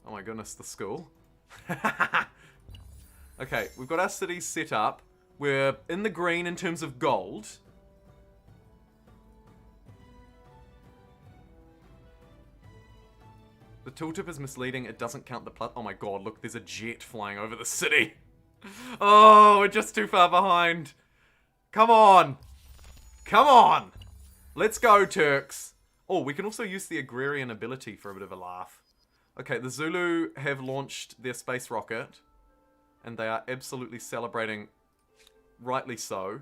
Oh my goodness, the school. Okay, we've got our cities set up. We're in the green in terms of gold. The tooltip is misleading. It doesn't count the plus. Oh my god, look, there's a jet flying over the city. Oh, we're just too far behind. Come on. Come on. Let's go, Turks. Oh, we can also use the agrarian ability for a bit of a laugh. Okay, the Zulu have launched their space rocket. And they are absolutely celebrating. Rightly so.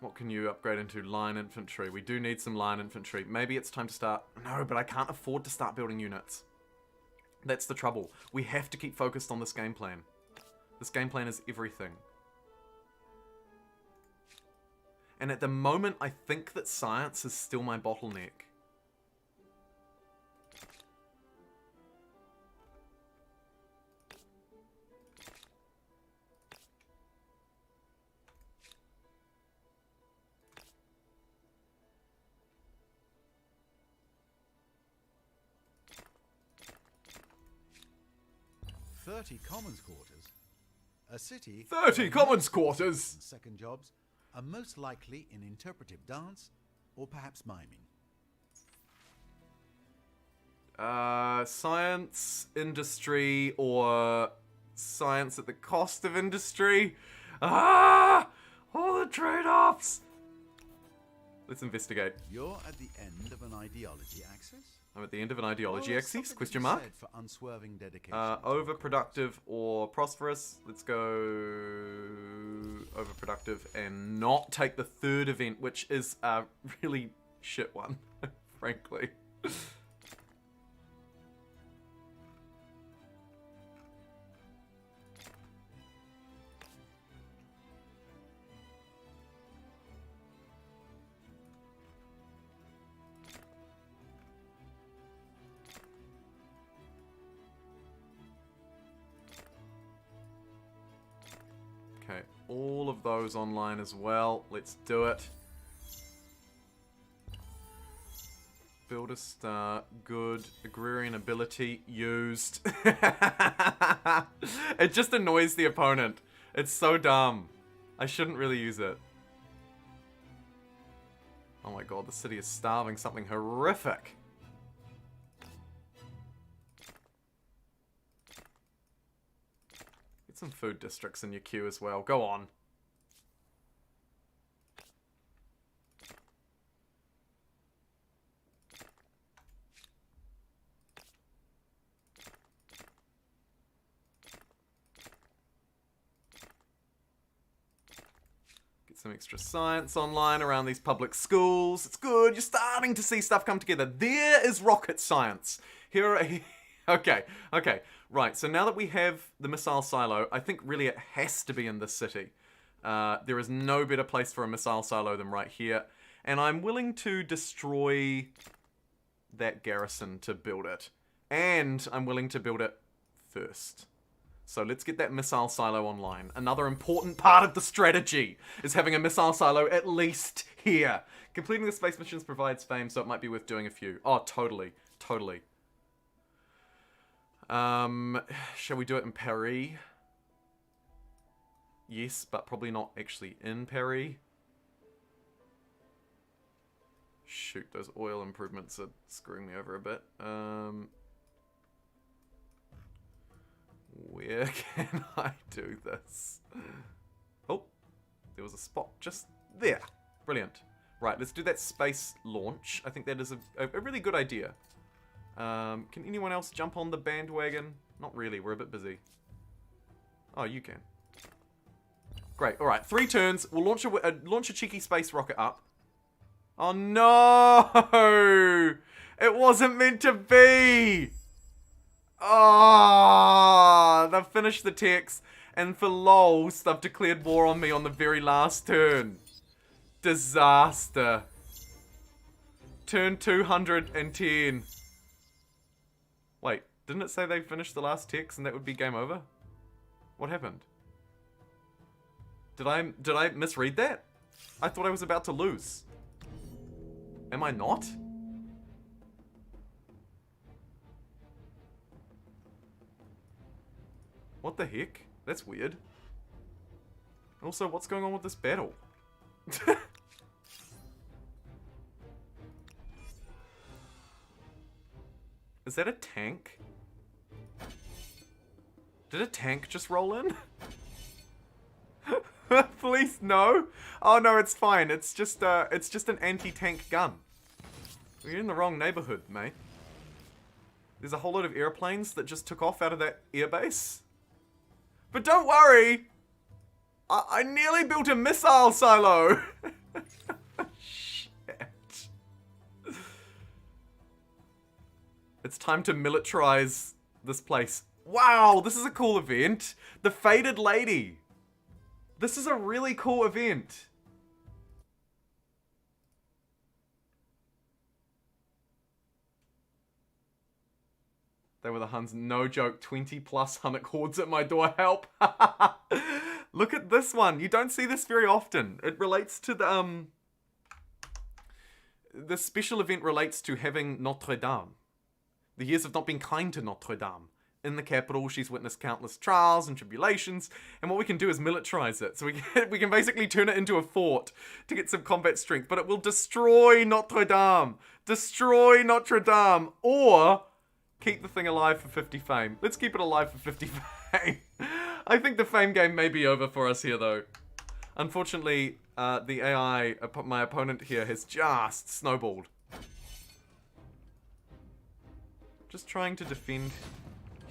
What can you upgrade into? Line infantry. We do need some line infantry. Maybe it's time to start... No, but I can't afford to start building units. That's the trouble. We have to keep focused on this game plan. This game plan is everything. And at the moment, I think that science is still my bottleneck. Commons quarters. A city 30 commons quarters! Second jobs are most likely in interpretive dance or perhaps miming. Science, industry, or science at the cost of industry? Ah! All the trade-offs! Let's investigate. You're at the end of an ideology axis? I'm at the end of an ideology Well, axis? something to Question be mark? said for unswerving dedication. Overproductive or prosperous. Let's go overproductive and not take the third event, which is a really shit one, frankly. Okay, all of those online as well. Let's do it. Build a star. Good. Agrarian ability used. It just annoys the opponent. It's so dumb. I shouldn't really use it. Oh my god, the city is starving something horrific. Get some food districts in your queue as well. Go on. Get some extra science online around these public schools. It's good. You're starting to see stuff come together. There is rocket science. Here are... Okay. Right, so now that we have the missile silo, I think really it has to be in this city. There is no better place for a missile silo than right here. And I'm willing to destroy that garrison to build it. And I'm willing to build it first. So let's get that missile silo online. Another important part of the strategy is having a missile silo at least here. Completing the space missions provides fame, so it might be worth doing a few. Oh, totally. Shall we do it in Paris? Yes, but probably not actually in Paris. Shoot, those oil improvements are screwing me over a bit. Where can I do this? Oh, there was a spot just there. Brilliant. Right, let's do that space launch. I think that is a really good idea. Can anyone else jump on the bandwagon? Not really, we're a bit busy. Oh, you can. Great, alright, 3 turns. We'll launch a cheeky space rocket up. Oh no! It wasn't meant to be! Oh, they've finished the text, And for lols, they've declared war on me on the very last turn. Disaster. Turn 210. Wait, didn't it say they finished the last text and that would be game over? What happened? Did I misread that? I thought I was about to lose. Am I not? What the heck? That's weird. Also, what's going on with this battle? Is that a tank? Did a tank just roll in? Please, no. Oh no, it's fine. It's just an anti-tank gun. You're in the wrong neighborhood, mate. There's a whole lot of airplanes that just took off out of that airbase. But don't worry! I nearly built a missile silo! Shit. It's time to militarize this place. Wow, this is a cool event. The Faded Lady. This is a really cool event. They were the Huns. No joke. 20 plus Hunnic hordes at my door. Help. Look at this one. You don't see this very often. It relates to the special event relates to having Notre Dame. The years have not been kind to Notre Dame. In the capital, she's witnessed countless trials and tribulations, and what we can do is militarize it. So we can basically turn it into a fort to get some combat strength, but it will destroy Notre Dame. Destroy Notre Dame. Or keep the thing alive for 50 fame. Let's keep it alive for 50 fame. I think the fame game may be over for us here, though. Unfortunately, the AI, my opponent here, has just snowballed. Just trying to defend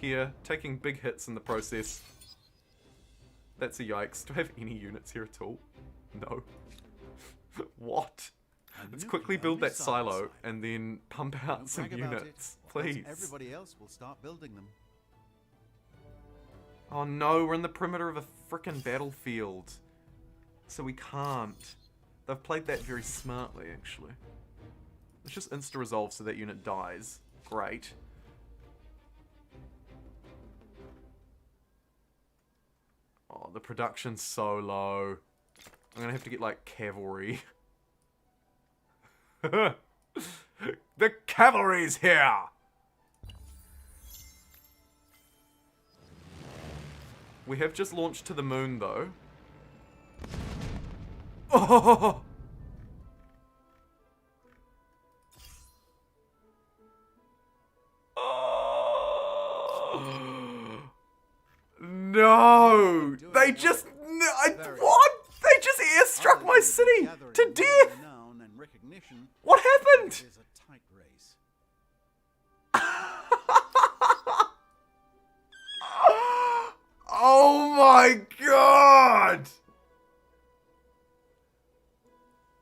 here, taking big hits in the process. That's a yikes. Do I have any units here at all? No. What? Let's quickly build that silo and then pump out some units. Please. Everybody else will start building them. Oh no, we're in the perimeter of a frickin' battlefield. So we can't. They've played that very smartly, actually. Let's just insta-resolve so that unit dies. Great. Oh, the production's so low. I'm gonna have to get, like, cavalry. The cavalry's here! We have just launched to the moon, though. Oh! No! They just... what? They just airstruck my city to death! What happened? Is a tight race. Oh my god!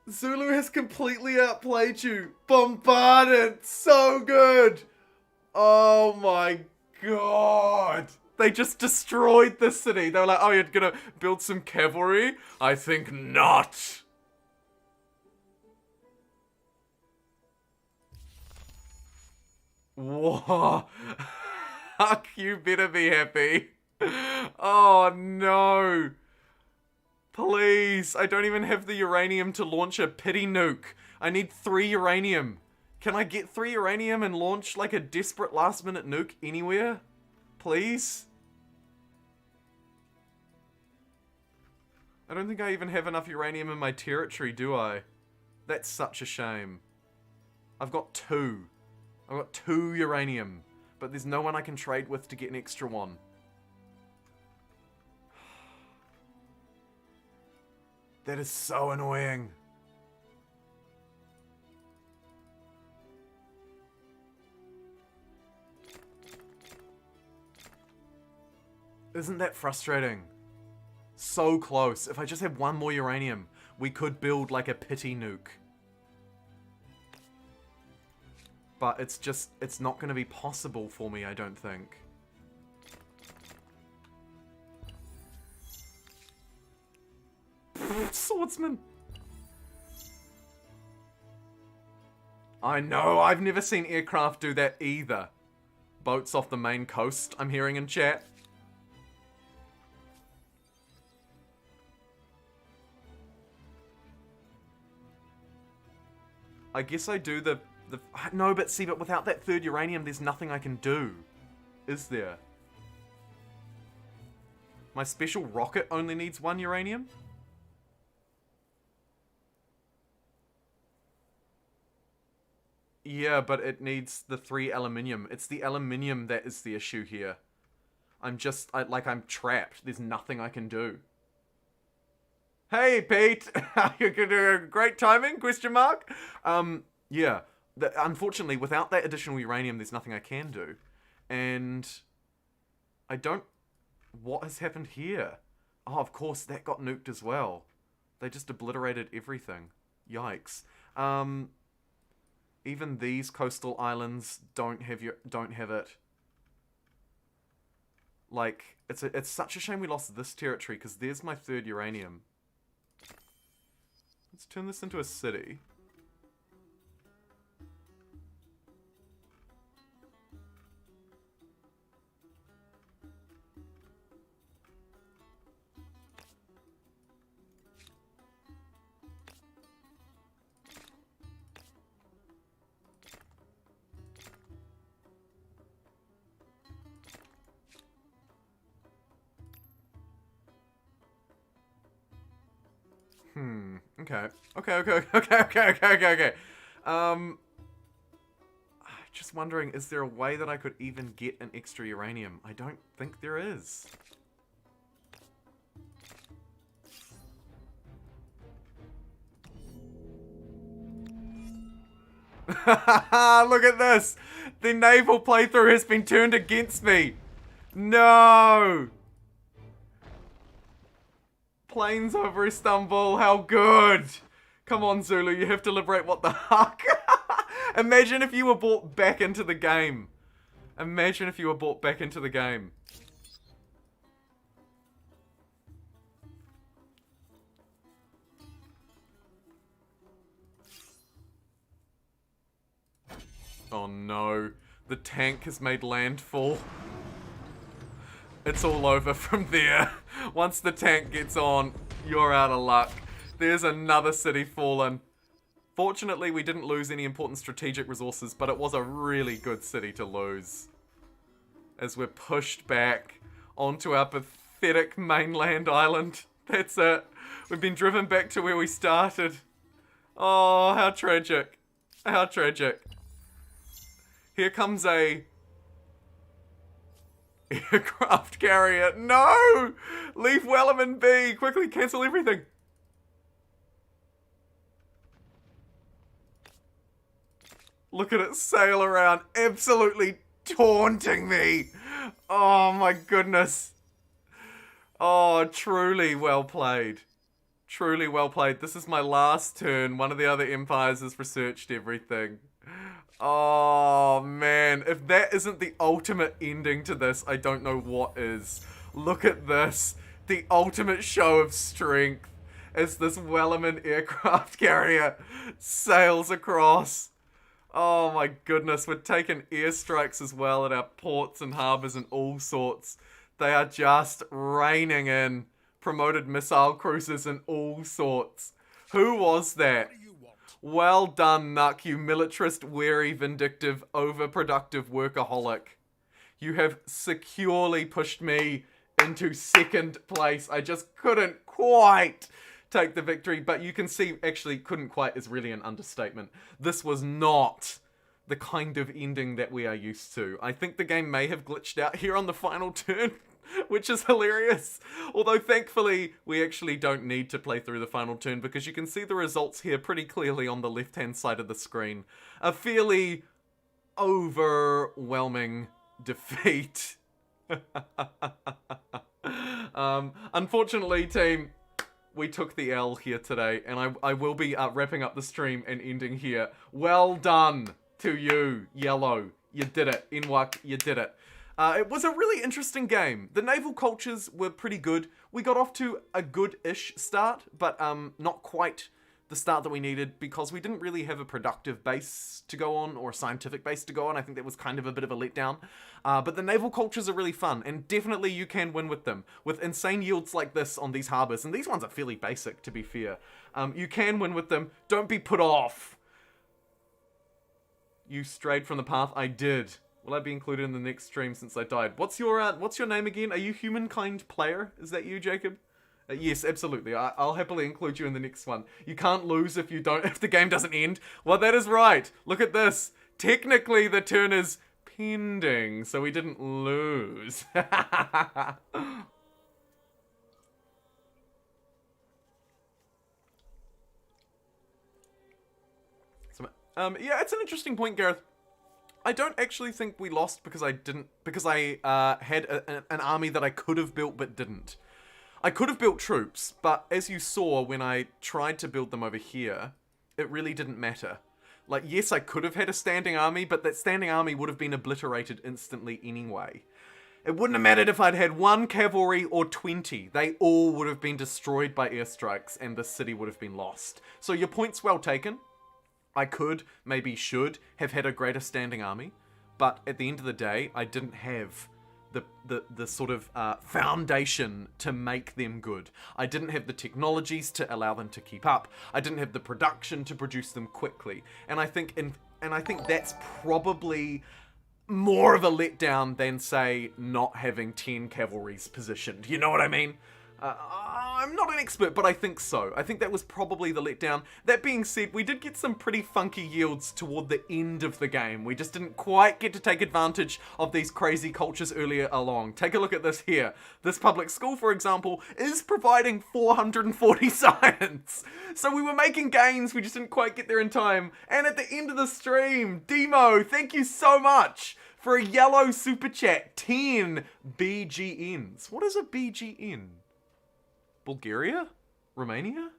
Zulu has completely outplayed you. Bombarded! So good! Oh my god! They just destroyed the city. They were like, oh, you're gonna build some cavalry? I think not. Whoa. Huck, you better be happy. Oh no. Please, I don't even have the uranium to launch a pity nuke. I need 3 uranium. Can I get 3 uranium and launch like a desperate last minute nuke anywhere? Please? I don't think I even have enough uranium in my territory, do I? That's such a shame. I've got 2. I've got 2 uranium, but there's no one I can trade with to get an extra one. That is so annoying. Isn't that frustrating? So close. If I just had 1 more uranium, we could build like a pity nuke. But it's not going to be possible for me, I don't think. Swordsman. I know, I've never seen aircraft do that either. Boats off the main coast, I'm hearing in chat. I guess I do the... No, but see, but without that third uranium, there's nothing I can do. Is there? My special rocket only needs 1 uranium? Yeah, but it needs the 3 aluminium. It's the aluminium that is the issue here. I'm trapped. There's nothing I can do. Hey, Pete! You're doing great timing, question mark? Yeah. Unfortunately, without that additional uranium, there's nothing I can do. And I don't... What has happened here? Oh, of course, that got nuked as well. They just obliterated everything. Yikes. Even these coastal islands don't have it. Like, it's such a shame we lost this territory, because there's my 3rd uranium. Let's turn this into a city. Okay. Just wondering, is there a way that I could even get an extra uranium? I don't think there is. Look at this! The naval playthrough has been turned against me! No! Planes over Istanbul, how good! Come on, Zulu, you have to liberate what the fuck? Imagine if you were brought back into the game. Imagine if you were brought back into the game. Oh no, the tank has made landfall. It's all over from there. Once the tank gets on, you're out of luck. There's another city fallen. Fortunately, we didn't lose any important strategic resources, but it was a really good city to lose. As we're pushed back onto our pathetic mainland island. That's it. We've been driven back to where we started. Oh, how tragic. How tragic. Here comes a aircraft carrier. No! Leave Wellerman be! Quickly cancel everything. Look at it sail around, absolutely taunting me. Oh my goodness. Oh, truly well played. Truly well played. This is my last turn. One of the other empires has researched everything. Oh man, if that isn't the ultimate ending to this, I don't know what is. Look at this. The ultimate show of strength as this Wellerman aircraft carrier sails across. Oh my goodness, we're taking airstrikes as well at our ports and harbours and all sorts. They are just raining in promoted missile cruisers and all sorts. Who was that? What do you want? Well done, Nuck, you militarist, wary, vindictive, overproductive workaholic. You have securely pushed me into 2nd place. I just couldn't quite take the victory, but you can see, actually, couldn't quite is really an understatement. This was not the kind of ending that we are used to. I think the game may have glitched out here on the final turn, which is hilarious. Although, thankfully, we actually don't need to play through the final turn because you can see the results here pretty clearly on the left-hand side of the screen. A fairly overwhelming defeat. Unfortunately, team, we took the L here today, and I will be wrapping up the stream and ending here. Well done to you, Yellow. You did it. Inwak, you did it. It was a really interesting game. The naval cultures were pretty good. We got off to a good-ish start, but not quite the start that we needed because we didn't really have a productive base to go on or a scientific base to go on. I think that was kind of a bit of a letdown. But the naval cultures are really fun, and definitely you can win with them. With insane yields like this on these harbors, and these ones are fairly basic, to be fair. You can win with them. Don't be put off. You strayed from the path. I did. Will I be included in the next stream since I died? What's your name again? Are you Humankind Player? Is that you, Jacob? Yes, absolutely. I'll happily include you in the next one. You can't lose if the game doesn't end. Well, that is right. Look at this. Technically, the turn is pending, so we didn't lose. Yeah, it's an interesting point, Gareth. I don't actually think we lost because I had an army that I could have built but didn't. I could have built troops, but as you saw when I tried to build them over here, it really didn't matter. Like, yes, I could have had a standing army, but that standing army would have been obliterated instantly anyway. It wouldn't have mattered if I'd had 1 cavalry or 20. They all would have been destroyed by airstrikes and the city would have been lost. So your point's well taken. I could, maybe should, have had a greater standing army, but at the end of the day, I didn't have the sort of foundation to make them good. I didn't have the technologies to allow them to keep up. I didn't have the production to produce them quickly. And I think that's probably more of a letdown than, say, not having 10 cavalries positioned. You know what I mean? I'm not an expert, but I think so. I think that was probably the letdown. That being said, we did get some pretty funky yields toward the end of the game. We just didn't quite get to take advantage of these crazy cultures earlier along. Take a look at this here. This public school, for example, is providing 440 science. So we were making gains, we just didn't quite get there in time. And at the end of the stream, Demo, thank you so much for a yellow super chat. 10 BGNs. What is a BGN? Bulgaria? Romania?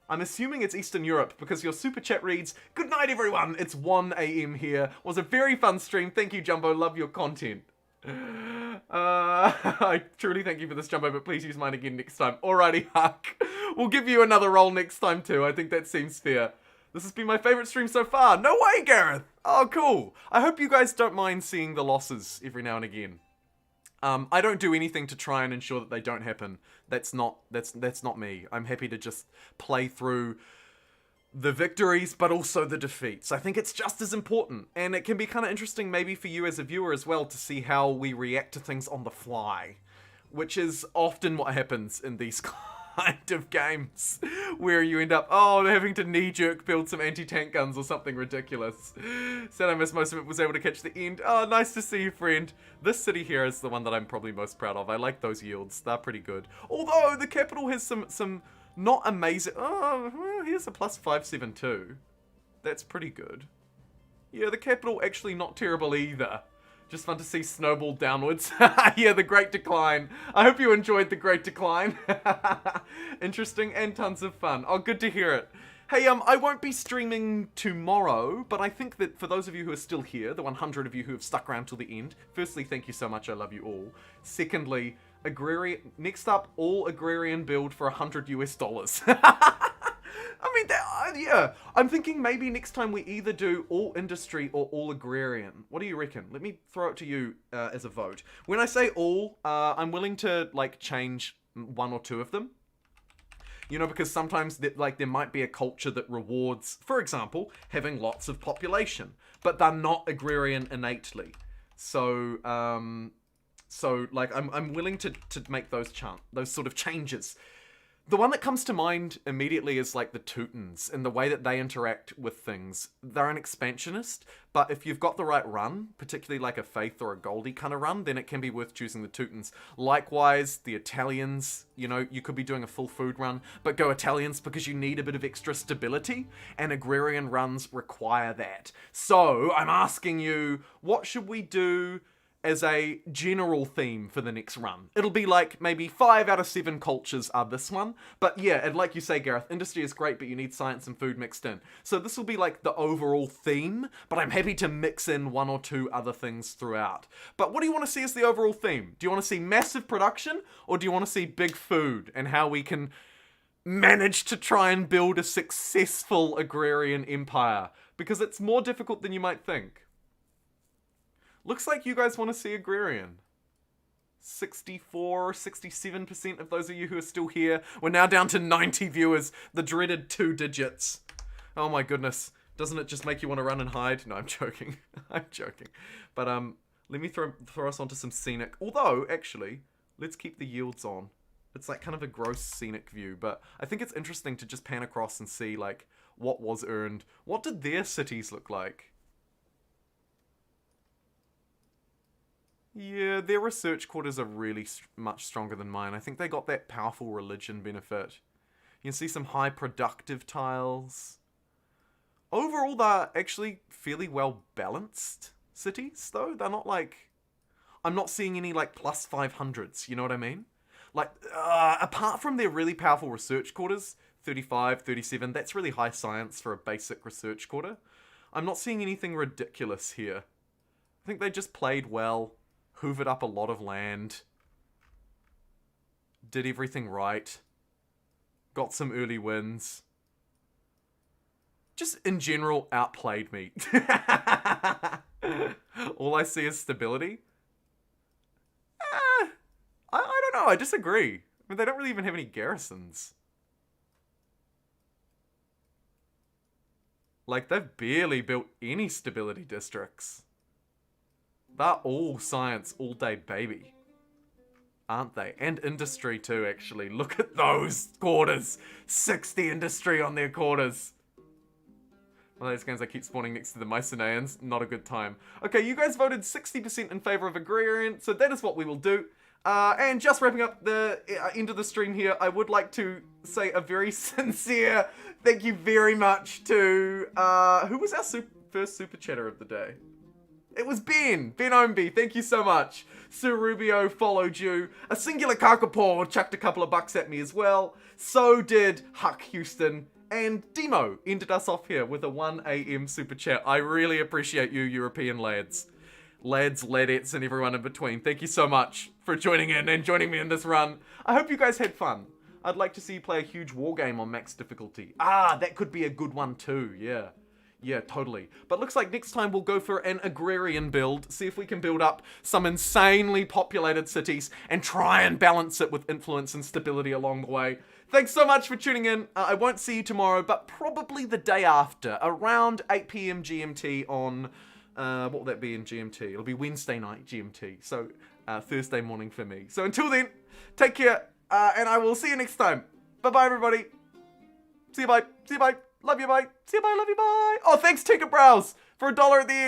I'm assuming it's Eastern Europe because your super chat reads, "Good night everyone, it's 1 AM here. Was a very fun stream. Thank you, Jumbo. Love your content." I truly thank you for this, Jumbo, but please use mine again next time. Alrighty, Huck. We'll give you another roll next time too. I think that seems fair. This has been my favorite stream so far. No way, Gareth. Oh, cool. I hope you guys don't mind seeing the losses every now and again. I don't do anything to try and ensure that they don't happen. That's not me. I'm happy to just play through the victories, but also the defeats. I think it's just as important. And it can be kind of interesting maybe for you as a viewer as well to see how we react to things on the fly, which is often what happens in these kind of games where you end up, having to knee-jerk build some anti-tank guns or something ridiculous. Said I missed most of it, was able to catch the end. Oh, nice to see you, friend. This city here is the one that I'm probably most proud of. I like those yields. They're pretty good. Although the capital has some not amazing... Oh, well, here's a plus 572. That's pretty good. Yeah, the capital actually not terrible either. Just fun to see snowball downwards. Yeah, the Great Decline. I hope you enjoyed the Great Decline. Interesting and tons of fun. Oh, good to hear it. Hey, I won't be streaming tomorrow, but I think that for those of you who are still here, the 100 of you who have stuck around till the end, firstly, thank you so much. I love you all. Secondly, next up, all agrarian build for $100 US. I mean, yeah. I'm thinking maybe next time we either do all industry or all agrarian. What do you reckon? Let me throw it to you as a vote. When I say all, I'm willing to change 1 or 2 of them. You know, because sometimes there might be a culture that rewards, for example, having lots of population, but they're not agrarian innately. So I'm willing to make those sort of changes. The one that comes to mind immediately is the Teutons and the way that they interact with things. They're an expansionist, but if you've got the right run, particularly like a Faith or a Goldie kind of run, then it can be worth choosing the Teutons. Likewise, the Italians, you could be doing a full food run, but go Italians because you need a bit of extra stability, and agrarian runs require that. So, I'm asking you, what should we do as a general theme for the next run. It'll be like maybe 5 out of 7 cultures are this one. But yeah, and like you say, Gareth, industry is great, but you need science and food mixed in. So this will be like the overall theme, but I'm happy to mix in 1 or 2 other things throughout. But what do you want to see as the overall theme? Do you want to see massive production, or do you want to see big food and how we can manage to try and build a successful agrarian empire? Because it's more difficult than you might think. Looks like you guys want to see agrarian. 64, 67% of those of you who are still here. We're now down to 90 viewers. The dreaded 2 digits. Oh my goodness. Doesn't it just make you want to run and hide? No, I'm joking. I'm joking. But let me throw us onto some scenic. Although, actually, let's keep the yields on. It's like kind of a gross scenic view. But I think it's interesting to just pan across and see like what was earned. What did their cities look like? Yeah, their research quarters are really much stronger than mine. I think they got that powerful religion benefit. You can see some high productive tiles. Overall, they're actually fairly well balanced cities, though. They're not like... I'm not seeing any like plus 500s, you know what I mean? Like, apart from their really powerful research quarters, 35, 37, that's really high science for a basic research quarter. I'm not seeing anything ridiculous here. I think they just played well. Hoovered up a lot of land. Did everything right. Got some early wins. Just in general, outplayed me. All I see is stability. I don't know, I disagree. I mean, they don't really even have any garrisons. Like, they've barely built any stability districts. They're all science all day, baby. Aren't they? And industry too, actually. Look at those quarters. 60 industry on their quarters. One of those games I keep spawning next to the Mycenaeans. Not a good time. Okay, you guys voted 60% in favor of agrarian, so that is what we will do. And just wrapping up the end of the stream here, I would like to say a very sincere thank you very much to... who was our first super chatter of the day? It was Ben Omby, thank you so much. Sir Rubio followed you. A singular Kakapaw chucked a couple of bucks at me as well. So did Huck Houston. And Demo ended us off here with a 1 AM super chat. I really appreciate you, European lads. Lads, ladettes, and everyone in between. Thank you so much for joining in and joining me in this run. I hope you guys had fun. I'd like to see you play a huge war game on max difficulty. That could be a good one too, yeah. Yeah, totally. But looks like next time we'll go for an agrarian build, see if we can build up some insanely populated cities and try and balance it with influence and stability along the way. Thanks so much for tuning in. I won't see you tomorrow, but probably the day after, around 8 PM GMT on, what will that be in GMT? It'll be Wednesday night GMT, so Thursday morning for me. So until then, take care, and I will see you next time. Bye-bye, everybody. See you, bye. See you, bye. Love you, bye. See you, bye. Love you, bye. Oh, thanks, Ticket Browse, for $1 at the end.